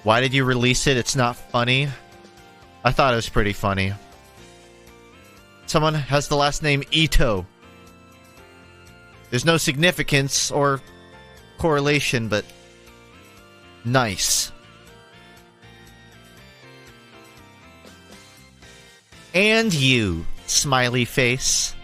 [SPEAKER 1] Why did you release it? It's not funny. I thought it was pretty funny. Someone has the last name Ito. There's no significance or correlation, but nice. And you, smiley face.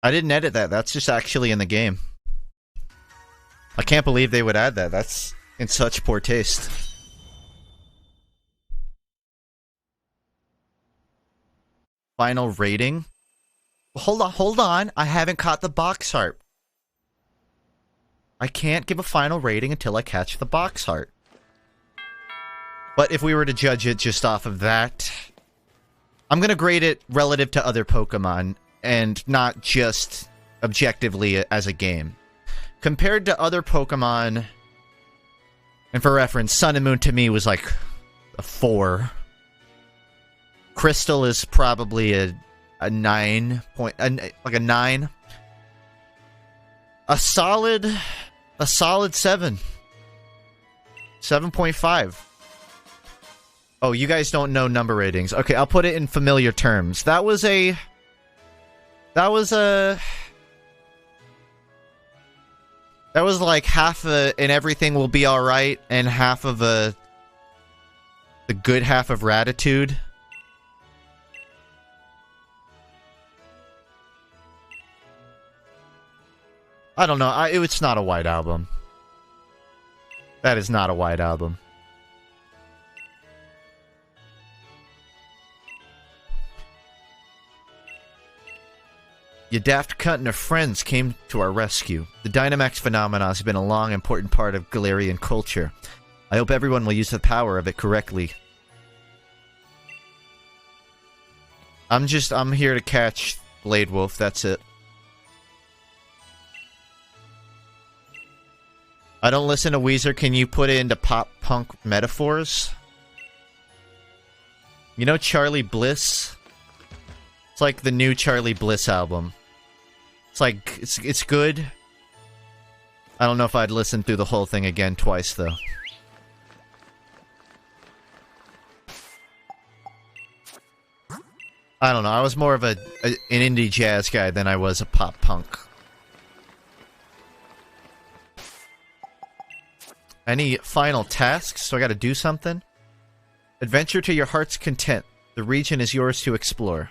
[SPEAKER 1] I didn't edit that. That's just actually in the game. I can't believe they would add that. That's in such poor taste. Final rating? Hold on. I haven't caught the box art. I can't give a final rating until I catch the box art. But if we were to judge it just off of that, I'm going to grade it relative to other Pokemon and not just objectively as a game. Compared to other Pokemon, and for reference, Sun and Moon to me was like a 4. Crystal is probably a 9 point, like a 9. A solid 7. 7.5. Oh, you guys don't know number ratings. Okay, I'll put it in familiar terms. That was like half a and everything will be alright, and half of the good half of Ratitude. I don't know. It's not a White Album. That is not a White Album. Your daft cunt and her friends came to our rescue. The Dynamax phenomenon has been a long, important part of Galarian culture. I hope everyone will use the power of it correctly. I'm here to catch Blade Wolf, that's it. I don't listen to Weezer, can you put it into pop-punk metaphors? You know Charlie Bliss? It's like the new Charlie Bliss album. It's like, it's good. I don't know if I'd listen through the whole thing again twice, though. I don't know, I was more of an indie jazz guy than I was a pop-punk. Any final tasks? So I gotta do something? Adventure to your heart's content. The region is yours to explore.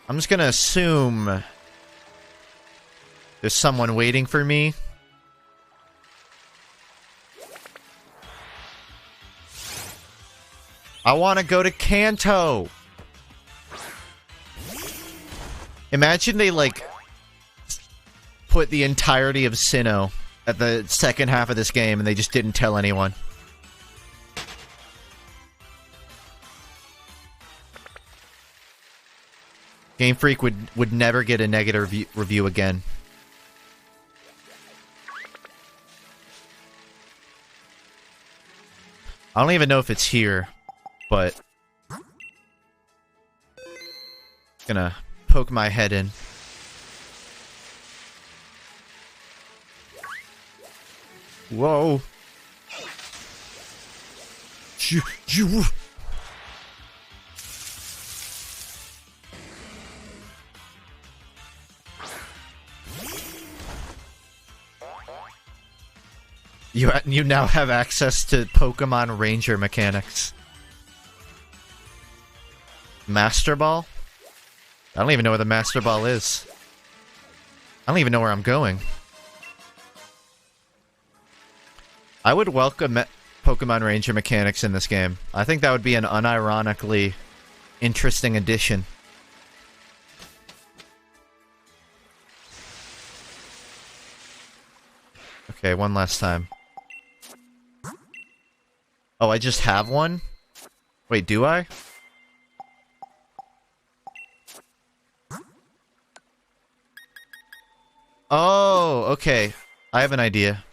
[SPEAKER 1] I'm just gonna assume there's someone waiting for me. I want to go to Kanto. Imagine they, like, put the entirety of Sinnoh at the second half of this game and they just didn't tell anyone. Game Freak would never get a negative review again. I don't even know if it's here, but gonna poke my head in. Whoa.
[SPEAKER 2] You.
[SPEAKER 1] You now have access to Pokemon Ranger mechanics. Master Ball? I don't even know where the Master Ball is. I don't even know where I'm going. I would welcome Pokemon Ranger mechanics in this game. I think that would be an unironically interesting addition. Okay, one last time. Oh, I just have one? Wait, do I? Oh, okay. I have an idea.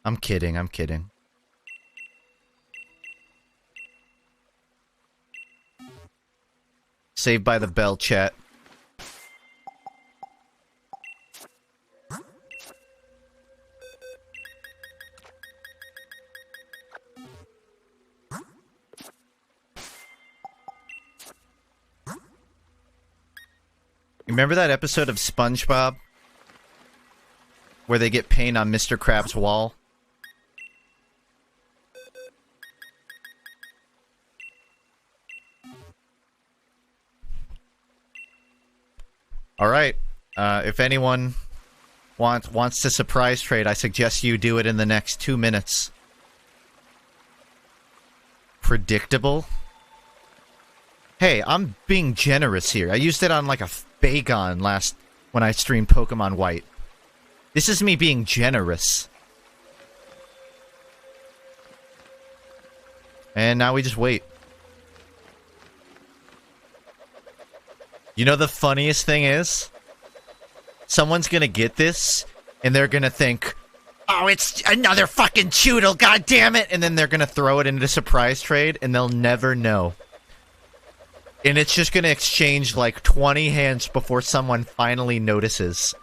[SPEAKER 1] I'm kidding, I'm kidding. Saved by the Bell, chat. Remember that episode of SpongeBob? Where they get paint on Mr. Krabs' wall? Alright, if anyone wants to surprise trade, I suggest you do it in the next 2 minutes. Predictable? Hey, I'm being generous here. I used it on like a Bagon when I streamed Pokemon White. This is me being generous. And now we just wait. You know the funniest thing is? Someone's gonna get this, and they're gonna think, oh, it's another fucking Choodle, god damn it! And then they're gonna throw it into a surprise trade, and they'll never know. And it's just gonna exchange like 20 hands before someone finally notices.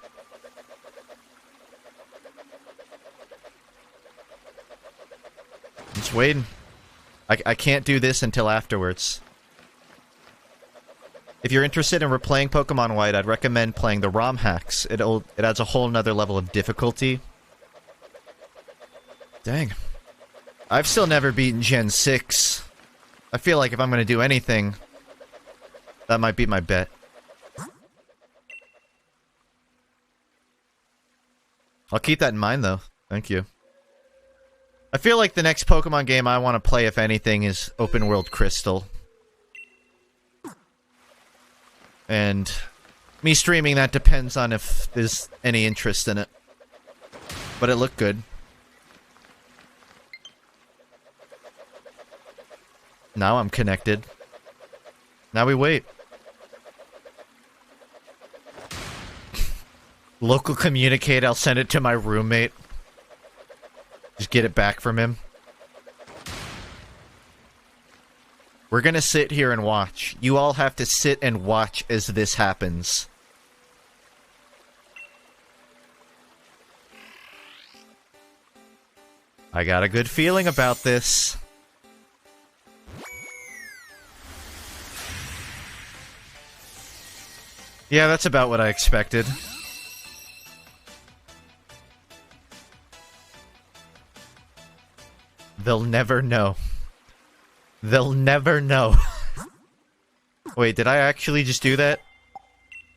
[SPEAKER 1] I'm just waiting. I can't do this until afterwards. If you're interested in replaying Pokemon White, I'd recommend playing the ROM hacks. It adds a whole nother level of difficulty. Dang. I've still never beaten Gen 6. I feel like if I'm gonna do anything, that might be my bet. I'll keep that in mind, though. Thank you. I feel like the next Pokemon game I want to play, if anything, is Open World Crystal. And me streaming that depends on if there's any interest in it. But it looked good. Now I'm connected. Now we wait. Local communicate, I'll send it to my roommate. Just get it back from him. We're gonna sit here and watch. You all have to sit and watch as this happens. I got a good feeling about this. Yeah, that's about what I expected. They'll never know. They'll never know. Wait, did I actually just do that?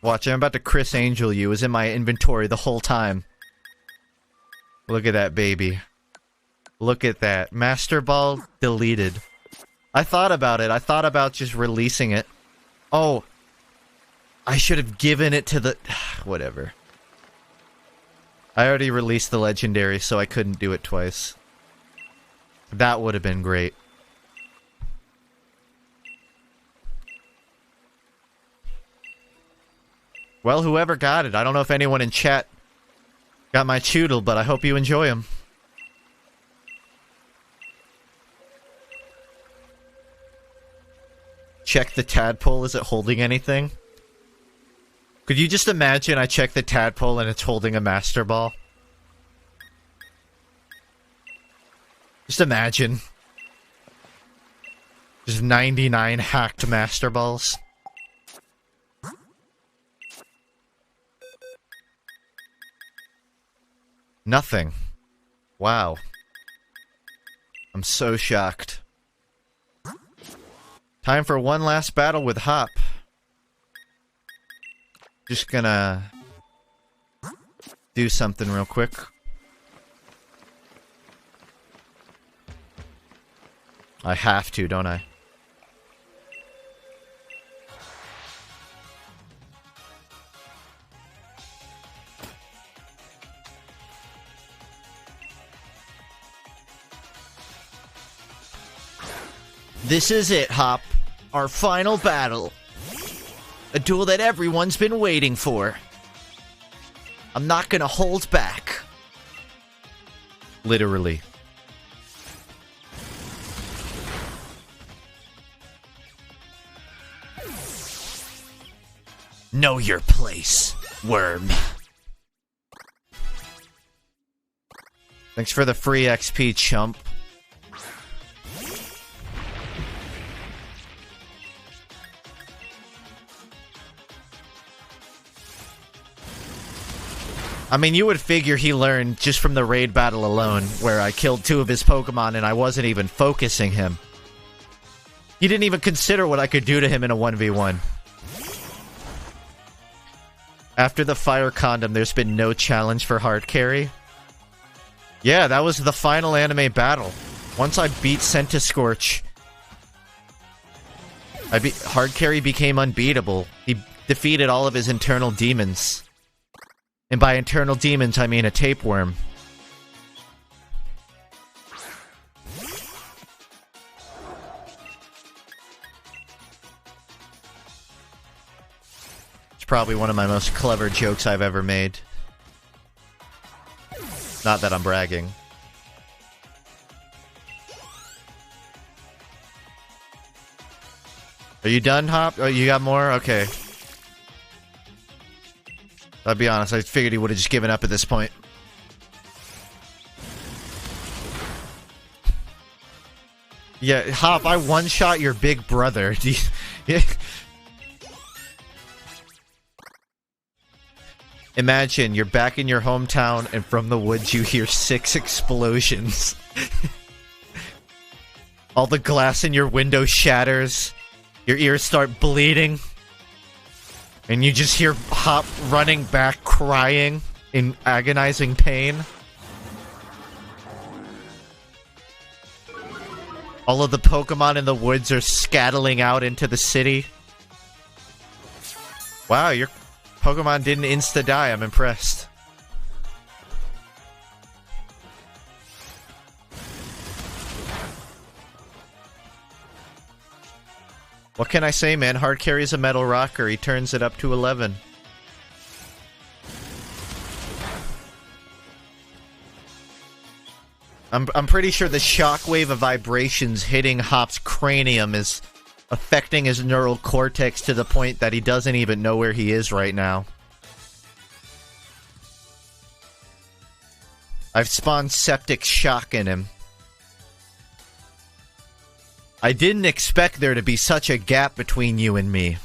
[SPEAKER 1] Watch, I'm about to Chris Angel you. It was in my inventory the whole time. Look at that baby. Look at that. Master Ball deleted. I thought about it. I thought about just releasing it. Oh. I should have given it to the... Whatever. I already released the legendary, so I couldn't do it twice. That would have been great. Well, whoever got it. I don't know if anyone in chat got my choodle, but I hope you enjoy them. Check the tadpole. Is it holding anything? Could you just imagine I check the tadpole and it's holding a Master Ball? Just imagine. Just 99 hacked Master Balls. Nothing. Wow. I'm so shocked. Time for one last battle with Hop. Just gonna do something real quick. I have to, don't I? This is it, Hop. Our final battle. A duel that everyone's been waiting for. I'm not gonna hold back. Literally. Know your place, worm. Thanks for the free XP, chump. I mean, you would figure he learned just from the raid battle alone, where I killed 2 of his Pokemon and I wasn't even focusing him. He didn't even consider what I could do to him in a 1v1. After the Fire Condom, there's been no challenge for hard carry. Yeah, that was the final anime battle. Once I beat Centiskorch, hard carry became unbeatable. He defeated all of his internal demons. And by internal demons, I mean a tapeworm. It's probably one of my most clever jokes I've ever made. Not that I'm bragging. Are you done, Hop? Oh, you got more? Okay. I'll be honest, I figured he would have just given up at this point. Yeah, Hop, I one-shot your big brother. Yeah. Imagine, you're back in your hometown, and from the woods you hear 6 explosions. All the glass in your window shatters. Your ears start bleeding. And you just hear Hop running back, crying in agonizing pain. All of the Pokemon in the woods are scattling out into the city. Wow, your Pokemon didn't insta-die. I'm impressed. What can I say, man? Hard carries a metal rocker. He turns it up to 11. I'm pretty sure the shockwave of vibrations hitting Hop's cranium is affecting his neural cortex to the point that he doesn't even know where he is right now. I've spawned septic shock in him. I didn't expect there to be such a gap between you and me.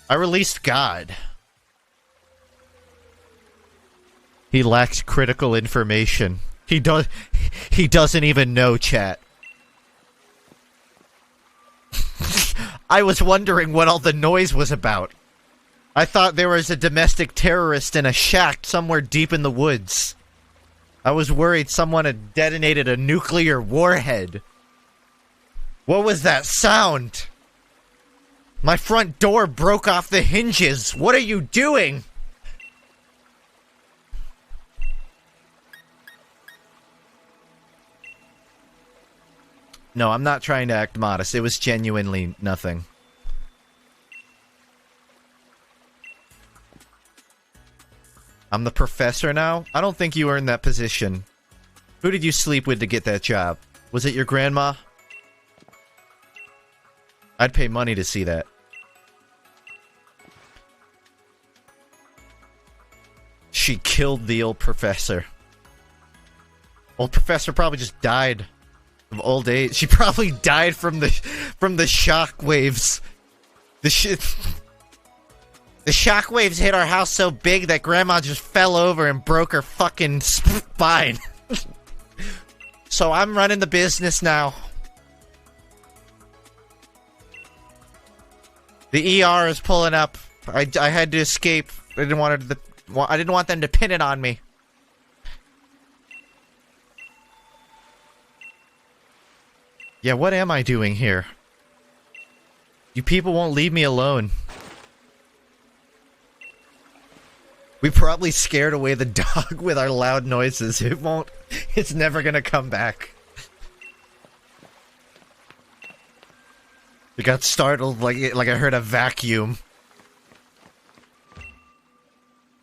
[SPEAKER 1] I released God. He lacks critical information. He doesn't even know, chat. I was wondering what all the noise was about. I thought there was a domestic terrorist in a shack somewhere deep in the woods. I was worried someone had detonated a nuclear warhead. What was that sound? My front door broke off the hinges. What are you doing? No, I'm not trying to act modest. It was genuinely nothing. I'm the professor now? I don't think you earned that position. Who did you sleep with to get that job? Was it your grandma? I'd pay money to see that. She killed the old professor. Old professor probably just died of old age. She probably died from the shock waves. The shock waves hit our house so big that grandma just fell over and broke her fucking spine. So I'm running the business now. The ER is pulling up. I had to escape. I didn't want them to pin it on me. Yeah, what am I doing here? You people won't leave me alone. We probably scared away the dog with our loud noises. It's never gonna come back. It got startled like I heard a vacuum.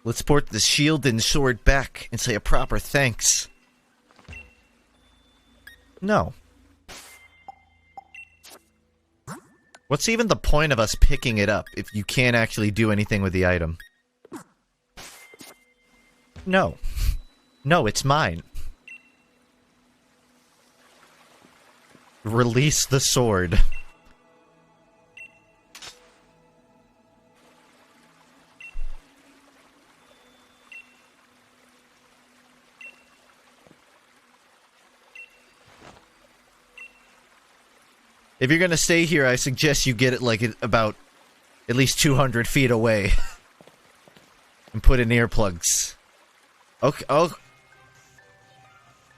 [SPEAKER 1] Let's port the shield and sword back and say a proper thanks. No. What's even the point of us picking it up if you can't actually do anything with the item? No. No, it's mine. Release the sword. If you're gonna stay here, I suggest you get it like about at least 200 feet away. And put in earplugs. Okay, oh.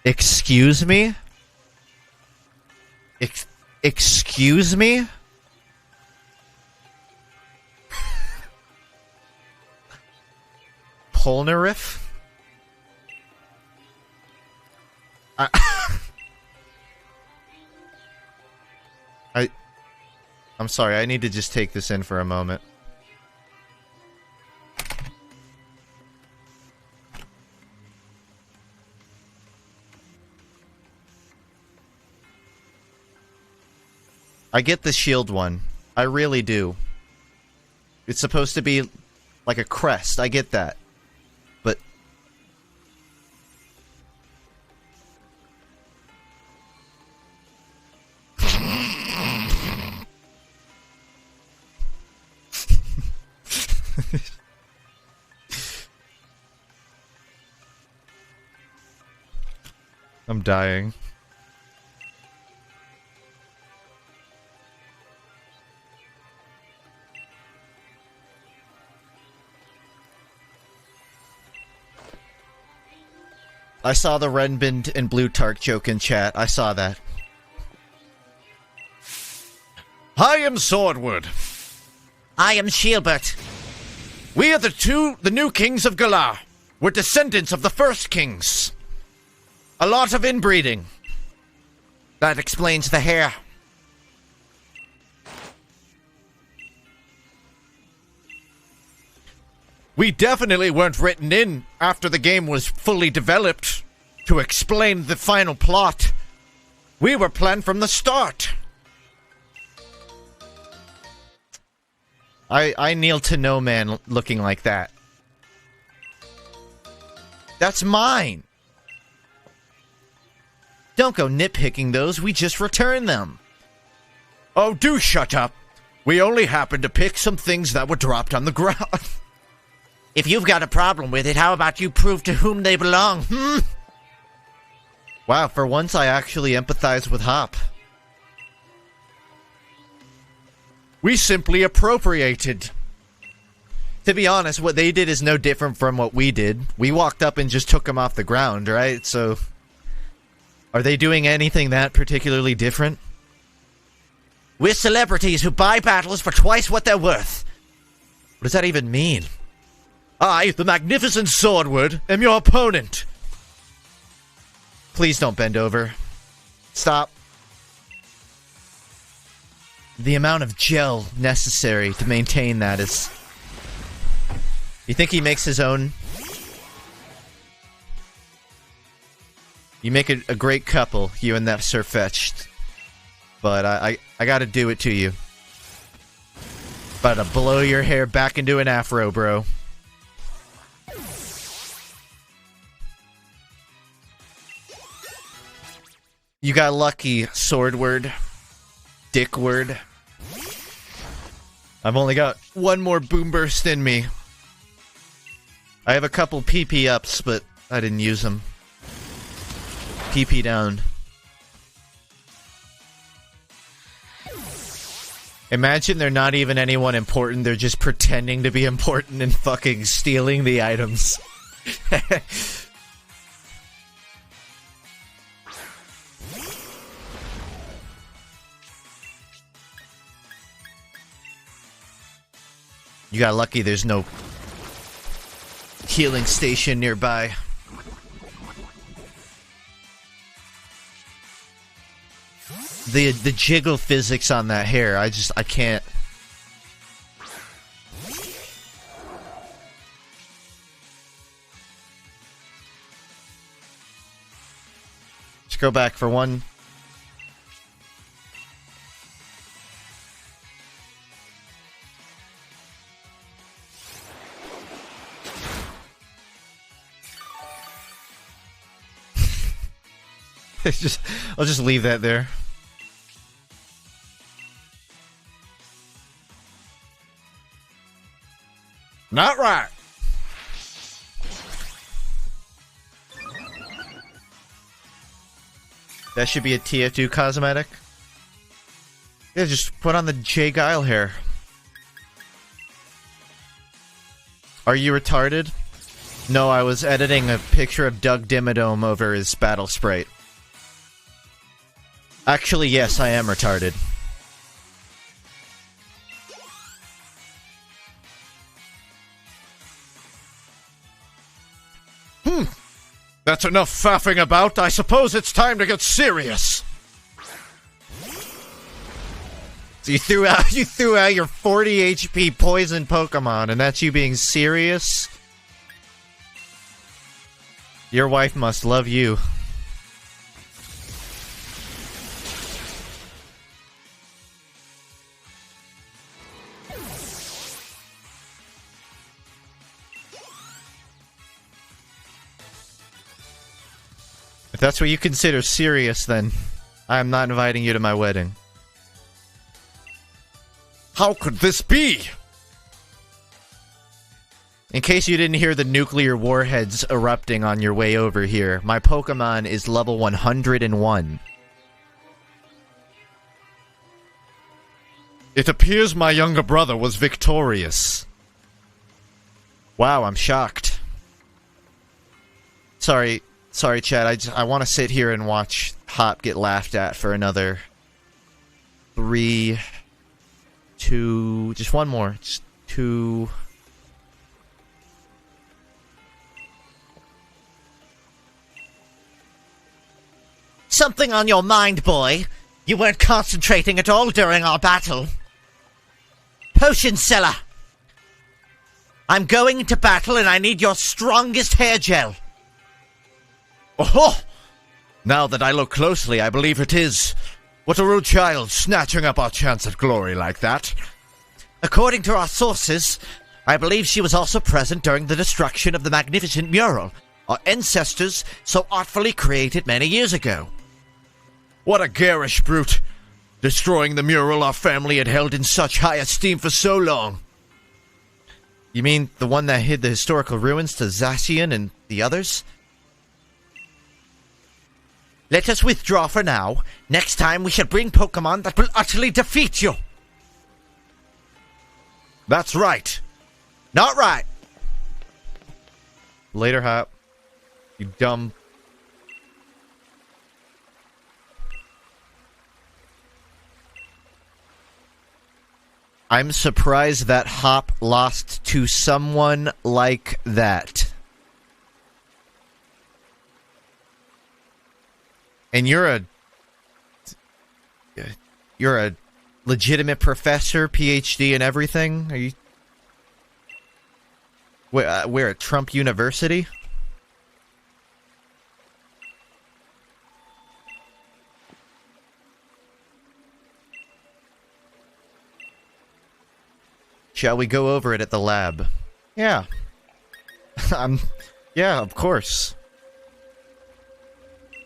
[SPEAKER 1] Excuse me? Excuse me? Polnareff? I'm sorry, I need to just take this in for a moment. I get the shield one. I really do. It's supposed to be like a crest. I get that. But... I'm dying. I saw the Renbin and Blue Tark joke in chat. I saw that.
[SPEAKER 2] I am Swordwood.
[SPEAKER 1] I am Shieldbert.
[SPEAKER 2] We are the new kings of Galar. We're descendants of the first kings. A lot of inbreeding.
[SPEAKER 1] That explains the hair.
[SPEAKER 2] We definitely weren't written in after the game was fully developed to explain the final plot. We were planned from the start.
[SPEAKER 1] I kneel to no man looking like that. That's mine. Don't go nitpicking those, we just return them.
[SPEAKER 2] Oh, do shut up. We only happened to pick some things that were dropped on the ground.
[SPEAKER 1] If you've got a problem with it, how about you prove to whom they belong, hmm? Wow, for once I actually empathize with Hop.
[SPEAKER 2] We simply appropriated.
[SPEAKER 1] To be honest, what they did is no different from what we did. We walked up and just took them off the ground, right? So, are they doing anything that particularly different? We're celebrities who buy battles for twice what they're worth. What does that even mean? I, the magnificent Swordward, am your opponent. Please don't bend over. Stop. The amount of gel necessary to maintain that is... You think he makes his own? You make a great couple, you and that Sirfetch'd. But I gotta do it to you. About to blow your hair back into an afro, bro. You got lucky, Swordward. Dickward. I've only got one more boom burst in me. I have a couple PP ups, but I didn't use them. PP down. Imagine they're not even anyone important, they're just pretending to be important and fucking stealing the items. You got lucky there's no healing station nearby. The jiggle physics on that hair, I can't. Let's go back for one. I'll just leave that there.
[SPEAKER 2] Not right.
[SPEAKER 1] That should be a TF2 cosmetic. Yeah, just put on the Jay Guile hair. Are you retarded? No, I was editing a picture of Doug Dimmadome over his battle sprite. Actually, yes, I am retarded.
[SPEAKER 2] That's enough faffing about. I suppose it's time to get serious.
[SPEAKER 1] So you threw out your 40 HP poison Pokemon, and that's you being serious? Your wife must love you. If that's what you consider serious, then I am not inviting you to my wedding.
[SPEAKER 2] How could this be?
[SPEAKER 1] In case you didn't hear the nuclear warheads erupting on your way over here, my Pokemon is level 101.
[SPEAKER 2] It appears my younger brother was victorious.
[SPEAKER 1] Wow, I'm shocked. Sorry, Chad, I want to sit here and watch Hop get laughed at for another 3, 2, just one more, just 2. Something on your mind, boy? You weren't concentrating at all during our battle. Potion seller! I'm going into battle and I need your strongest hair gel.
[SPEAKER 2] Oh! Now that I look closely, I believe it is. What a rude child, snatching up our chance at glory like that.
[SPEAKER 1] According to our sources, I believe she was also present during the destruction of the magnificent mural our ancestors so artfully created many years ago.
[SPEAKER 2] What a garish brute, destroying the mural our family had held in such high esteem for so long.
[SPEAKER 1] You mean the one that hid the historical ruins to Zacian and the others? Let us withdraw for now. Next time we shall bring Pokemon that will utterly defeat you.
[SPEAKER 2] That's right.
[SPEAKER 1] Not right. Later, Hop. You dumb. I'm surprised that Hop lost to someone like that. And you're a legitimate professor, PhD and everything? Are you... We're at Trump University? Shall we go over it at the lab? Yeah. Yeah, of course.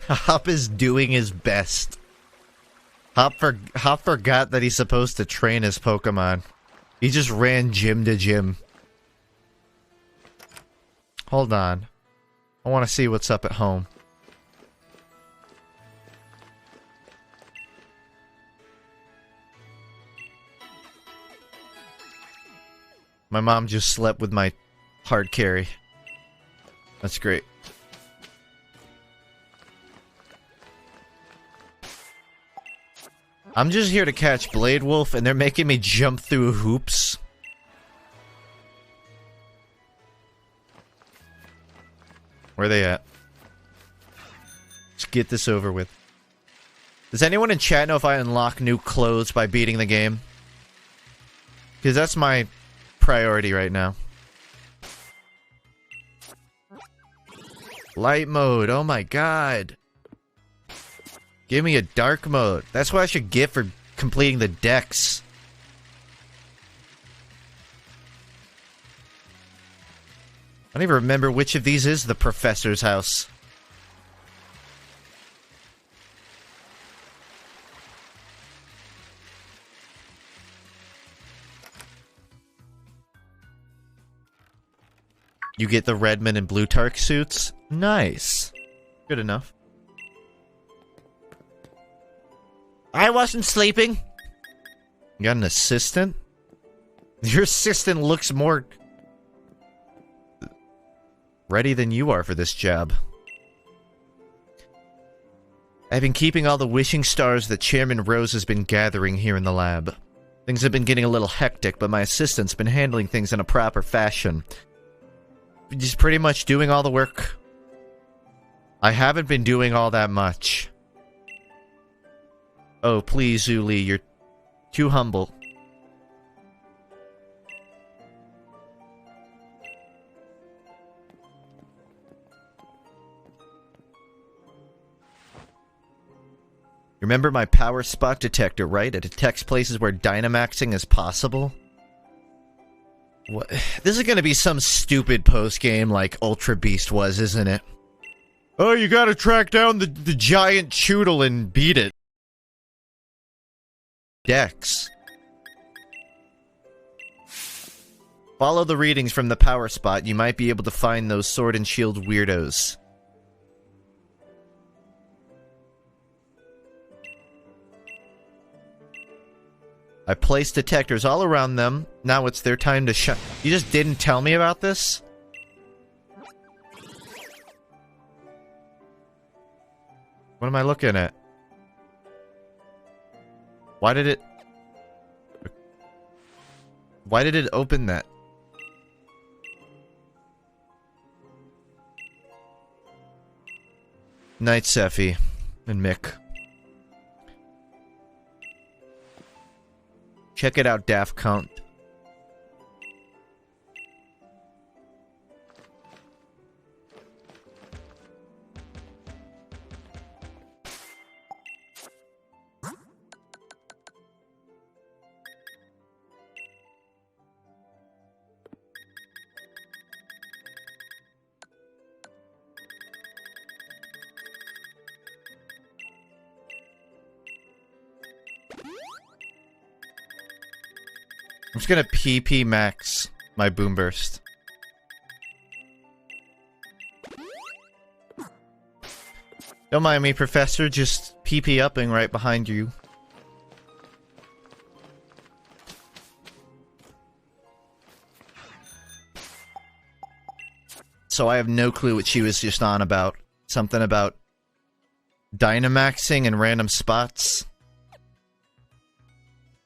[SPEAKER 1] Hop is doing his best. Hop forgot that he's supposed to train his Pokemon. He just ran gym to gym. Hold on. I want to see what's up at home. My mom just slept with my hard carry. That's great. I'm just here to catch Blade Wolf, and they're making me jump through hoops. Where are they at? Let's get this over with. Does anyone in chat know if I unlock new clothes by beating the game? Because that's my priority right now. Light mode, oh my god. Give me a dark mode. That's what I should get for completing the decks. I don't even remember which of these is the professor's house. You get the Redmond and Blutark suits? Nice. Good enough. I wasn't sleeping. You got an assistant? Your assistant looks more ready than you are for this job. I've been keeping all the wishing stars that Chairman Rose has been gathering here in the lab. Things have been getting a little hectic, but my assistant's been handling things in a proper fashion. Just pretty much doing all the work. I haven't been doing all that much. Oh, please, Zuli, you're too humble. Remember my power spot detector, right? It detects places where Dynamaxing is possible? What? This is gonna be some stupid post-game like Ultra Beast was, isn't it? Oh, you gotta track down the giant Choodle and beat it. Dex. Follow the readings from the power spot. You might be able to find those Sword and Shield weirdos. I placed detectors all around them. Now it's their time to shine. You just didn't tell me about this? What am I looking at? Why did it open that? Night, Seffi and Mick. Check it out, Daft Count. I'm just gonna PP max my Boom Burst. Don't mind me, Professor, just PP upping right behind you. so I have no clue what she was just on about. Something about Dynamaxing in random spots.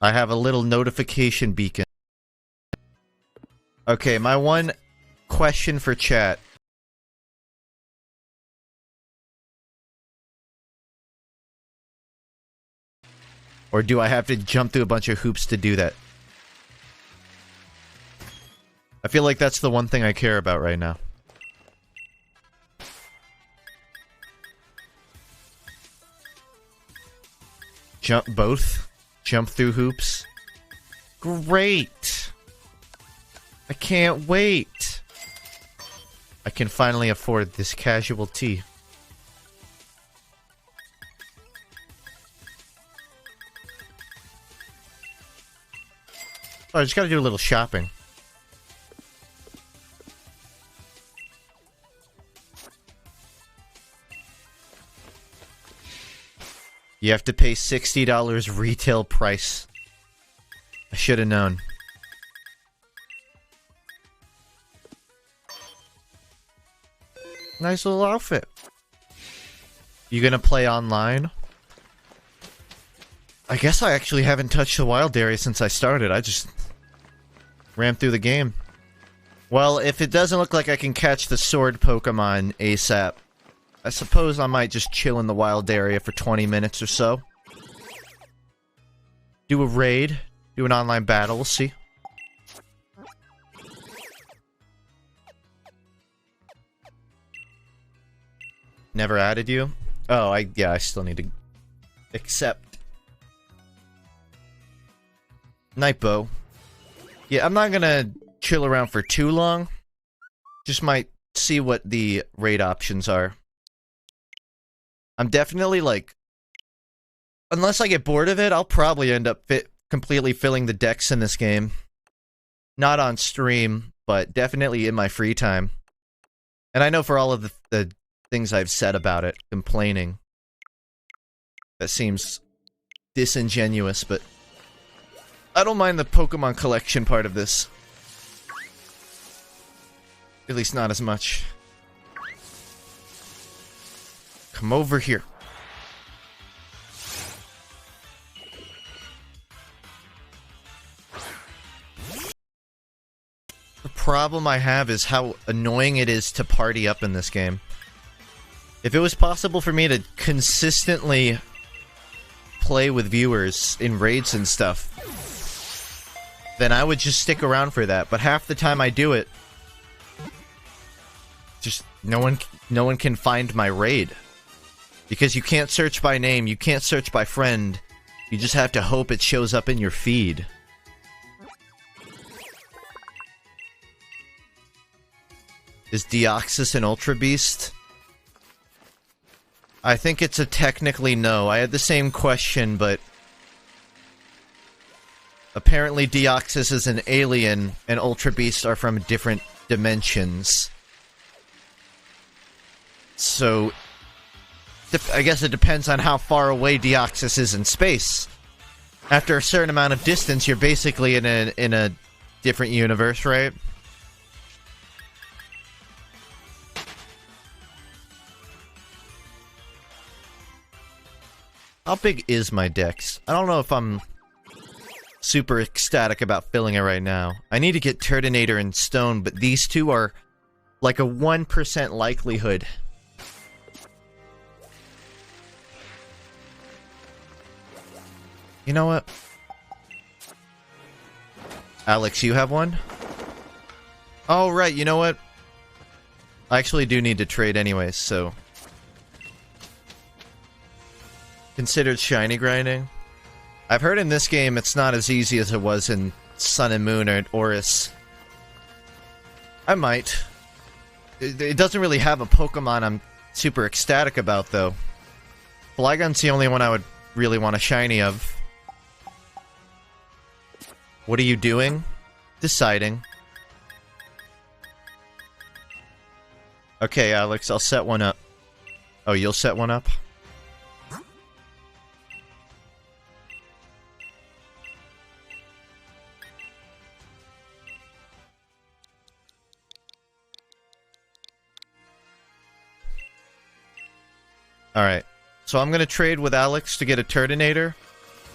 [SPEAKER 1] I have a little notification beacon. Okay, my one question for chat. Or do I have to jump through a bunch of hoops to do that? I feel like that's the one thing I care about right now. Jump both? Jump through hoops? Great! I can't wait! I can finally afford this casual tea. Oh, I just gotta do a little shopping. You have to pay $60 retail price. I should have known. Nice little outfit. You gonna play online? I guess I actually haven't touched the wild area since I started. I just ran through the game. Well, if it doesn't look like I can catch the sword Pokemon ASAP, I suppose I might just chill in the wild area for 20 minutes or so. Do a raid. Do an online battle. We'll see. Never added you? Oh, yeah, I still need to accept. Nightbow. Yeah, I'm not gonna chill around for too long. Just might see what the raid options are. I'm definitely, like... Unless I get bored of it, I'll probably end up completely filling the decks in this game. Not on stream, but definitely in my free time. And I know for all of the things I've said about it, complaining, that seems disingenuous, but I don't mind the Pokemon collection part of this. At least not as much. Come over here. The problem I have is how annoying it is to party up in this game. If it was possible for me to consistently play with viewers in raids and stuff, then I would just stick around for that. But half the time I do it, just no one can find my raid. Because you can't search by name, you can't search by friend. You just have to hope it shows up in your feed. Is Deoxys an Ultra Beast? I think it's a technically no. I had the same question, but apparently Deoxys is an alien, and Ultra Beasts are from different dimensions. So, I guess it depends on how far away Deoxys is in space. After a certain amount of distance, you're basically in a different universe, right? How big is my dex? I don't know if I'm super ecstatic about filling it right now. I need to get Turtonator and Stone, but these two are like a 1% likelihood. You know what? Alex, you have one? Oh, right, you know what? I actually do need to trade anyways, so... Considered shiny grinding? I've heard in this game it's not as easy as it was in Sun and Moon or Oris. I might. It doesn't really have a Pokemon I'm super ecstatic about, though. Flygon's the only one I would really want a shiny of. What are you doing? Deciding. Okay, Alex, I'll set one up. Oh, you'll set one up? So I'm gonna trade with Alex to get a Turtonator.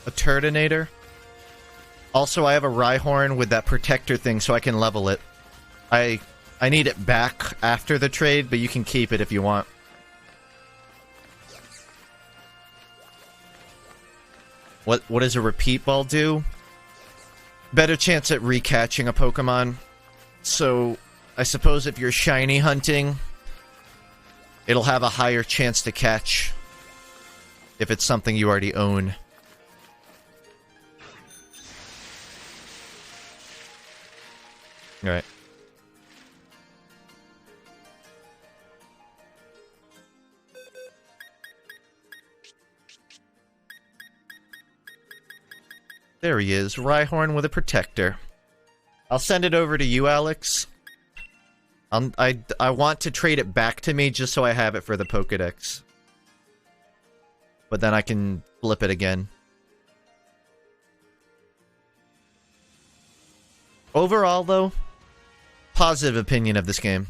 [SPEAKER 1] A Turtonator. Also, I have a Rhyhorn with that protector thing so I can level it. I need it back after the trade, but you can keep it if you want. What does a repeat ball do? Better chance at recatching a Pokemon. So, I suppose if you're shiny hunting, it'll have a higher chance to catch if it's something you already own. Alright. There he is, Rhyhorn with a protector. I'll send it over to you, Alex. I want to trade it back to me just so I have it for the Pokedex. But then I can flip it again. Overall, though, positive opinion of this game.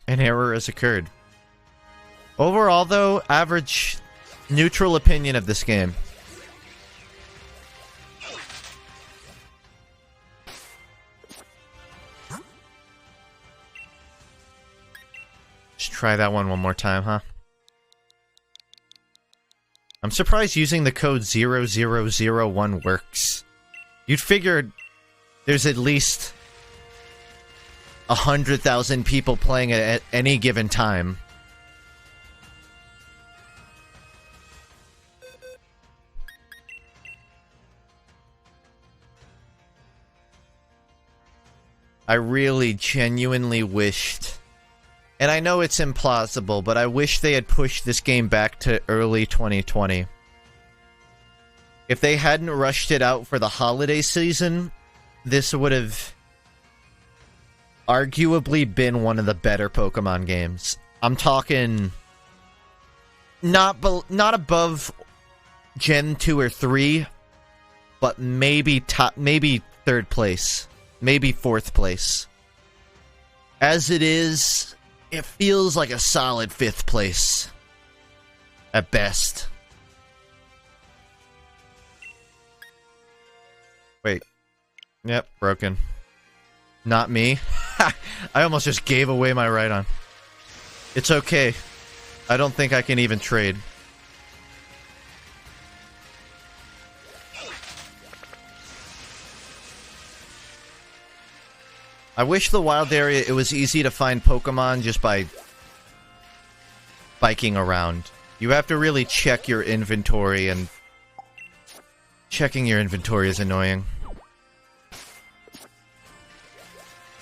[SPEAKER 1] An error has occurred. Overall, though, average neutral opinion of this game. Just try that one more time, huh? I'm surprised using the code 0001 works. You'd figure there's at least 100,000 people playing it at any given time. I really genuinely wished, and I know it's implausible, but I wish they had pushed this game back to early 2020. If they hadn't rushed it out for the holiday season, this would have arguably been one of the better Pokemon games. I'm talking not above Gen 2 or 3, but maybe third place, maybe fourth place. As it is, it feels like a solid fifth place at best. Wait. Yep, broken. Not me. I almost just gave away my Rhydon. It's okay. I don't think I can even trade. I wish the wild area, it was easy to find Pokemon just by biking around. You have to really check your inventory, and checking your inventory is annoying.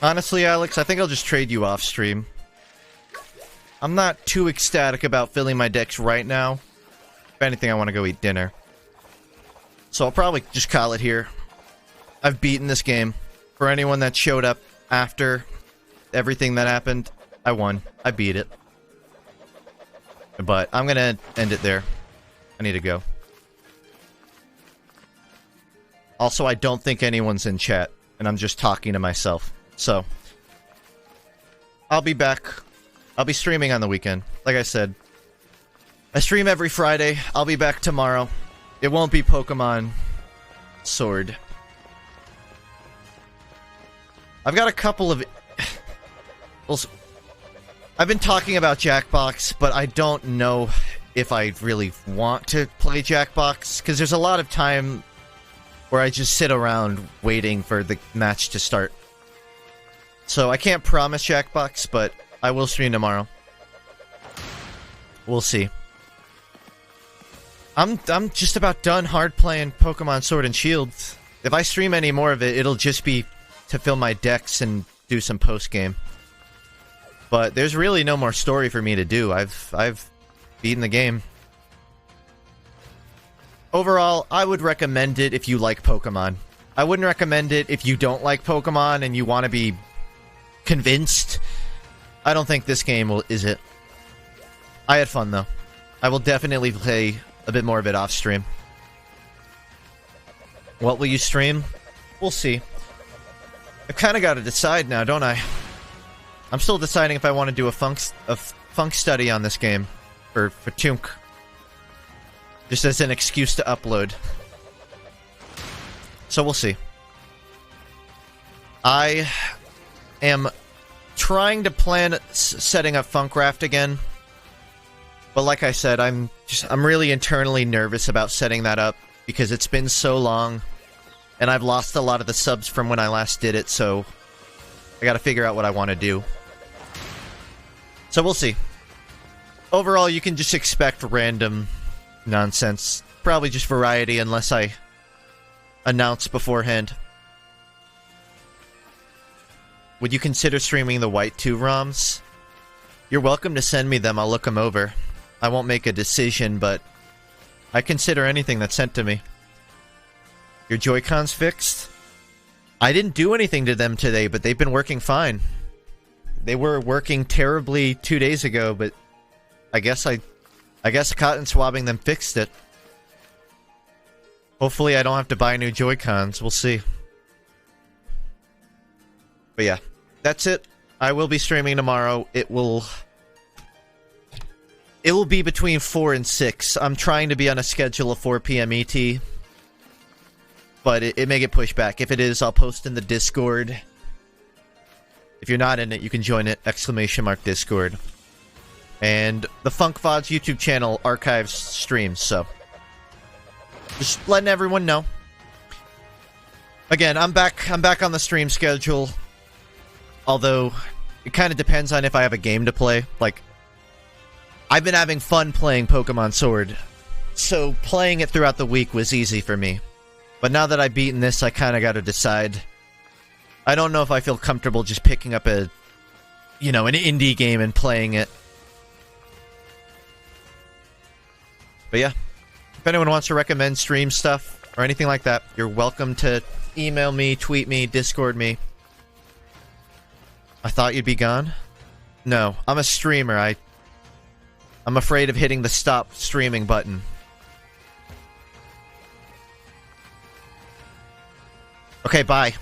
[SPEAKER 1] Honestly, Alex, I think I'll just trade you off stream. I'm not too ecstatic about filling my decks right now. If anything, I want to go eat dinner. So I'll probably just call it here. I've beaten this game. For anyone that showed up after everything that happened, I won. I beat it. But I'm gonna end it there. I need to go. Also, I don't think anyone's in chat, and I'm just talking to myself. So, I'll be back. I'll be streaming on the weekend. Like I said, I stream every Friday. I'll be back tomorrow. It won't be Pokemon Sword. I've got a couple of... Well, I've been talking about Jackbox, but I don't know if I really want to play Jackbox, because there's a lot of time where I just sit around waiting for the match to start. So I can't promise Jackbox, but I will stream tomorrow. We'll see. I'm just about done hard playing Pokemon Sword and Shield. If I stream any more of it, it'll just be to fill my decks and do some post-game. But there's really no more story for me to do. I've beaten the game. Overall, I would recommend it if you like Pokemon. I wouldn't recommend it if you don't like Pokemon and you want to be convinced. I don't think this game is it. I had fun, though. I will definitely play a bit more of it off stream. What will you stream? We'll see. I've kind of got to decide now, don't I? I'm still deciding if I want to do a funk study on this game for FUNKe. just as an excuse to upload. So we'll see. I am trying to plan setting up FUNKe again, but like I said, I'm really internally nervous about setting that up because it's been so long, and I've lost a lot of the subs from when I last did it. So I got to figure out what I want to do. So we'll see. Overall, you can just expect random nonsense, probably just variety, unless I announce beforehand. Would you consider streaming the White 2 ROMs? You're welcome to send me them, I'll look them over. I won't make a decision, but I consider anything that's sent to me. Your Joy-Cons fixed? I didn't do anything to them today, but they've been working fine. They were working terribly 2 days ago, but I guess cotton swabbing them fixed it. Hopefully I don't have to buy new Joy-Cons, we'll see. But yeah, that's it. I will be streaming tomorrow. It will be between 4 and 6. I'm trying to be on a schedule of 4 p.m. ET. But it may get pushed back. If it is, I'll post in the Discord. If you're not in it, you can join it. !Discord. And the FUNKe VODs YouTube channel archives streams, so just letting everyone know. Again, I'm back on the stream schedule. Although, it kind of depends on if I have a game to play. Like, I've been having fun playing Pokemon Sword, so playing it throughout the week was easy for me. But now that I've beaten this, I kind of got to decide. I don't know if I feel comfortable just picking up an indie game and playing it. But yeah, if anyone wants to recommend stream stuff or anything like that, you're welcome to email me, tweet me, Discord me. I thought you'd be gone? No, I'm a streamer. I'm afraid of hitting the stop streaming button. Okay, bye.